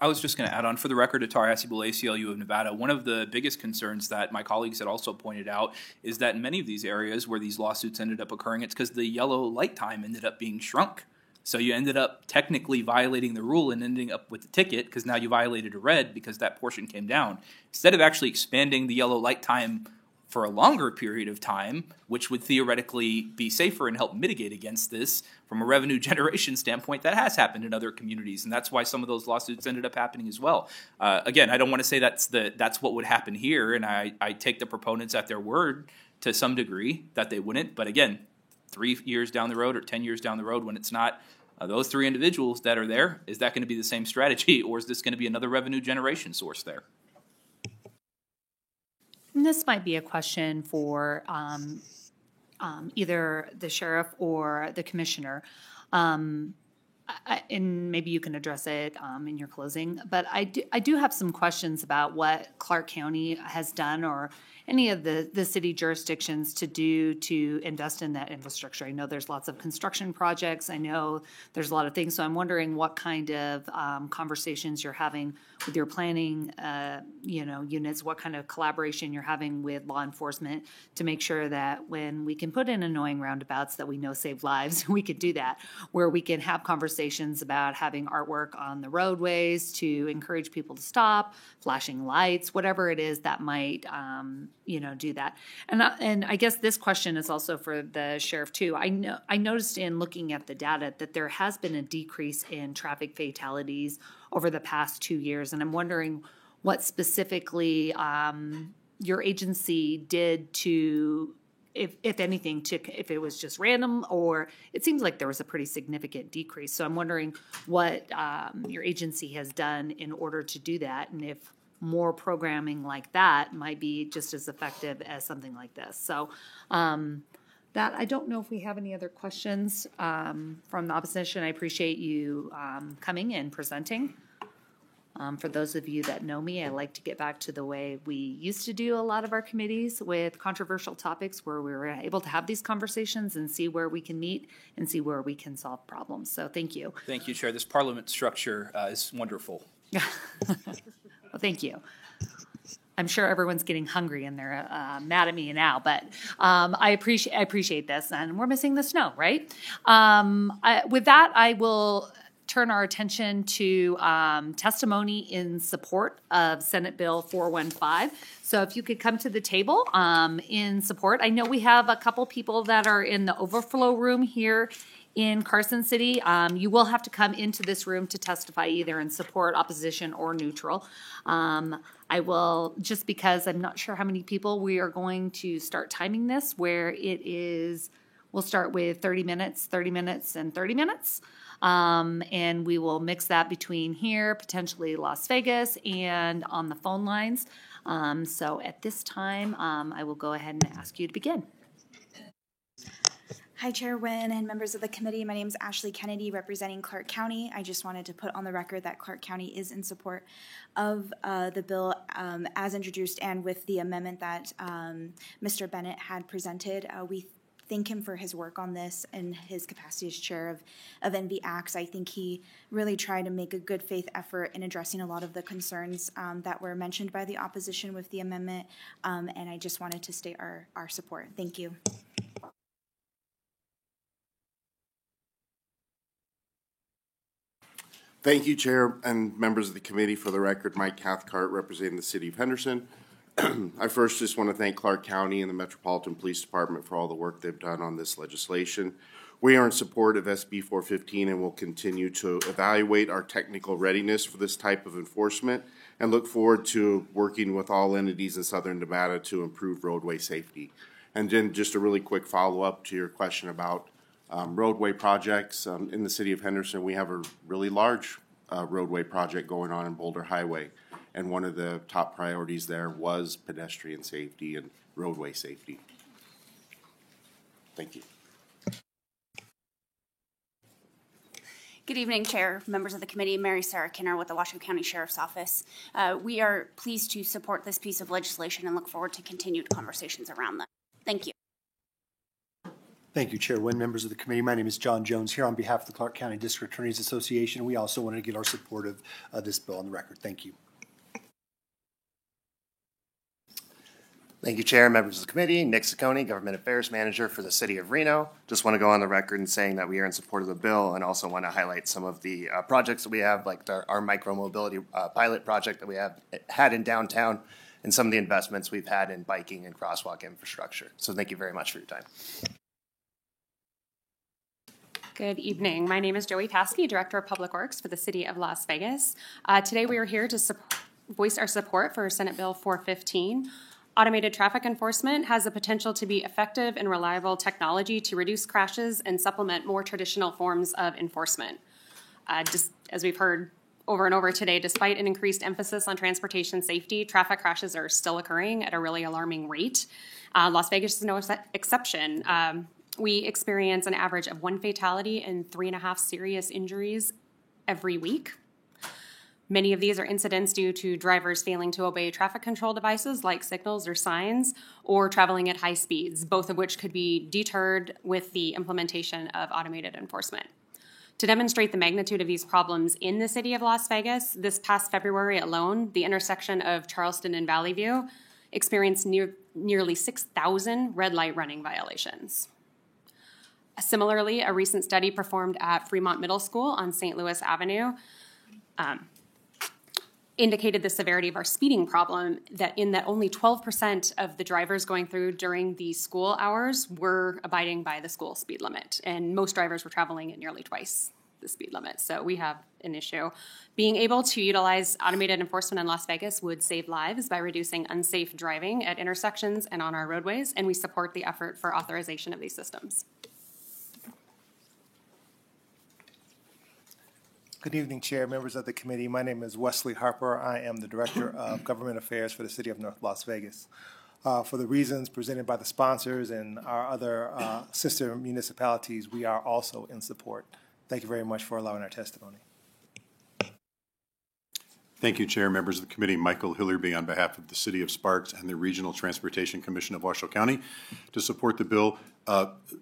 I was just going to add on, for the record, Atari Asibel, ACLU of Nevada, one of the biggest concerns that my colleagues had also pointed out is that in many of these areas where these lawsuits ended up occurring, it's because the yellow light time ended up being shrunk. So you ended up technically violating the rule and ending up with the ticket because now you violated a red because that portion came down. Instead of actually expanding the yellow light time for a longer period of time, which would theoretically be safer and help mitigate against this from a revenue generation standpoint, that has happened in other communities, and that's why some of those lawsuits ended up happening as well. Again, I don't want to say that's what would happen here, and I take the proponents at their word to some degree that they wouldn't, but again, 3 years down the road or 10 years down the road when it's not those three individuals that are there, is that going to be the same strategy, or is this going to be another revenue generation source there? And this might be a question for either the sheriff or the commissioner. And maybe you can address it in your closing. But I do have some questions about what Clark County has done or any of the city jurisdictions to do to invest in that infrastructure. I know there's lots of construction projects. I know there's a lot of things. So I'm wondering what kind of conversations you're having with your planning units, what kind of collaboration you're having with law enforcement to make sure that when we can put in annoying roundabouts that we know save lives, we could do that, where we can have conversations about having artwork on the roadways to encourage people to stop, flashing lights, whatever it is that might do that. And I guess this question is also for the sheriff too. I noticed in looking at the data that there has been a decrease in traffic fatalities over the past 2 years, and I'm wondering what specifically your agency did to, if anything, if it was just random, or it seems like there was a pretty significant decrease. So I'm wondering what your agency has done in order to do that, and if more programming like that might be just as effective as something like this. So that I don't know if we have any other questions from the opposition. I appreciate you coming and presenting. For those of you that know me, I like to get back to the way we used to do a lot of our committees with controversial topics, where we were able to have these conversations and see where we can meet and see where we can solve problems. So thank you. Thank you, Chair. This parliament structure is wonderful. Well, thank you. I'm sure everyone's getting hungry and they're mad at me now, but I appreciate this, and we're missing the snow, right? With that, I will turn our attention to testimony in support of Senate Bill 415. So if you could come to the table in support. I know we have a couple people that are in the overflow room here in Carson City. You will have to come into this room to testify either in support, opposition, or neutral. I will, just because I'm not sure how many people, we are going to start timing this, where it is, we'll start with 30 minutes, 30 minutes, and 30 minutes. And we will mix that between here, potentially Las Vegas, and on the phone lines. So at this time, I will go ahead and ask you to begin. Hi, Chair Wynn and members of the committee. My name is Ashley Kennedy, representing Clark County. I just wanted to put on the record that Clark County is in support of the bill as introduced, and with the amendment that Mr. Bennett had presented. We thank him for his work on this and his capacity as chair of NVACS. I think he really tried to make a good faith effort in addressing a lot of the concerns that were mentioned by the opposition with the amendment, and I just wanted to state our support. Thank you. Thank you, Chair and members of the committee. For the record, Mike Cathcart, representing the City of Henderson. I first just want to thank Clark County and the Metropolitan Police Department for all the work they've done on this legislation. We are in support of SB 415 and will continue to evaluate our technical readiness for this type of enforcement and look forward to working with all entities in Southern Nevada to improve roadway safety. And then just a really quick follow-up to your question about roadway projects. In the city of Henderson, we have a really large roadway project going on in Boulder Highway. And one of the top priorities there was pedestrian safety and roadway safety. Thank you. Good evening, Chair, members of the committee. Mary Sarah Kinner with the Washoe County Sheriff's Office. We are pleased to support this piece of legislation and look forward to continued conversations around that. Thank you. Thank you, Chair Wynn, members of the committee. My name is John Jones here on behalf of the Clark County District Attorneys Association. We also wanted to get our support of this bill on the record. Thank you. Thank you, Chair, members of the committee. Nick Ciccone, Government Affairs Manager for the City of Reno. Just want to go on the record in saying that we are in support of the bill and also want to highlight some of the projects that we have, like our micro-mobility pilot project that we have had in downtown and some of the investments we've had in biking and crosswalk infrastructure. So thank you very much for your time. Good evening. My name is Joey Paskey, Director of Public Works for the City of Las Vegas. Today we are here to voice our support for Senate Bill 415. Automated traffic enforcement has the potential to be effective and reliable technology to reduce crashes and supplement more traditional forms of enforcement. Just as we've heard over and over today, despite an increased emphasis on transportation safety, traffic crashes are still occurring at a really alarming rate. Las Vegas is no exception. We experience an average of 1 fatality and 3.5 serious injuries every week. Many of these are incidents due to drivers failing to obey traffic control devices like signals or signs, or traveling at high speeds, both of which could be deterred with the implementation of automated enforcement. To demonstrate the magnitude of these problems in the city of Las Vegas, this past February alone, the intersection of Charleston and Valley View experienced nearly 6,000 red light running violations. Similarly, a recent study performed at Fremont Middle School on St. Louis Avenue indicated the severity of our speeding problem, that only 12% of the drivers going through during the school hours were abiding by the school speed limit, and most drivers were traveling at nearly twice the speed limit. So we have an issue. Being able to utilize automated enforcement in Las Vegas would save lives by reducing unsafe driving at intersections and on our roadways, and we support the effort for authorization of these systems. Good evening, Chair, members of the committee. My name is Wesley Harper. I am the Director of Government Affairs for the City of North Las Vegas. For the reasons presented by the sponsors and our other sister municipalities, we are also in support. Thank you very much for allowing our testimony. Thank you, Chair, members of the committee. Michael Hillerby on behalf of the City of Sparks and the Regional Transportation Commission of Washoe County to support the bill.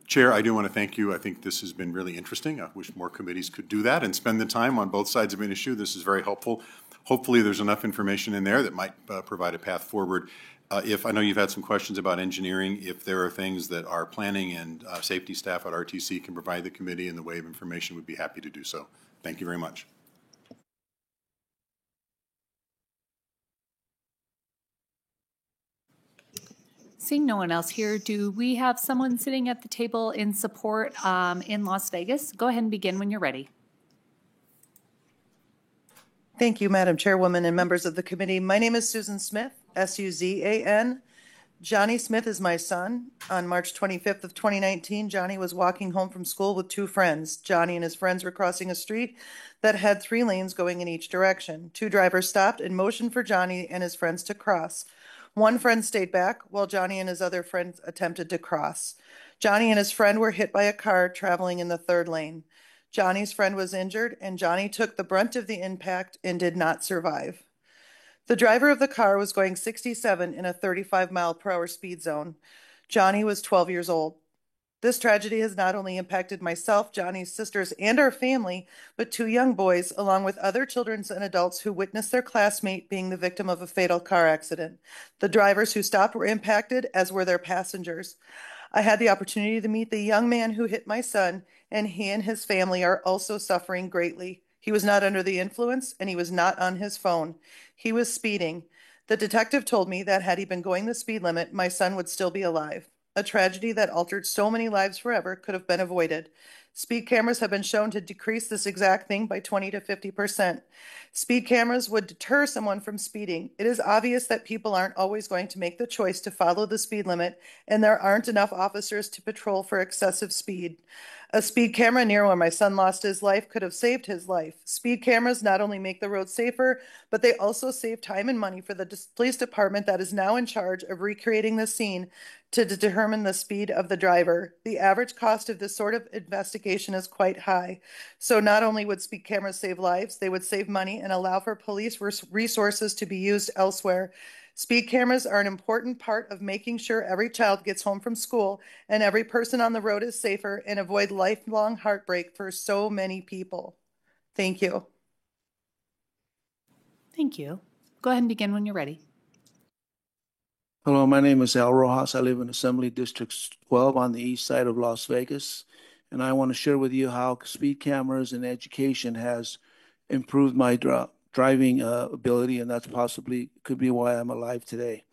Chair, I do want to thank you. I think this has been really interesting. I wish more committees could do that and spend the time on both sides of an issue. This is very helpful. Hopefully there's enough information in there that might provide a path forward. If I know you've had some questions about engineering, if there are things that our planning and safety staff at RTC can provide the committee in the way of information, we'd be happy to do so. Thank you very much. Seeing no one else here, do we have someone sitting at the table in support in Las Vegas? Go ahead and begin when you're ready. Thank you, Madam Chairwoman and members of the committee. My name is Susan Smith, S-U-Z-A-N. Johnny Smith is my son. On March 25th of 2019, Johnny was walking home from school with 2 friends. Johnny and his friends were crossing a street that had 3 lanes going in each direction. 2 drivers stopped and motioned for Johnny and his friends to cross. One friend stayed back while Johnny and his other friend attempted to cross. Johnny and his friend were hit by a car traveling in the 3rd lane. Johnny's friend was injured, and Johnny took the brunt of the impact and did not survive. The driver of the car was going 67 in a 35-mile-per-hour speed zone. Johnny was 12 years old. This tragedy has not only impacted myself, Johnny's sisters, and our family, but 2 young boys, along with other children and adults who witnessed their classmate being the victim of a fatal car accident. The drivers who stopped were impacted, as were their passengers. I had the opportunity to meet the young man who hit my son, and he and his family are also suffering greatly. He was not under the influence, and he was not on his phone. He was speeding. The detective told me that had he been going the speed limit, my son would still be alive. A tragedy that altered so many lives forever could have been avoided. Speed cameras have been shown to decrease this exact thing by 20 to 50%. Speed cameras would deter someone from speeding. It is obvious that people aren't always going to make the choice to follow the speed limit, and there aren't enough officers to patrol for excessive speed. A speed camera near where my son lost his life could have saved his life. Speed cameras not only make the road safer, but they also save time and money for the police department that is now in charge of recreating the scene to determine the speed of the driver. The average cost of this sort of investigation is quite high. So not only would speed cameras save lives, they would save money and allow for police resources to be used elsewhere. Speed cameras are an important part of making sure every child gets home from school and every person on the road is safer and avoid lifelong heartbreak for so many people. Thank you. Thank you. Go ahead and begin when you're ready. Hello, my name is Al Rojas. I live in Assembly District 12 on the east side of Las Vegas. And I want to share with you how speed cameras and education has improved my driving ability, and that's possibly could be why I'm alive today.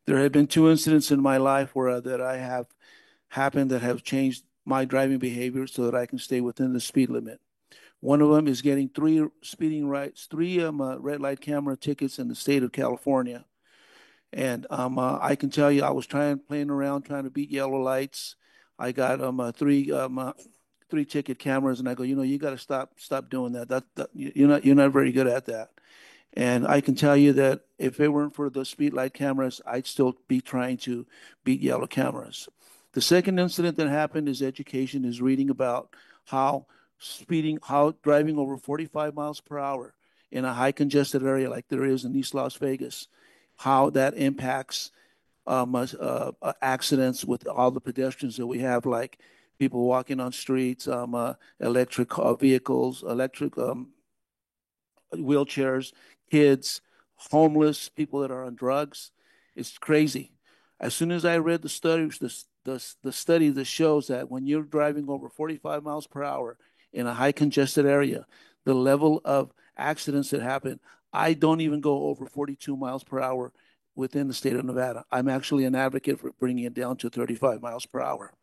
There have been 2 incidents in my life where that I have happened that have changed my driving behavior so that I can stay within the speed limit. One of them is getting 3 red light camera tickets in the state of California. And I can tell you, I was playing around, trying to beat yellow lights. I got 3 ticket cameras, and I go, you got to stop doing that. You're not very good at that. And I can tell you that if it weren't for the speed light cameras, I'd still be trying to beat yellow cameras. The second incident that happened is education, is reading about how driving over 45 miles per hour in a high congested area like there is in East Las Vegas, how that impacts accidents with all the pedestrians that we have, like people walking on streets, electric vehicles, electric wheelchairs, kids, homeless, people that are on drugs. It's crazy. As soon as I read the studies, the study that shows that when you're driving over 45 miles per hour in a high congested area, the level of accidents that happen, I don't even go over 42 miles per hour within the state of Nevada. I'm actually an advocate for bringing it down to 35 miles per hour.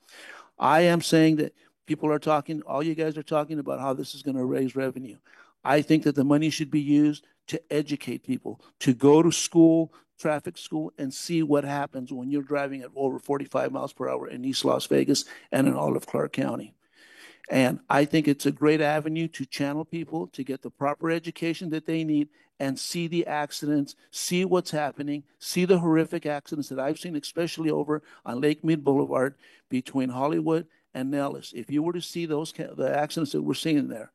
I am saying that people are talking, all you guys are talking about how this is going to raise revenue. I think that the money should be used to educate people, to go to school, traffic school, and see what happens when you're driving at over 45 miles per hour in East Las Vegas and in all of Clark County. And I think it's a great avenue to channel people to get the proper education that they need and see the accidents, see what's happening, see the horrific accidents that I've seen, especially over on Lake Mead Boulevard between Hollywood and Nellis. If you were to see the accidents that we're seeing there,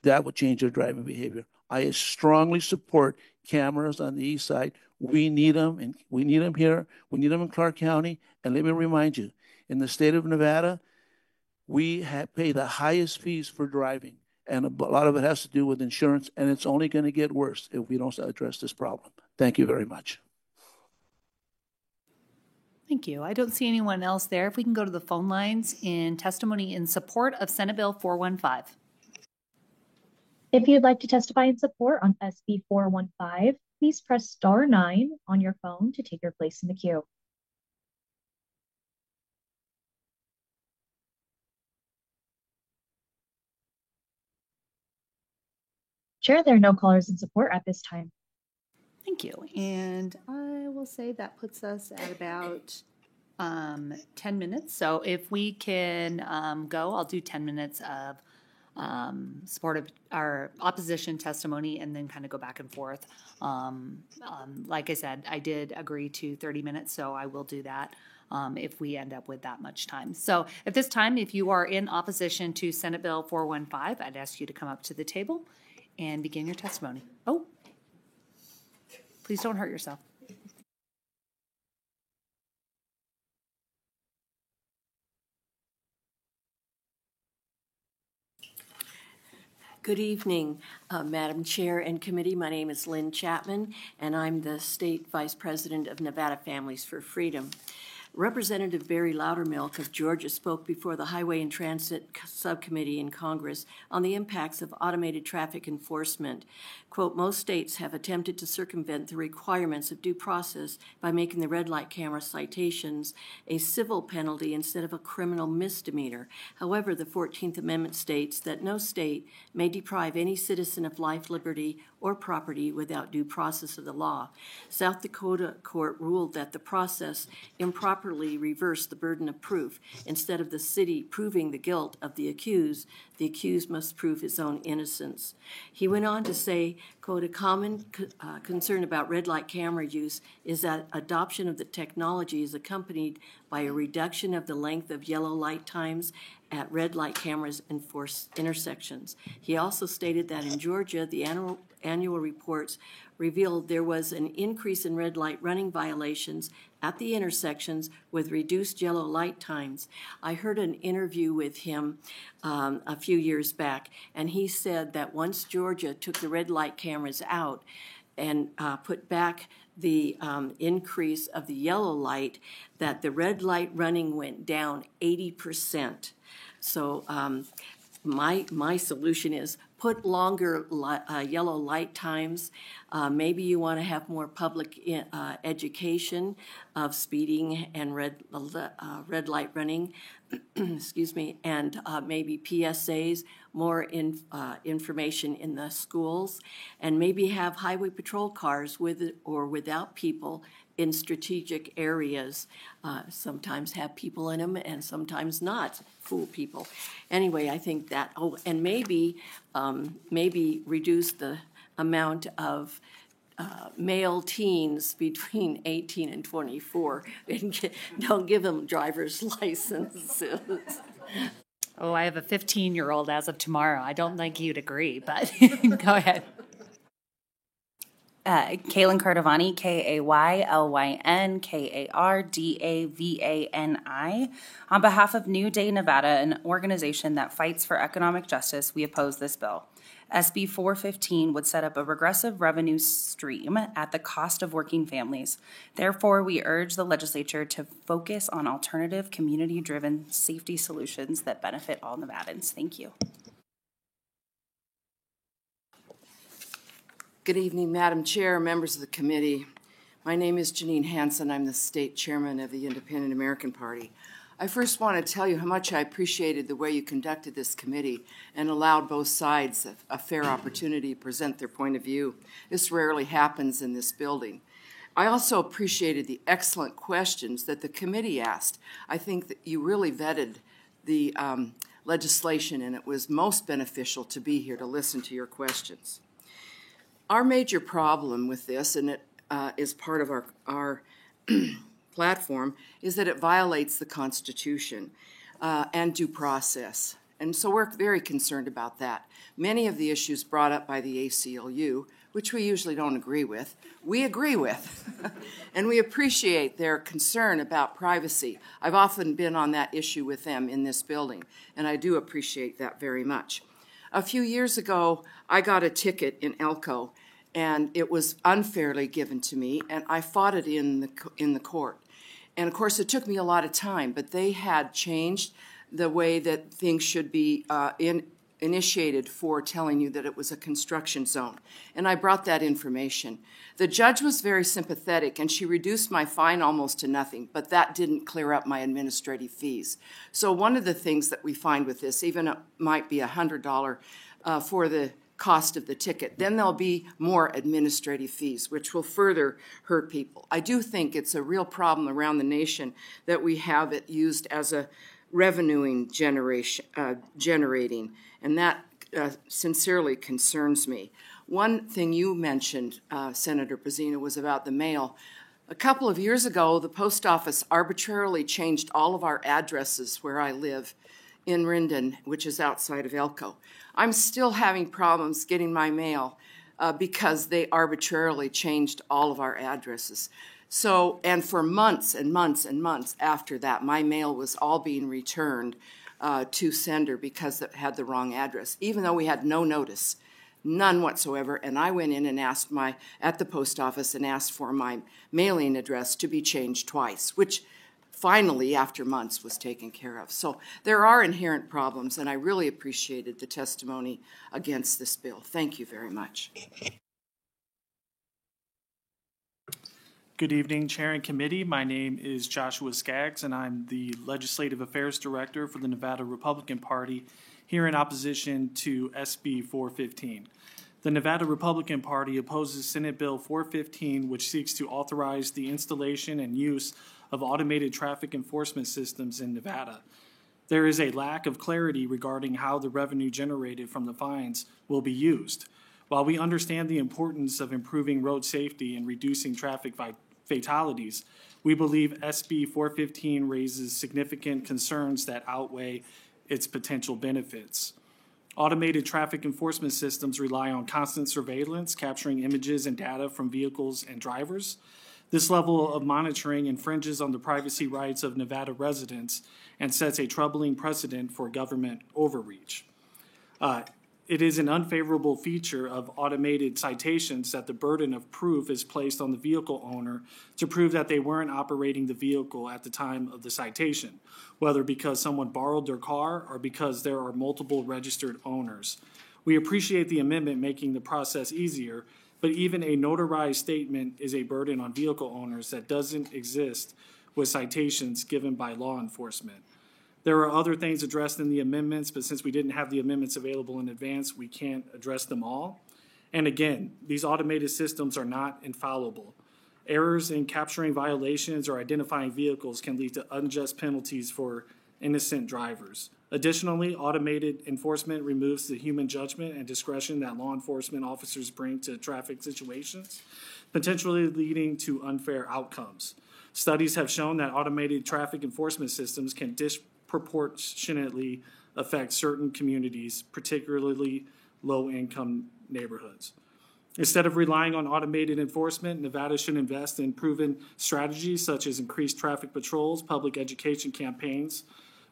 that would change your driving behavior. I strongly support cameras on the east side. We need them, and we need them here. We need them in Clark County. And let me remind you, in the state of Nevada, we pay the highest fees for driving, and a lot of it has to do with insurance, and it's only going to get worse if we don't address this problem. Thank you very much. Thank you. I don't see anyone else there. If we can go to the phone lines in testimony in support of Senate Bill 415. If you'd like to testify in support on SB 415, please press star 9 on your phone to take your place in the queue. Chair, there are no callers in support at this time. Thank you. And I will say that puts us at about 10 minutes. So if we can go, I'll do 10 minutes of support of our opposition testimony and then kind of go back and forth. Like I said, I did agree to 30 minutes, so I will do that if we end up with that much time. So at this time, if you are in opposition to Senate Bill 415, I'd ask you to come up to the table and begin your testimony. Oh, please don't hurt yourself. Good evening, Madam Chair and Committee. My name is Lynn Chapman, and I'm the State Vice President of Nevada Families for Freedom. Representative Barry Loudermilk of Georgia spoke before the Highway and Transit Subcommittee in Congress on the impacts of automated traffic enforcement. Quote, most states have attempted to circumvent the requirements of due process by making the red light camera citations a civil penalty instead of a criminal misdemeanor. However, the 14th Amendment states that no state may deprive any citizen of life, liberty, or property without due process of the law. South Dakota court ruled that the process improperly reversed the burden of proof. Instead of the city proving the guilt of the accused must prove his own innocence. He went on to say, quote, a common concern about red light camera use is that adoption of the technology is accompanied by a reduction of the length of yellow light times at red light cameras enforced intersections. He also stated that in Georgia, the annual reports revealed there was an increase in red light running violations at the intersections with reduced yellow light times. I heard an interview with him a few years back, and he said that once Georgia took the red light cameras out and put back the increase of the yellow light, that the red light running went down 80%. So my solution is put longer yellow light times. Maybe you want to have more public education of speeding and red light running, excuse me, and maybe PSAs, more information in the schools, and maybe have highway patrol cars with or without people in strategic areas. Sometimes have people in them and sometimes not, fool people. Anyway, I think that, and maybe reduce the amount of male teens between 18 and 24 and don't give them driver's licenses. Oh, I have a 15-year-old as of tomorrow. I don't think you'd agree, but go ahead. Kaylin Cardavani, Kaylyn Kardavani. On behalf of New Day Nevada, an organization that fights for economic justice, we oppose this bill. SB 415 would set up a regressive revenue stream at the cost of working families. Therefore, we urge the legislature to focus on alternative, community-driven safety solutions that benefit all Nevadans. Thank you. Good evening, Madam Chair, members of the committee. My name is Janine Hansen. I'm the state chairman of the Independent American Party. I first want to tell you how much I appreciated the way you conducted this committee and allowed both sides a fair opportunity to present their point of view. This rarely happens in this building. I also appreciated the excellent questions that the committee asked. I think that you really vetted the legislation, and it was most beneficial to be here to listen to your questions. Our major problem with this, and it is part of our platform, is that it violates the Constitution and due process. And so we're very concerned about that. Many of the issues brought up by the ACLU, which we usually don't agree with, we agree with. And we appreciate their concern about privacy. I've often been on that issue with them in this building, and I do appreciate that very much. A few years ago, I got a ticket in Elko, and it was unfairly given to me, and I fought it in the court. And of course, it took me a lot of time, but they had changed the way that things should be initiated for telling you that it was a construction zone. And I brought that information. The judge was very sympathetic, and she reduced my fine almost to nothing, but that didn't clear up my administrative fees. So one of the things that we find with this, even it might be $100 for the cost of the ticket, then there'll be more administrative fees, which will further hurt people. I do think it's a real problem around the nation that we have it used as a revenuing generating, and that sincerely concerns me. One thing you mentioned, Senator Pezzina, was about the mail. A couple of years ago, the post office arbitrarily changed all of our addresses where I live in Rindon, which is outside of Elko. I'm still having problems getting my mail because they arbitrarily changed all of our addresses. So, and for months and months and months after that, my mail was all being returned to sender because it had the wrong address, even though we had no notice, none whatsoever. And I went in and asked at the post office and asked for my mailing address to be changed twice, which finally, after months, was taken care of. So there are inherent problems, and I really appreciated the testimony against this bill. Thank you very much. Good evening, Chair and Committee. My name is Joshua Skaggs, and I'm the Legislative Affairs Director for the Nevada Republican Party, here in opposition to SB 415. The Nevada Republican Party opposes Senate Bill 415, which seeks to authorize the installation and use of automated traffic enforcement systems in Nevada. There is a lack of clarity regarding how the revenue generated from the fines will be used. While we understand the importance of improving road safety and reducing traffic fatalities, we believe SB 415 raises significant concerns that outweigh its potential benefits. Automated traffic enforcement systems rely on constant surveillance, capturing images and data from vehicles and drivers. This level of monitoring infringes on the privacy rights of Nevada residents and sets a troubling precedent for government overreach. It is an unfavorable feature of automated citations that the burden of proof is placed on the vehicle owner to prove that they weren't operating the vehicle at the time of the citation, whether because someone borrowed their car or because there are multiple registered owners. We appreciate the amendment making the process easier, but even a notarized statement is a burden on vehicle owners that doesn't exist with citations given by law enforcement. There are other things addressed in the amendments, but since we didn't have the amendments available in advance, we can't address them all. And again, these automated systems are not infallible. Errors in capturing violations or identifying vehicles can lead to unjust penalties for innocent drivers. Additionally, automated enforcement removes the human judgment and discretion that law enforcement officers bring to traffic situations, potentially leading to unfair outcomes. Studies have shown that automated traffic enforcement systems can disproportionately affect certain communities, particularly low-income neighborhoods. Instead of relying on automated enforcement, Nevada should invest in proven strategies such as increased traffic patrols, public education campaigns,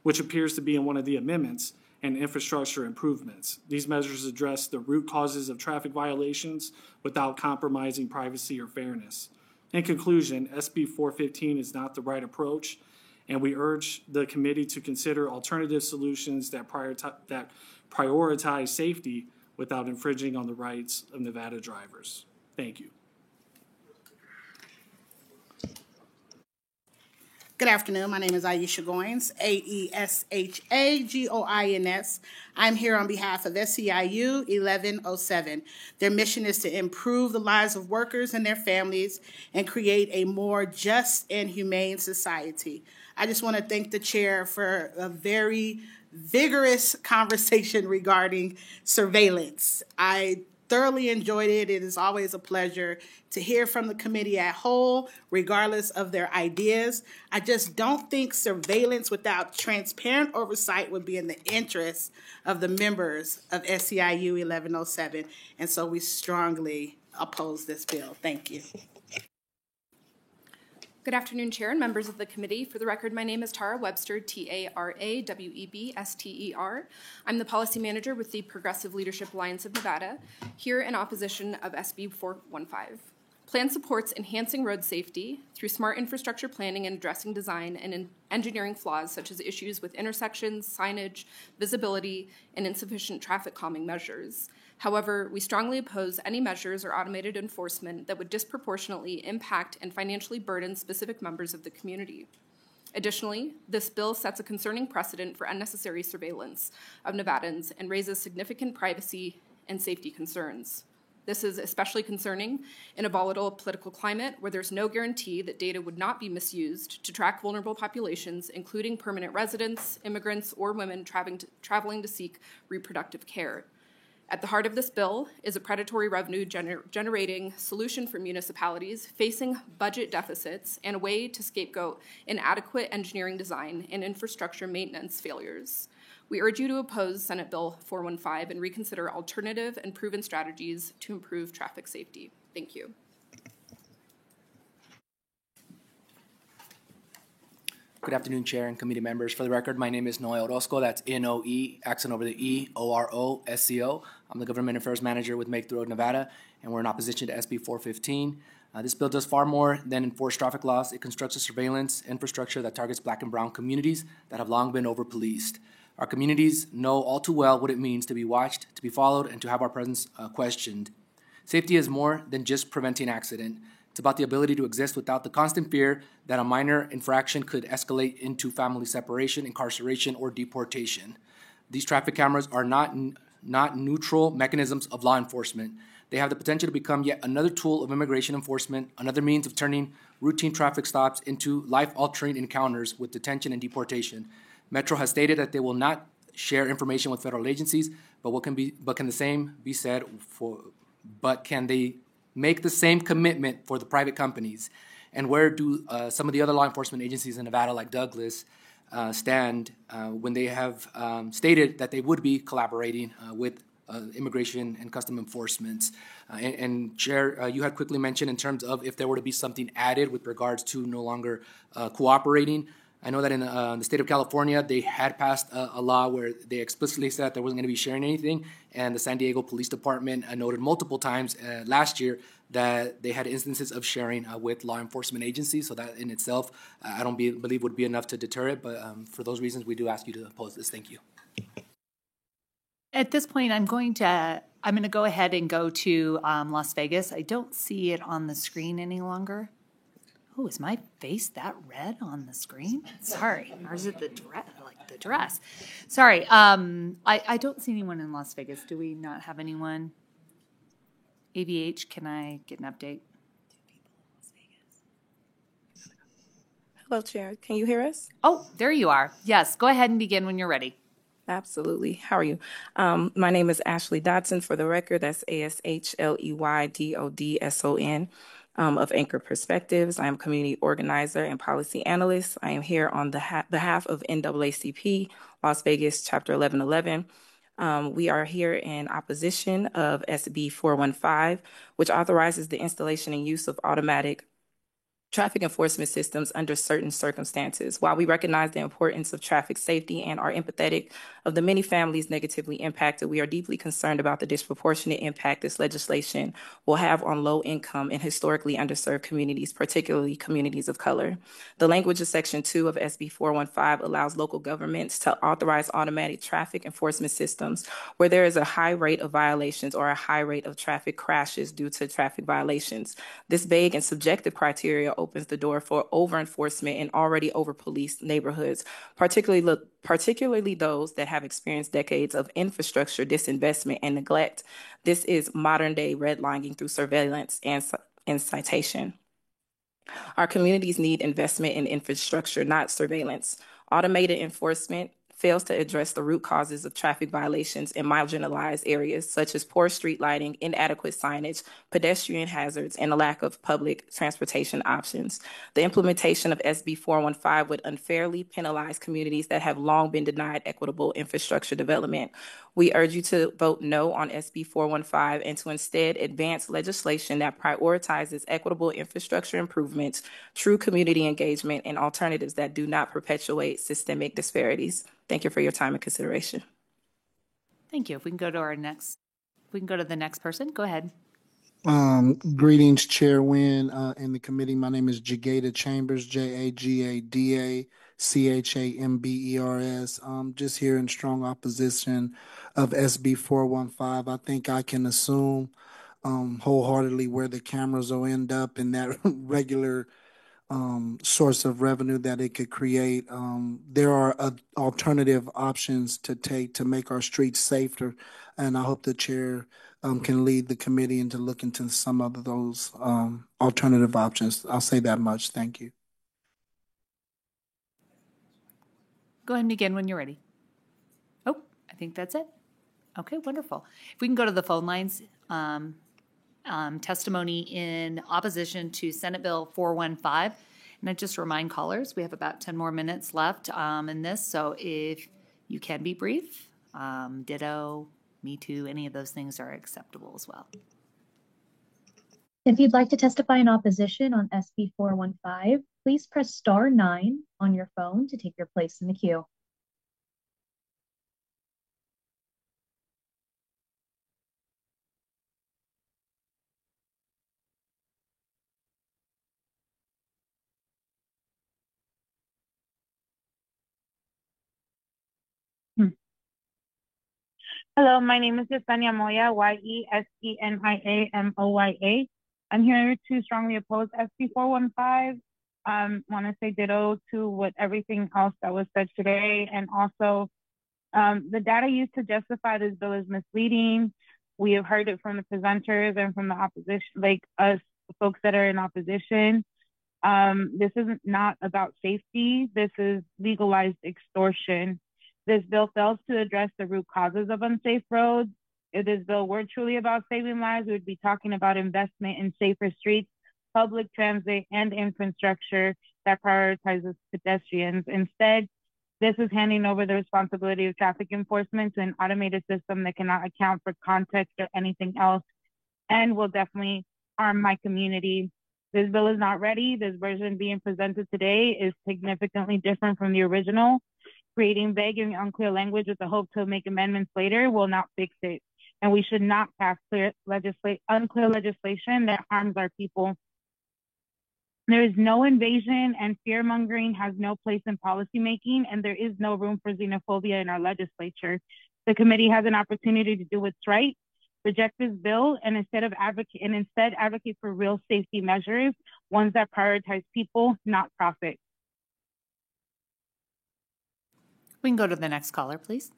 which appears to be in one of the amendments, and infrastructure improvements. These measures address the root causes of traffic violations without compromising privacy or fairness. In conclusion, SB 415 is not the right approach, and we urge the committee to consider alternative solutions that prioritize safety without infringing on the rights of Nevada drivers. Thank you. Good afternoon. My name is Aisha Goins, Aeshagoins. I'm here on behalf of SEIU 1107. Their mission is to improve the lives of workers and their families and create a more just and humane society. I just want to thank the chair for a very vigorous conversation regarding surveillance. I thoroughly enjoyed it. It is always a pleasure to hear from the committee at whole, regardless of their ideas. I just don't think surveillance without transparent oversight would be in the interest of the members of SEIU 1107. And so we strongly oppose this bill. Thank you. Good afternoon, Chair and members of the committee. For the record, my name is Tara Webster, Tarawebster. I'm the policy manager with the Progressive Leadership Alliance of Nevada, here in opposition of SB 415. Plan supports enhancing road safety through smart infrastructure planning and addressing design and engineering flaws such as issues with intersections, signage, visibility, and insufficient traffic calming measures. However, we strongly oppose any measures or automated enforcement that would disproportionately impact and financially burden specific members of the community. Additionally, this bill sets a concerning precedent for unnecessary surveillance of Nevadans and raises significant privacy and safety concerns. This is especially concerning in a volatile political climate where there's no guarantee that data would not be misused to track vulnerable populations, including permanent residents, immigrants, or women traveling to seek reproductive care. At the heart of this bill is a predatory revenue generating solution for municipalities facing budget deficits and a way to scapegoat inadequate engineering design and infrastructure maintenance failures. We urge you to oppose Senate Bill 415 and reconsider alternative and proven strategies to improve traffic safety. Thank you. Good afternoon, Chair and committee members. For the record, my name is Noe Orozco. That's N-O-E, accent over the E, O-R-O-S-C-O. I'm the Government Affairs Manager with Make the Road Nevada, and we're in opposition to SB 415. This bill does far more than enforce traffic laws. It constructs a surveillance infrastructure that targets Black and brown communities that have long been over-policed. Our communities know all too well what it means to be watched, to be followed, and to have our presence questioned. Safety is more than just preventing accident. It's about the ability to exist without the constant fear that a minor infraction could escalate into family separation, incarceration, or deportation. These traffic cameras are not neutral mechanisms of law enforcement. They have the potential to become yet another tool of immigration enforcement, another means of turning routine traffic stops into life-altering encounters with detention and deportation. Metro has stated that they will not share information with federal agencies, but can the same be said for? But can they make the same commitment for the private companies? And where do some of the other law enforcement agencies in Nevada, like Douglas, stand when they have stated that they would be collaborating with immigration and custom enforcement? And Chair, you had quickly mentioned in terms of if there were to be something added with regards to no longer cooperating. I know that in the state of California, they had passed a law where they explicitly said there wasn't going to be sharing anything, and the San Diego Police Department noted multiple times last year that they had instances of sharing with law enforcement agencies. So that in itself, I don't believe would be enough to deter it. But for those reasons, we do ask you to oppose this. Thank you. At this point, I'm going to go ahead and go to Las Vegas. I don't see it on the screen any longer. Oh, is my face that red on the screen? Sorry. Or is it the dress? Like the dress. Sorry. I don't see anyone in Las Vegas. Do we not have anyone? AVH, can I get an update? Hello, Chair. Can you hear us? Oh, there you are. Yes. Go ahead and begin when you're ready. Absolutely. How are you? My name is Ashley Dodson. For the record, that's ASHLEYDODSON. Of Anchor Perspectives. I am community organizer and policy analyst. I am here on the behalf of NAACP, Las Vegas, Chapter 1111. We are here in opposition of SB 415, which authorizes the installation and use of automatic traffic enforcement systems under certain circumstances. While we recognize the importance of traffic safety and are empathetic of the many families negatively impacted, we are deeply concerned about the disproportionate impact this legislation will have on low-income and historically underserved communities, particularly communities of color. The language of Section 2 of SB 415 allows local governments to authorize automatic traffic enforcement systems where there is a high rate of violations or a high rate of traffic crashes due to traffic violations. This vague and subjective criteria opens the door for over-enforcement in already over-policed neighborhoods, particularly those that have experienced decades of infrastructure disinvestment and neglect. This is modern-day redlining through surveillance and citation. Our communities need investment in infrastructure, not surveillance. Automated enforcement fails to address the root causes of traffic violations in marginalized areas, such as poor street lighting, inadequate signage, pedestrian hazards, and a lack of public transportation options. The implementation of SB 415 would unfairly penalize communities that have long been denied equitable infrastructure development. We urge you to vote no on SB 415 and to instead advance legislation that prioritizes equitable infrastructure improvements, true community engagement, and alternatives that do not perpetuate systemic disparities. Thank you for your time and consideration. Thank you. If we can go to the next person, go ahead. Greetings, Chair Wynn and the committee. My name is Jagada Chambers, JAGADACHAMBERS. Just here in strong opposition of SB 415. I think I can assume wholeheartedly where the cameras will end up in that regular source of revenue that it could create. There are alternative options to take to make our streets safer, and I hope the chair can lead the committee into look into some of those alternative options. I'll say that much. Thank you. Go ahead and begin when you're ready. Oh, I think that's it. Okay, wonderful. If we can go to the phone lines. Testimony in opposition to Senate Bill 415. And I just remind callers, we have about 10 more minutes left in this. So if you can be brief, ditto, me too, any of those things are acceptable as well. If you'd like to testify in opposition on SB 415, please press star 9 on your phone to take your place in the queue. Hello, my name is Yesenia Moya, Yesenia I'm here to strongly oppose SB 415. Want to say ditto to what everything else that was said today, and also the data used to justify this bill is misleading. We have heard it from the presenters and from the opposition, like us folks that are in opposition. This is not about safety. This is legalized extortion. This bill fails to address the root causes of unsafe roads. If this bill were truly about saving lives, we would be talking about investment in safer streets, public transit, and infrastructure that prioritizes pedestrians. Instead, this is handing over the responsibility of traffic enforcement to an automated system that cannot account for context or anything else, and will definitely harm my community. This bill is not ready. This version being presented today is significantly different from the original. Creating vague and unclear language with the hope to make amendments later will not fix it. And we should not pass unclear legislation that harms our people. There is no invasion, and fear-mongering has no place in policymaking, and there is no room for xenophobia in our legislature. The committee has an opportunity to do what's right, reject this bill, and instead advocate for real safety measures, ones that prioritize people, not profit. We can go to the next caller, please.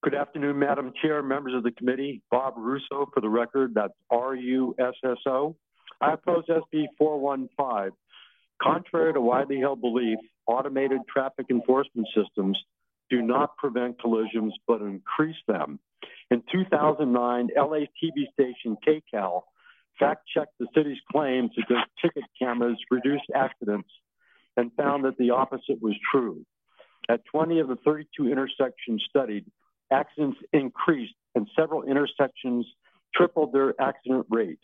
Good afternoon, Madam Chair, members of the committee. Bob Russo, for the record, that's R-U-S-S-O. I oppose SB 415. Contrary to widely held belief, automated traffic enforcement systems do not prevent collisions, but increase them. In 2009, LA TV station KCAL fact-checked the city's claims that ticket cameras reduced accidents and found that the opposite was true. At 20 of the 32 intersections studied, accidents increased and several intersections tripled their accident rate.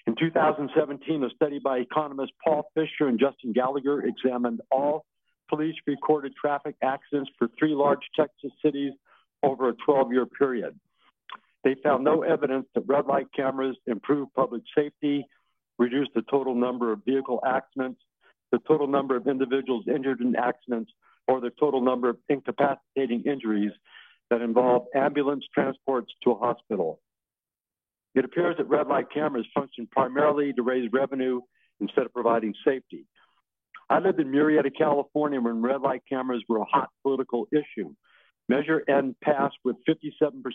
In 2017, a study by economists Paul Fisher and Justin Gallagher examined all police-recorded traffic accidents for 3 large Texas cities over a 12-year period. They found no evidence that red light cameras improve public safety, reduce the total number of vehicle accidents, the total number of individuals injured in accidents, or the total number of incapacitating injuries that involve ambulance transports to a hospital. It appears that red light cameras function primarily to raise revenue instead of providing safety. I lived in Murrieta, California, when red light cameras were a hot political issue. Measure N passed with 57%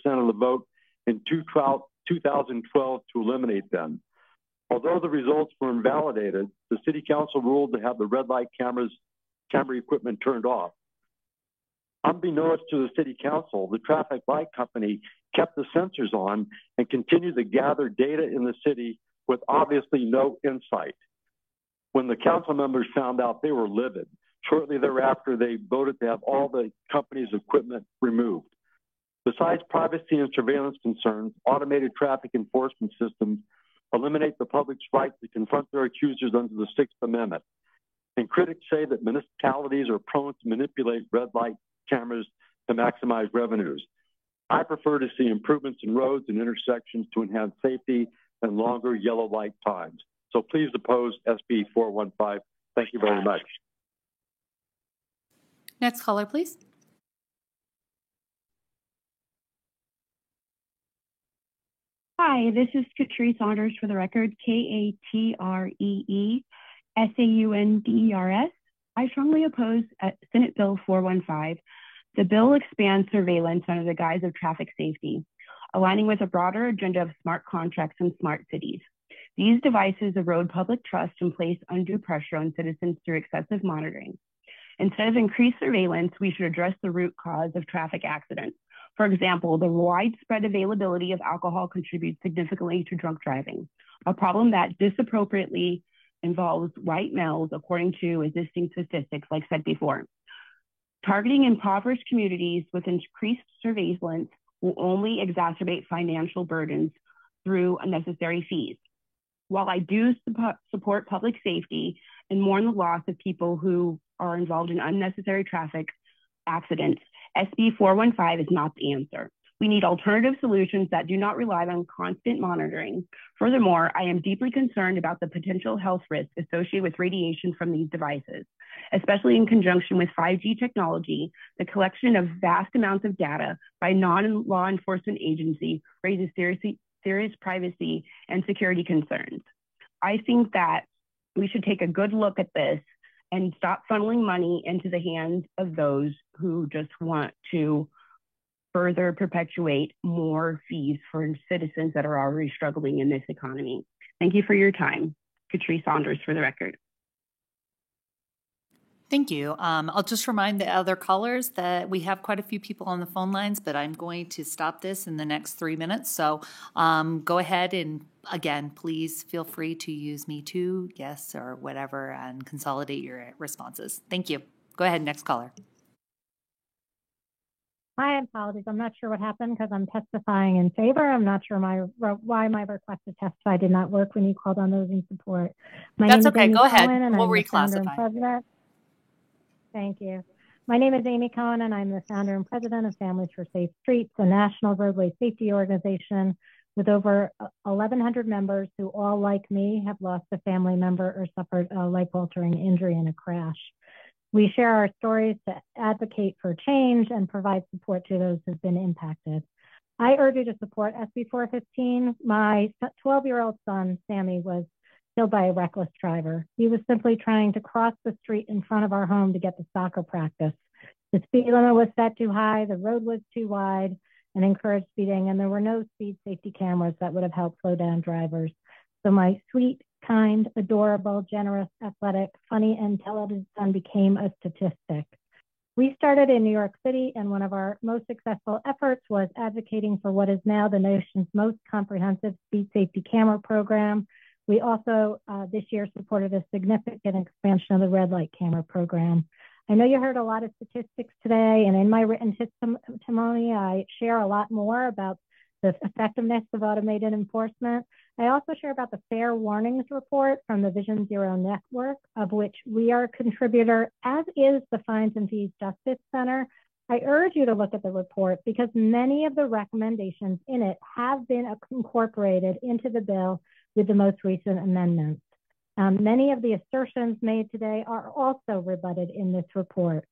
of the vote in 2012 to eliminate them. Although the results were invalidated, the City Council ruled to have the red light camera equipment turned off. Unbeknownst to the City Council, the traffic light company kept the sensors on and continued to gather data in the city with obviously no insight. When the council members found out, they were livid. Shortly thereafter, they voted to have all the company's equipment removed. Besides privacy and surveillance concerns, automated traffic enforcement systems eliminate the public's right to confront their accusers under the Sixth Amendment. And critics say that municipalities are prone to manipulate red light cameras to maximize revenues. I prefer to see improvements in roads and intersections to enhance safety and longer yellow light times. So please oppose SB 415. Thank you very much. Next caller, please. Hi, this is Katree Saunders, for the record, Katree Saunders. I strongly oppose Senate Bill 415. The bill expands surveillance under the guise of traffic safety, aligning with a broader agenda of smart contracts and smart cities. These devices erode public trust and place undue pressure on citizens through excessive monitoring. Instead of increased surveillance, we should address the root cause of traffic accidents. For example, the widespread availability of alcohol contributes significantly to drunk driving, a problem that disappropriately involves white males, according to existing statistics, like said before. Targeting impoverished communities with increased surveillance will only exacerbate financial burdens through unnecessary fees. While I do support public safety and mourn the loss of people who are involved in unnecessary traffic accidents, SB 415 is not the answer. We need alternative solutions that do not rely on constant monitoring. Furthermore, I am deeply concerned about the potential health risks associated with radiation from these devices, especially in conjunction with 5G technology. The collection of vast amounts of data by non-law enforcement agency raises serious privacy and security concerns. I think that we should take a good look at this and stop funneling money into the hands of those who just want to further perpetuate more fees for citizens that are already struggling in this economy. Thank you for your time. Katrina Saunders for the record. Thank you. I'll just remind the other callers that we have quite a few people on the phone lines, but I'm going to stop this in the next 3 minutes. So go ahead and, again, please feel free to use me too, yes, or whatever, and consolidate your responses. Thank you. Go ahead, next caller. My apologies. I'm not sure what happened because I'm testifying in favor. I'm not sure why my request to testify did not work when you called on those in support. That's okay. Go ahead. We'll reclassify. Thank you. My name is Amy Cohen, and I'm the founder and president of Families for Safe Streets, a national roadway safety organization with over 1,100 members who all, like me, have lost a family member or suffered a life-altering injury in a crash. We share our stories to advocate for change and provide support to those who've been impacted. I urge you to support SB 415. My 12-year-old son, Sammy, was killed by a reckless driver. He was simply trying to cross the street in front of our home to get to soccer practice. The speed limit was set too high, the road was too wide and encouraged speeding, and there were no speed safety cameras that would have helped slow down drivers. So my sweet, kind, adorable, generous, athletic, funny, and intelligent son became a statistic. We started in New York City, and one of our most successful efforts was advocating for what is now the nation's most comprehensive speed safety camera program. We also, this year, supported a significant expansion of the red light camera program. I know you heard a lot of statistics today, and in my written testimony, I share a lot more about the effectiveness of automated enforcement. I also share about the Fair Warnings Report from the Vision Zero Network, of which we are a contributor, as is the Fines and Fees Justice Center. I urge you to look at the report because many of the recommendations in it have been incorporated into the bill with the most recent amendments. Many of the assertions made today are also rebutted in this report.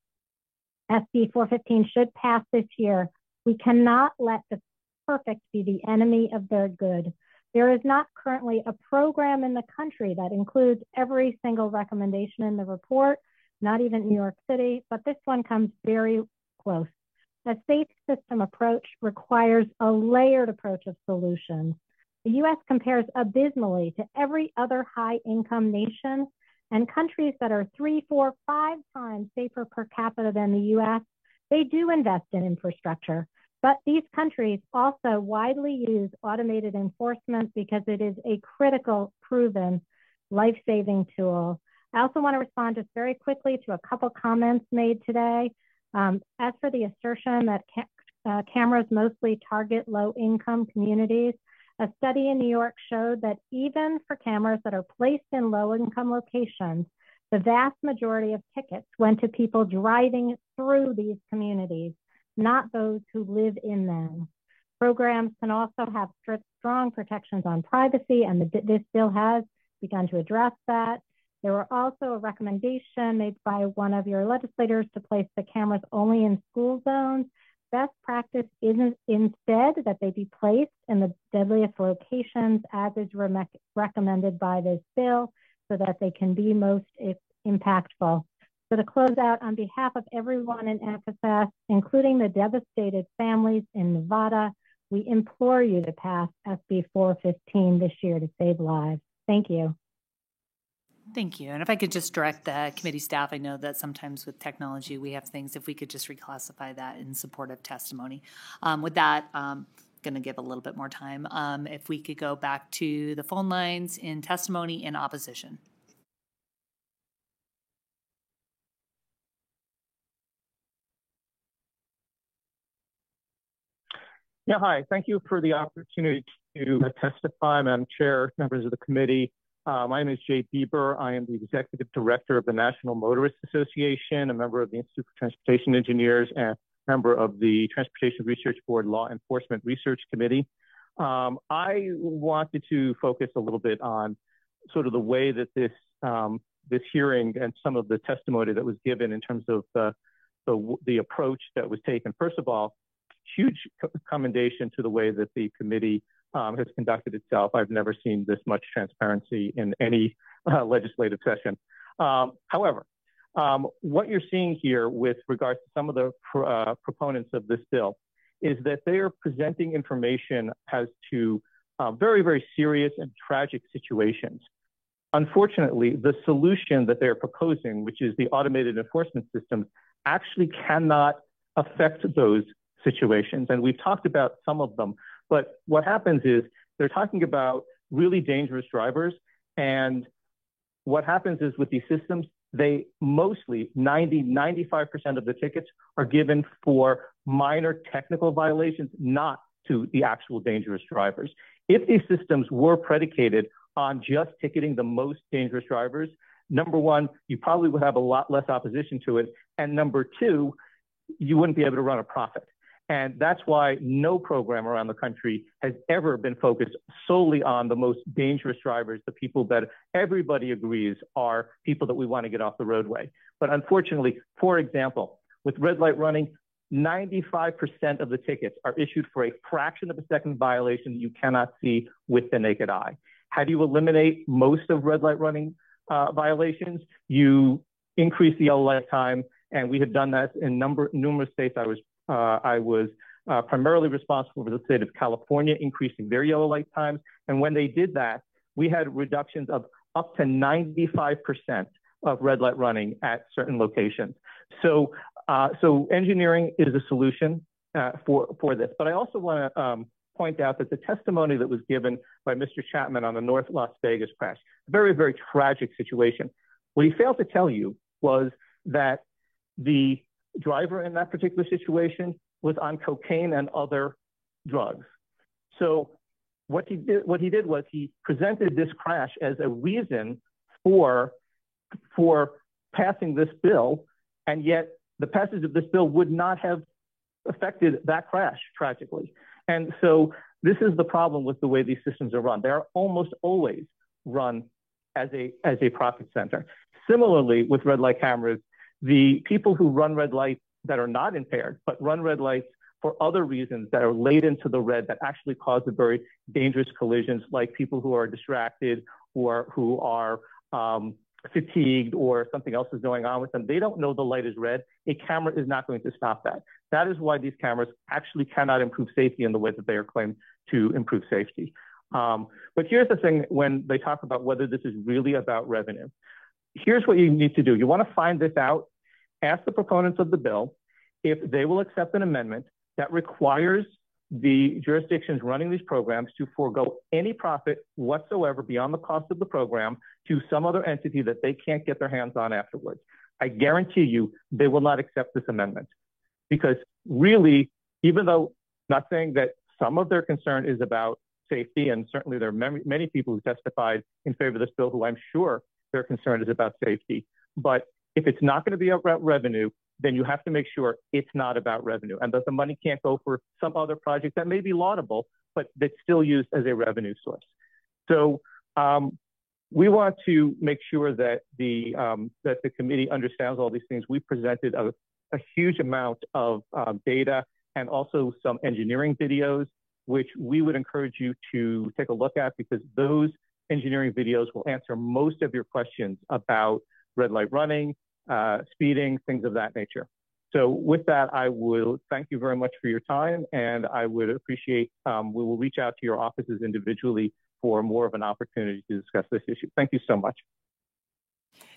SB 415 should pass this year. We cannot let the perfect be the enemy of their good. There is not currently a program in the country that includes every single recommendation in the report, not even New York City, but this one comes very close. A safe system approach requires a layered approach of solutions. The U.S. compares abysmally to every other high-income nation, and countries that are 3, 4, 5 times safer per capita than the U.S., they do invest in infrastructure. But these countries also widely use automated enforcement because it is a critical, proven, life-saving tool. I also want to respond just very quickly to a couple comments made today. As for the assertion that cameras mostly target low-income communities, a study in New York showed that even for cameras that are placed in low-income locations, the vast majority of tickets went to people driving through these communities, not those who live in them. Programs can also have strong protections on privacy, and this bill has begun to address that. There were also a recommendation made by one of your legislators to place the cameras only in school zones. Best practice isn't instead that they be placed in the deadliest locations as is recommended by this bill so that they can be most impactful. So to close out, on behalf of everyone in FSS, including the devastated families in Nevada, we implore you to pass SB 415 this year to save lives. Thank you. Thank you. And if I could just direct the committee staff, I know that sometimes with technology we have things, if we could just reclassify that in support of testimony. With that, going to give a little bit more time. If we could go back to the phone lines in testimony in opposition. Yeah, hi. Thank you for the opportunity to testify, Madam Chair, members of the committee. My name is Jay Bieber. I am the Executive Director of the National Motorist Association, a member of the Institute for Transportation Engineers, and member of the Transportation Research Board Law Enforcement Research Committee. I wanted to focus a little bit on sort of the way that this hearing and some of the testimony that was given in terms of the approach that was taken. First of all, huge commendation to the way that the committee has conducted itself. I've never seen this much transparency in any legislative session. However, what you're seeing here with regards to some of the proponents of this bill is that they are presenting information as to very, very serious and tragic situations. Unfortunately, the solution that they're proposing, which is the automated enforcement systems, actually cannot affect those situations. And we've talked about some of them, but what happens is they're talking about really dangerous drivers. And what happens is with these systems, they mostly 95% of the tickets are given for minor technical violations, not to the actual dangerous drivers. If these systems were predicated on just ticketing the most dangerous drivers, number one, you probably would have a lot less opposition to it. And number two, you wouldn't be able to run a profit. And that's why no program around the country has ever been focused solely on the most dangerous drivers, the people that everybody agrees are people that we want to get off the roadway. But unfortunately, for example, with red light running, 95% of the tickets are issued for a fraction of a second violation that you cannot see with the naked eye. How do you eliminate most of red light running violations? You increase the yellow light time, and we have done that in numerous states. I was primarily responsible for the state of California increasing their yellow light times. And when they did that, we had reductions of up to 95% of red light running at certain locations. So engineering is a solution for this. But I also want to point out that the testimony that was given by Mr. Chapman on the North Las Vegas crash, very, very tragic situation. What he failed to tell you was that the driver in that particular situation was on cocaine and other drugs. So what he did was he presented this crash as a reason for passing this bill, and yet the passage of this bill would not have affected that crash, tragically. And so this is the problem with the way these systems are run. They are almost always run as a profit center. Similarly, with red light cameras, the people who run red lights that are not impaired, but run red lights for other reasons that are laid into the red that actually cause the very dangerous collisions, like people who are distracted or who are fatigued or something else is going on with them. They don't know the light is red. A camera is not going to stop that. That is why these cameras actually cannot improve safety in the way that they are claimed to improve safety. But here's the thing when they talk about whether this is really about revenue. Here's what you need to do. You want to find this out. Ask the proponents of the bill if they will accept an amendment that requires the jurisdictions running these programs to forego any profit whatsoever beyond the cost of the program to some other entity that they can't get their hands on afterwards. I guarantee you they will not accept this amendment, because really, even though I'm not saying that some of their concern is about safety, and certainly there are many people who testified in favor of this bill who I'm sure their concern is about safety, but if it's not going to be about revenue, then you have to make sure it's not about revenue and that the money can't go for some other project that may be laudable, but that's still used as a revenue source. So we want to make sure that the committee understands all these things. We presented a huge amount of data and also some engineering videos, which we would encourage you to take a look at, because those engineering videos will answer most of your questions about red light running, speeding, things of that nature. So with that, I will thank you very much for your time, and I would appreciate, we will reach out to your offices individually for more of an opportunity to discuss this issue. Thank you so much.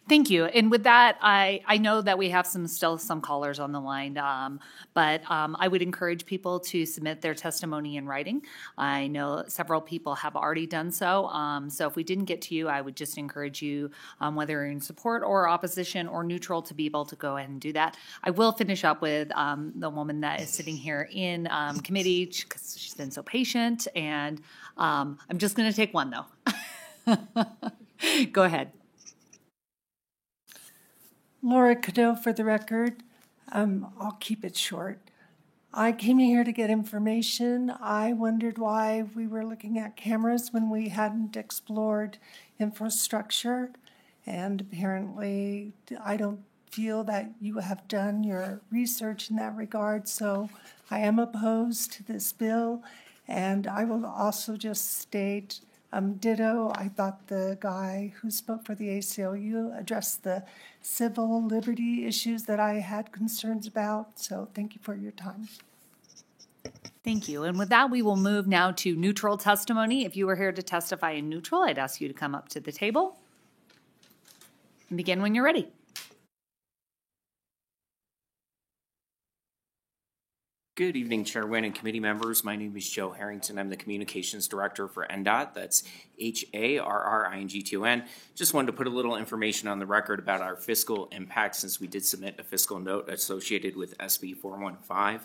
Thank you. And with that, I know that we have still some callers on the line, but I would encourage people to submit their testimony in writing. I know several people have already done so. So if we didn't get to you, I would just encourage you, whether you're in support or opposition or neutral, to be able to go ahead and do that. I will finish up with the woman that is sitting here in committee, because she's been so patient. And I'm just going to take one, though. Go ahead. Laura Cadeau for the record. I'll keep it short. I came here to get information. I wondered why we were looking at cameras when we hadn't explored infrastructure. And apparently, I don't feel that you have done your research in that regard. So I am opposed to this bill. And I will also just state, ditto, I thought the guy who spoke for the ACLU addressed the civil liberty issues that I had concerns about. So thank you for your time. Thank you. And with that, we will move now to neutral testimony. If you were here to testify in neutral, I'd ask you to come up to the table and begin when you're ready. Good evening, Chairman and committee members. My name is Joe Harrington. I'm the Communications Director for NDOT. That's HARRINGTON. Just wanted to put a little information on the record about our fiscal impact since we did submit a fiscal note associated with SB 415.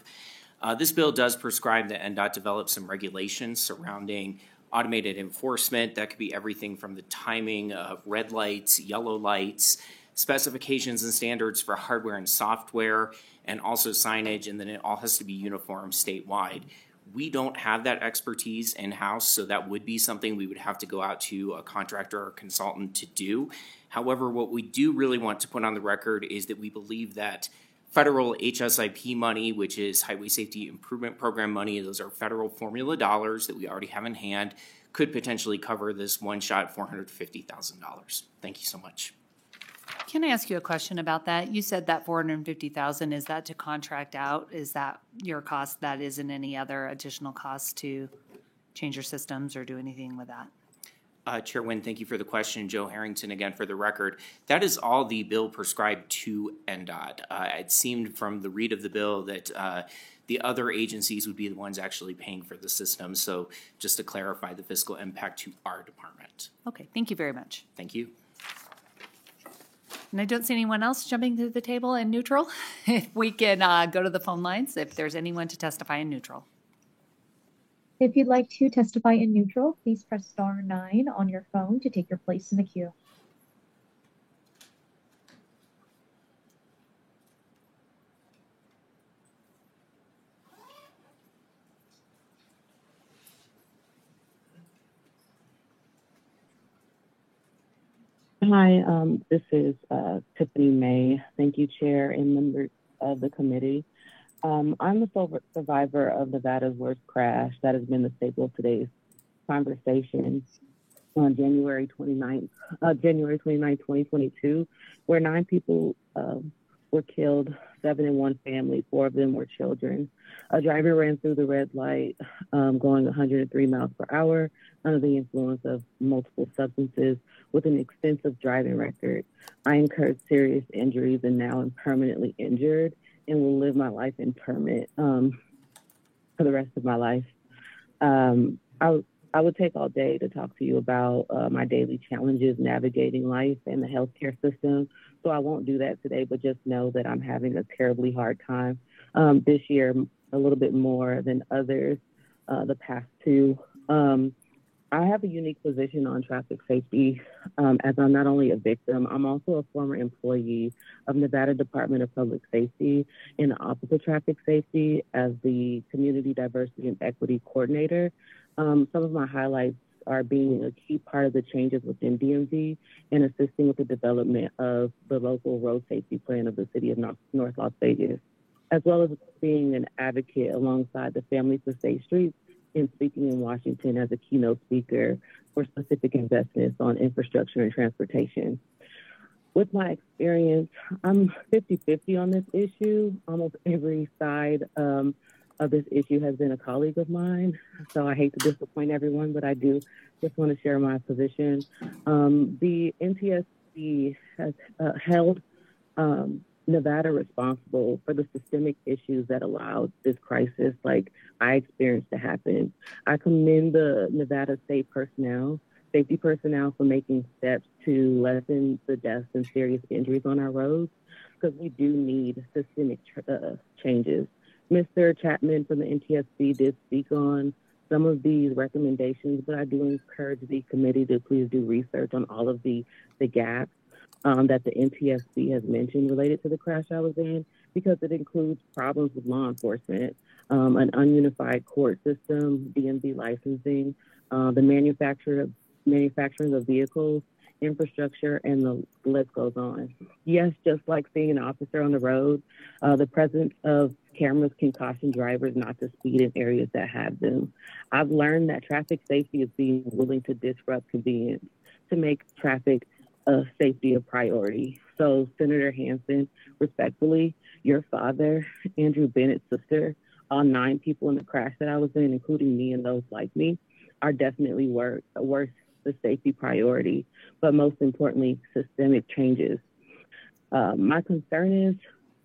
This bill does prescribe that NDOT develop some regulations surrounding automated enforcement. That could be everything from the timing of red lights, yellow lights, specifications and standards for hardware and software, and also signage, and then it all has to be uniform statewide. We don't have that expertise in-house, so that would be something we would have to go out to a contractor or consultant to do. However, what we do really want to put on the record is that we believe that federal HSIP money, which is Highway Safety Improvement Program money, those are federal formula dollars that we already have in hand, could potentially cover this one-shot $450,000. Thank you so much. Can I ask you a question about that? You said that $450,000, is that to contract out? Is that your cost? That isn't any other additional cost to change your systems or do anything with that? Chair Nguyen, thank you for the question. Joe Harrington again for the record. That is all the bill prescribed to NDOT. It seemed from the read of the bill that the other agencies would be the ones actually paying for the system. So just to clarify the fiscal impact to our department. Okay, thank you very much. Thank you. And I don't see anyone else jumping to the table in neutral. If we can go to the phone lines, if there's anyone to testify in neutral. If you'd like to testify in neutral, please press star 9 on your phone to take your place in the queue. Hi, this is Tiffany May. Thank you, Chair and members of the committee. I'm the survivor of Nevada's worst crash. That has been the staple of today's conversation on January 29th, 2022, where 9 people were killed, 7 in one family, 4 of them were children. A driver ran through the red light going 103 miles per hour under the influence of multiple substances with an extensive driving record. I incurred serious injuries and now am permanently injured and will live my life in permit for the rest of my life. I would take all day to talk to you about my daily challenges navigating life and the healthcare system. So I won't do that today, but just know that I'm having a terribly hard time this year, a little bit more than others, the past 2. I have a unique position on traffic safety as I'm not only a victim, I'm also a former employee of Nevada Department of Public Safety in the Office of Traffic Safety as the Community Diversity and Equity Coordinator. Some of my highlights are being a key part of the changes within DMV and assisting with the development of the local road safety plan of the city of North Las Vegas, as well as being an advocate alongside the Families for Safe Streets and speaking in Washington as a keynote speaker for specific investments on infrastructure and transportation. With my experience, I'm 50-50 on this issue. Almost every side of this issue has been a colleague of mine, so I hate to disappoint everyone, but I do just want to share my position. The NTSB has held Nevada responsible for the systemic issues that allowed this crisis like I experienced to happen. I commend the Nevada state safety personnel for making steps to lessen the deaths and serious injuries on our roads, because we do need systemic changes. Mr. Chapman from the NTSB did speak on some of these recommendations, but I do encourage the committee to please do research on all of the gaps that the NTSB has mentioned related to the crash I was in, because it includes problems with law enforcement. an ununified court system, DMV licensing, the manufacturing of vehicles, infrastructure, and the list goes on. Yes, just like seeing an officer on the road, the presence of cameras can caution drivers not to speed in areas that have them. I've learned that traffic safety is being willing to disrupt convenience to make traffic safety a priority. So, Senator Hansen, respectfully, your father, Andrew Bennett's sister, all 9 people in the crash that I was in, including me and those like me, are definitely worth the safety priority, but most importantly, systemic changes. My concern is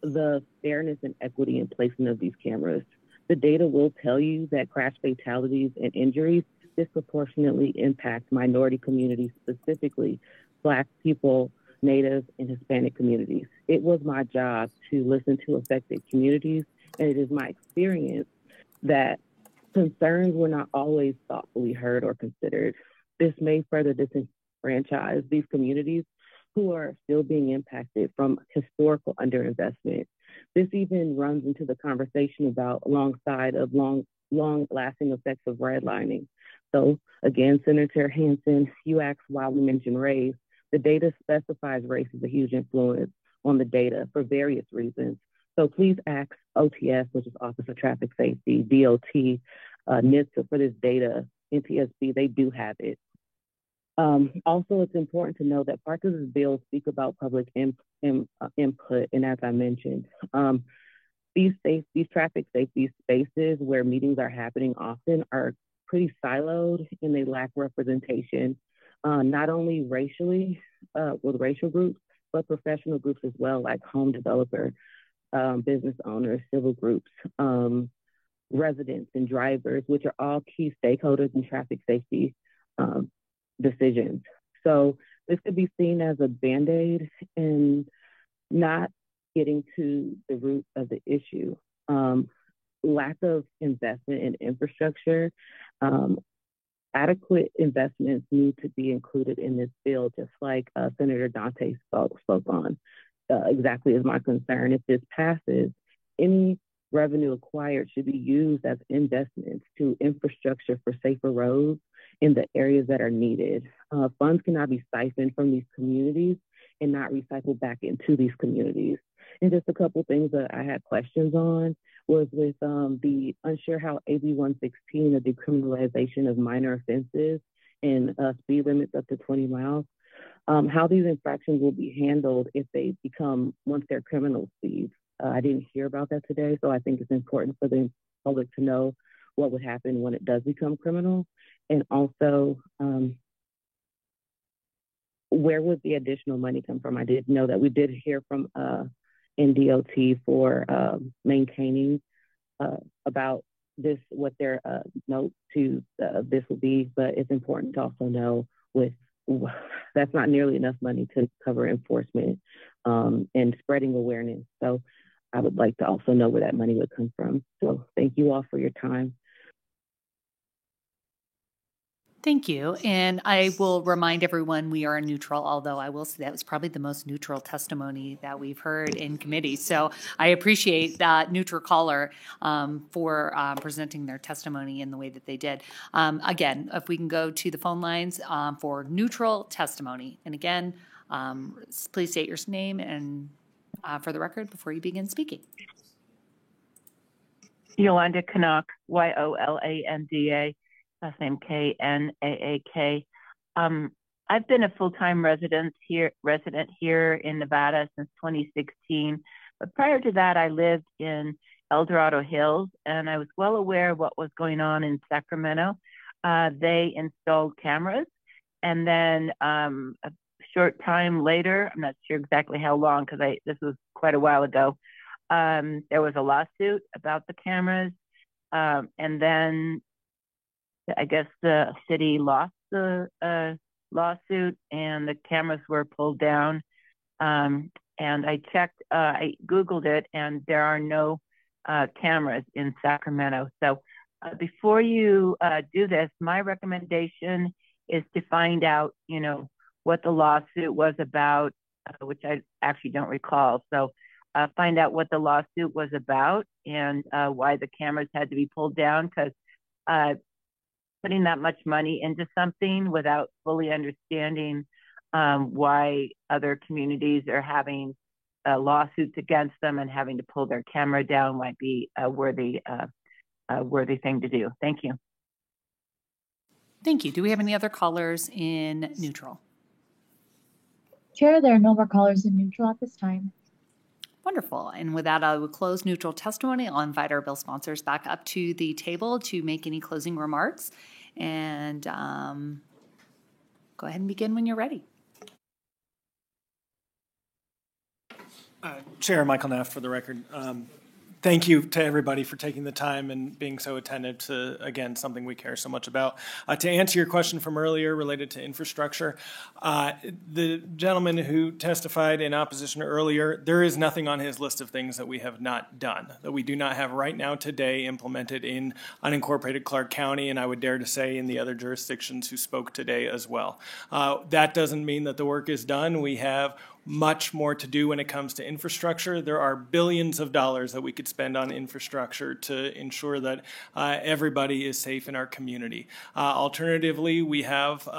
the fairness and equity in placement of these cameras. The data will tell you that crash fatalities and injuries disproportionately impact minority communities, specifically Black people, Native, and Hispanic communities. It was my job to listen to affected communities, and it is my experience that concerns were not always thoughtfully heard or considered. This may further disenfranchise these communities who are still being impacted from historical underinvestment. This even runs into the conversation about alongside of long-lasting effects of redlining. So again, Senator Hansen, you asked why we mentioned race. The data specifies race as a huge influence on the data for various reasons. So please ask OTS, which is Office of Traffic Safety, DOT, NHTSA for this data. NTSB, they do have it. Also, it's important to know that parts of this bill speak about public input, and as I mentioned, these traffic safety spaces where meetings are happening often are pretty siloed and they lack representation, not only racially with racial groups, but professional groups as well, like home developer, business owners, civil groups, residents and drivers, which are all key stakeholders in traffic safety decisions. So this could be seen as a Band-Aid and not getting to the root of the issue. Lack of investment in infrastructure, adequate investments need to be included in this bill, just like Senator Dante spoke on. Exactly is my concern. If this passes, any revenue acquired should be used as investments to infrastructure for safer roads in the areas that are needed. Funds cannot be siphoned from these communities and not recycled back into these communities. And just a couple things that I had questions on was with the unsure how AB 116, the decriminalization of minor offenses and speed limits up to 20 miles, how these infractions will be handled if they become, once they're criminal speeds. I didn't hear about that today, so I think it's important for the public to know what would happen when it does become criminal. And also, where would the additional money come from? I did know that we did hear from NDOT for maintaining about this, what their note to this will be, but it's important to also know that's not nearly enough money to cover enforcement and spreading awareness. So I would like to also know where that money would come from. So thank you all for your time. Thank you. And I will remind everyone we are neutral, although I will say that was probably the most neutral testimony that we've heard in committee. So I appreciate that neutral caller for presenting their testimony in the way that they did. Again, if we can go to the phone lines for neutral testimony. And again, please state your name and for the record before you begin speaking. Yolanda Knaak, Yolanda. Last name Knaak. I've been a full-time resident here in Nevada since 2016. But prior to that, I lived in El Dorado Hills, and I was well aware of what was going on in Sacramento. They installed cameras, and then a short time later, I'm not sure exactly how long because this was quite a while ago, there was a lawsuit about the cameras, and then I guess the city lost the lawsuit and the cameras were pulled down. And I checked, I Googled it, and there are no cameras in Sacramento. So before you do this, my recommendation is to find out, what the lawsuit was about, which I actually don't recall. So find out what the lawsuit was about and why the cameras had to be pulled down, because putting that much money into something without fully understanding why other communities are having lawsuits against them and having to pull their camera down might be a worthy thing to do. Thank you. Thank you. Do we have any other callers in neutral? Chair, there are no more callers in neutral at this time. Wonderful. And with that, I will close neutral testimony. I'll invite our bill sponsors back up to the table to make any closing remarks. And go ahead and begin when you're ready. Chair Michael Neff, for the record. Thank you to everybody for taking the time and being so attentive to, again, something we care so much about. To answer your question from earlier related to infrastructure, the gentleman who testified in opposition earlier, there is nothing on his list of things that we have not done, that we do not have right now today implemented in unincorporated Clark County, and I would dare to say in the other jurisdictions who spoke today as well. That doesn't mean that the work is done. We have much more to do when it comes to infrastructure. There are billions of dollars that we could spend on infrastructure to ensure that everybody is safe in our community. Alternatively, we have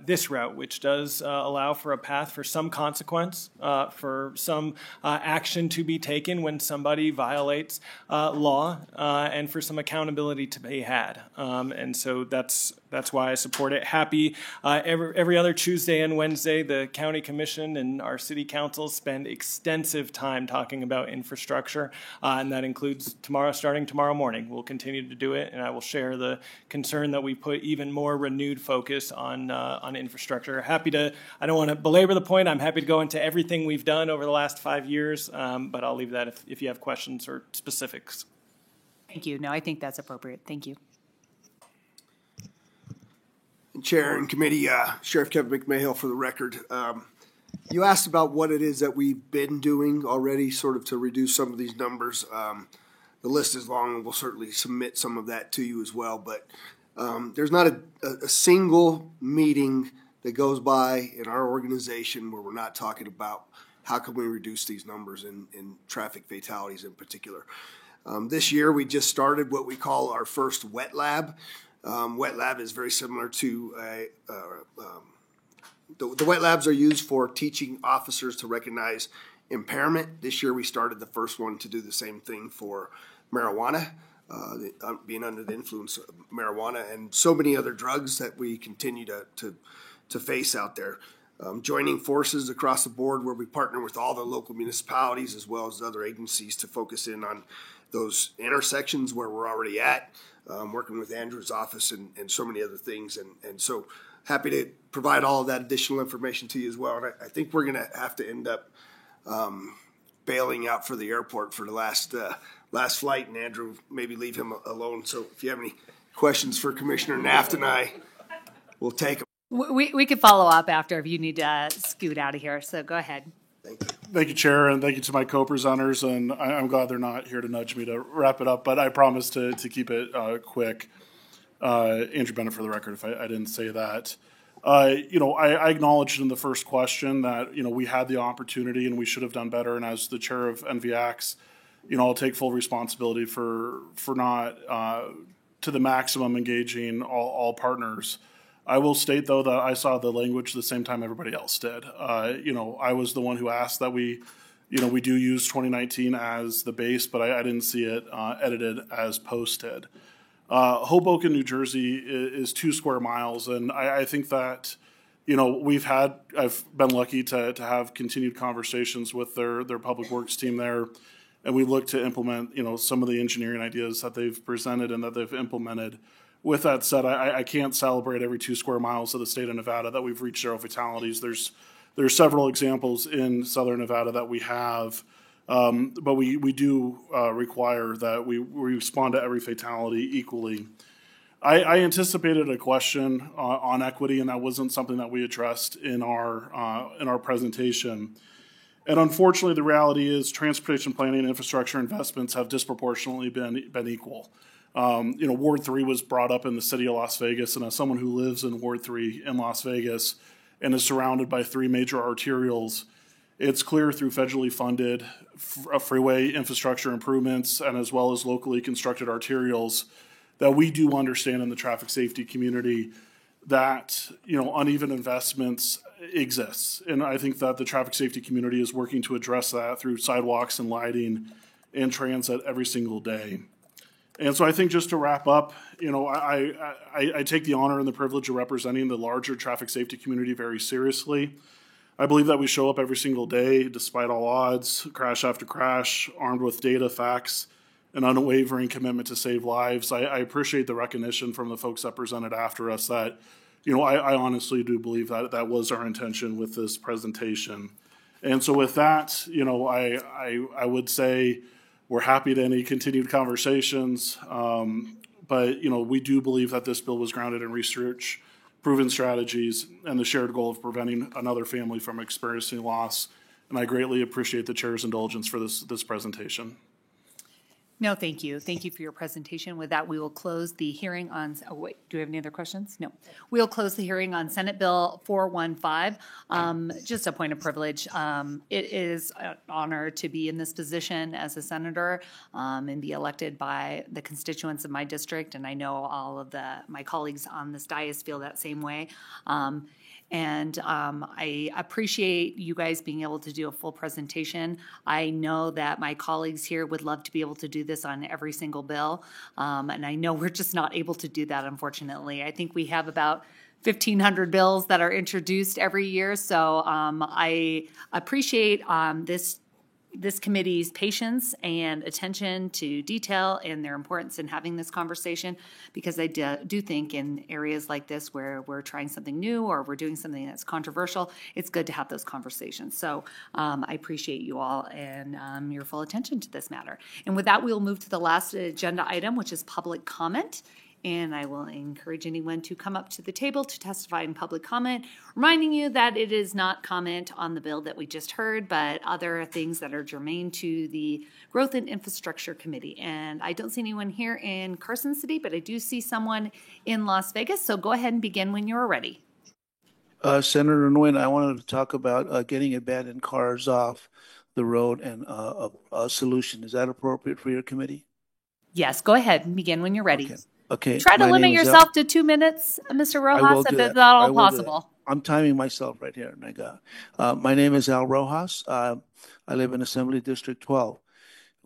this route, which does allow for a path for some consequence, for some action to be taken when somebody violates law, and for some accountability to be had. And so that's why I support it. Happy every other Tuesday and Wednesday, the county commission and our city councils spend extensive time talking about infrastructure, and that includes starting tomorrow morning. We'll continue to do it, and I will share the concern that we put even more renewed focus on infrastructure. I don't want to belabor the point. I'm happy to go into everything we've done over the last 5 years, but I'll leave that if you have questions or specifics. Thank you. No, I think that's appropriate. Thank you. Chair and committee, Sheriff Kevin McMahill for the record. You asked about what it is that we've been doing already sort of to reduce some of these numbers. The list is long and we'll certainly submit some of that to you as well. But there's not a single meeting that goes by in our organization where we're not talking about how can we reduce these numbers in traffic fatalities in particular. This year we just started what we call our first wet lab. Wet lab is very similar to the wet labs are used for teaching officers to recognize impairment. This year we started the first one to do the same thing for marijuana, being under the influence of marijuana and so many other drugs that we continue to face out there. Joining forces across the board where we partner with all the local municipalities as well as other agencies to focus in on those intersections where we're already at, working with Andrew's office and so many other things. And so happy to provide all of that additional information to you as well. And I think we're going to have to end up bailing out for the airport for the last flight, and Andrew, maybe leave him alone. So if you have any questions for Commissioner Naft and I, we'll take them. We could follow up after if you need to scoot out of here. So go ahead. Thank you, Chair, and thank you to my co-presenters. And I'm glad they're not here to nudge me to wrap it up, but I promise to keep it quick. Andrew Bennett for the record, if I didn't say that. I acknowledged in the first question that, we had the opportunity and we should have done better. And as the chair of NVACS, I'll take full responsibility for not to the maximum engaging all partners. I will state, though, that I saw the language the same time everybody else did. I was the one who asked that we do use 2019 as the base, but I didn't see it edited as posted. Hoboken, New Jersey is 2 square miles, and I think that, I've been lucky to have continued conversations with their public works team there, and we look to implement, some of the engineering ideas that they've presented and that they've implemented. With that said, I can't celebrate every 2 square miles of the state of Nevada that we've reached zero fatalities. There's several examples in southern Nevada that we have, but we do require that we respond to every fatality equally. I anticipated a question on equity, and that wasn't something that we addressed in our presentation. And unfortunately, the reality is transportation planning and infrastructure investments have disproportionately been equal. Ward 3 was brought up in the city of Las Vegas, and as someone who lives in Ward 3 in Las Vegas and is surrounded by 3 major arterials, It's clear through federally funded freeway infrastructure improvements and as well as locally constructed arterials that we do understand in the traffic safety community that uneven investments exists. And I think that the traffic safety community is working to address that through sidewalks and lighting and transit every single day. And so I think just to wrap up, I take the honor and the privilege of representing the larger traffic safety community very seriously. I believe that we show up every single day, despite all odds, crash after crash, armed with data, facts, an unwavering commitment to save lives. I appreciate the recognition from the folks that presented after us that, I honestly do believe that that was our intention with this presentation. And so with that, I would say we're happy to any continued conversations, but, we do believe that this bill was grounded in research, proven strategies, and the shared goal of preventing another family from experiencing loss. And I greatly appreciate the chair's indulgence for this presentation. No, thank you. Thank you for your presentation. With that, we will close the hearing on, do we have any other questions? No. We'll close the hearing on Senate Bill 415. Just a point of privilege. It is an honor to be in this position as a senator and be elected by the constituents of my district. And I know all of my colleagues on this dais feel that same way. And I appreciate you guys being able to do a full presentation. I know that my colleagues here would love to be able to do this on every single bill. And I know we're just not able to do that, unfortunately. I think we have about 1,500 bills that are introduced every year. So I appreciate this committee's patience and attention to detail and their importance in having this conversation, because I do think in areas like this where we're trying something new or we're doing something that's controversial, it's good to have those conversations. So I appreciate you all and your full attention to this matter. And with that, we'll move to the last agenda item, which is public comment. And I will encourage anyone to come up to the table to testify in public comment, reminding you that it is not comment on the bill that we just heard, but other things that are germane to the Growth and Infrastructure Committee. And I don't see anyone here in Carson City, but I do see someone in Las Vegas. So go ahead and begin when you're ready. Senator Nguyen, I wanted to talk about getting abandoned cars off the road and a solution. Is that appropriate for your committee? Yes, go ahead and begin when you're ready. Okay. Try to limit yourself to 2 minutes, Mr. Rojas, if it's not all possible. I'm timing myself right here. My name is Al Rojas. I live in Assembly District 12.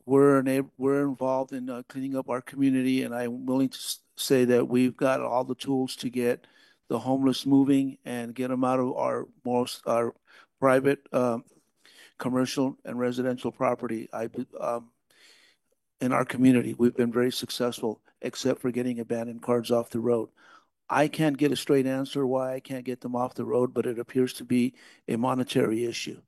We're involved in cleaning up our community, and I'm willing to say that we've got all the tools to get the homeless moving and get them out of our private, commercial, and residential property. In our community, we've been very successful, except for getting abandoned cars off the road. I can't get a straight answer why I can't get them off the road, but it appears to be a monetary issue.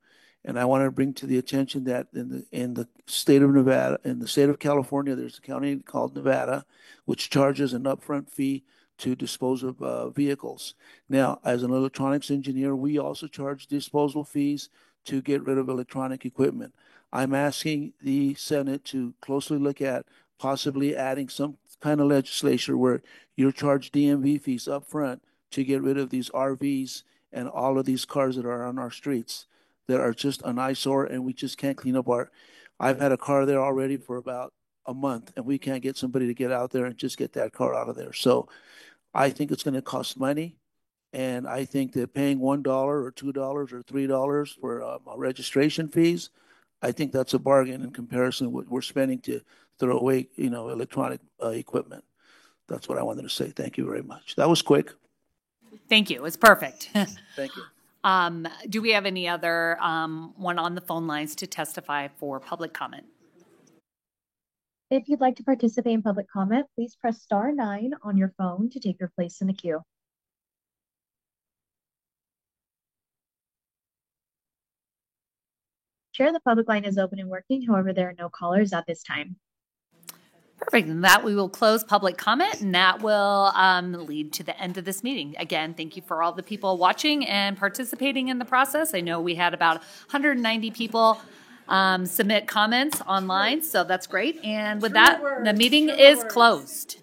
And I want to bring to the attention that in the state of Nevada, in the state of California, there's a county called Nevada, which charges an upfront fee to dispose of vehicles. Now, as an electronics engineer, we also charge disposal fees to get rid of electronic equipment. I'm asking the Senate to closely look at possibly adding some kind of legislation where you're charged DMV fees up front to get rid of these RVs and all of these cars that are on our streets that are just an eyesore, and we just can't clean up I've had a car there already for about a month, and we can't get somebody to get out there and just get that car out of there. So I think it's going to cost money, and I think that paying $1 or $2 or $3 for registration fees, I think that's a bargain in comparison to what we're spending to throw away, electronic equipment. That's what I wanted to say. Thank you very much. That was quick. Thank you. It's perfect. Thank you. Do we have any other one on the phone lines to testify for public comment? If you'd like to participate in public comment, please press *9 on your phone to take your place in the queue. Chair, the public line is open and working. However, there are no callers at this time. Perfect. And that we will close public comment, and that will lead to the end of this meeting. Again, thank you for all the people watching and participating in the process. I know we had about 190 people submit comments online, so that's great. And with that, the meeting is closed.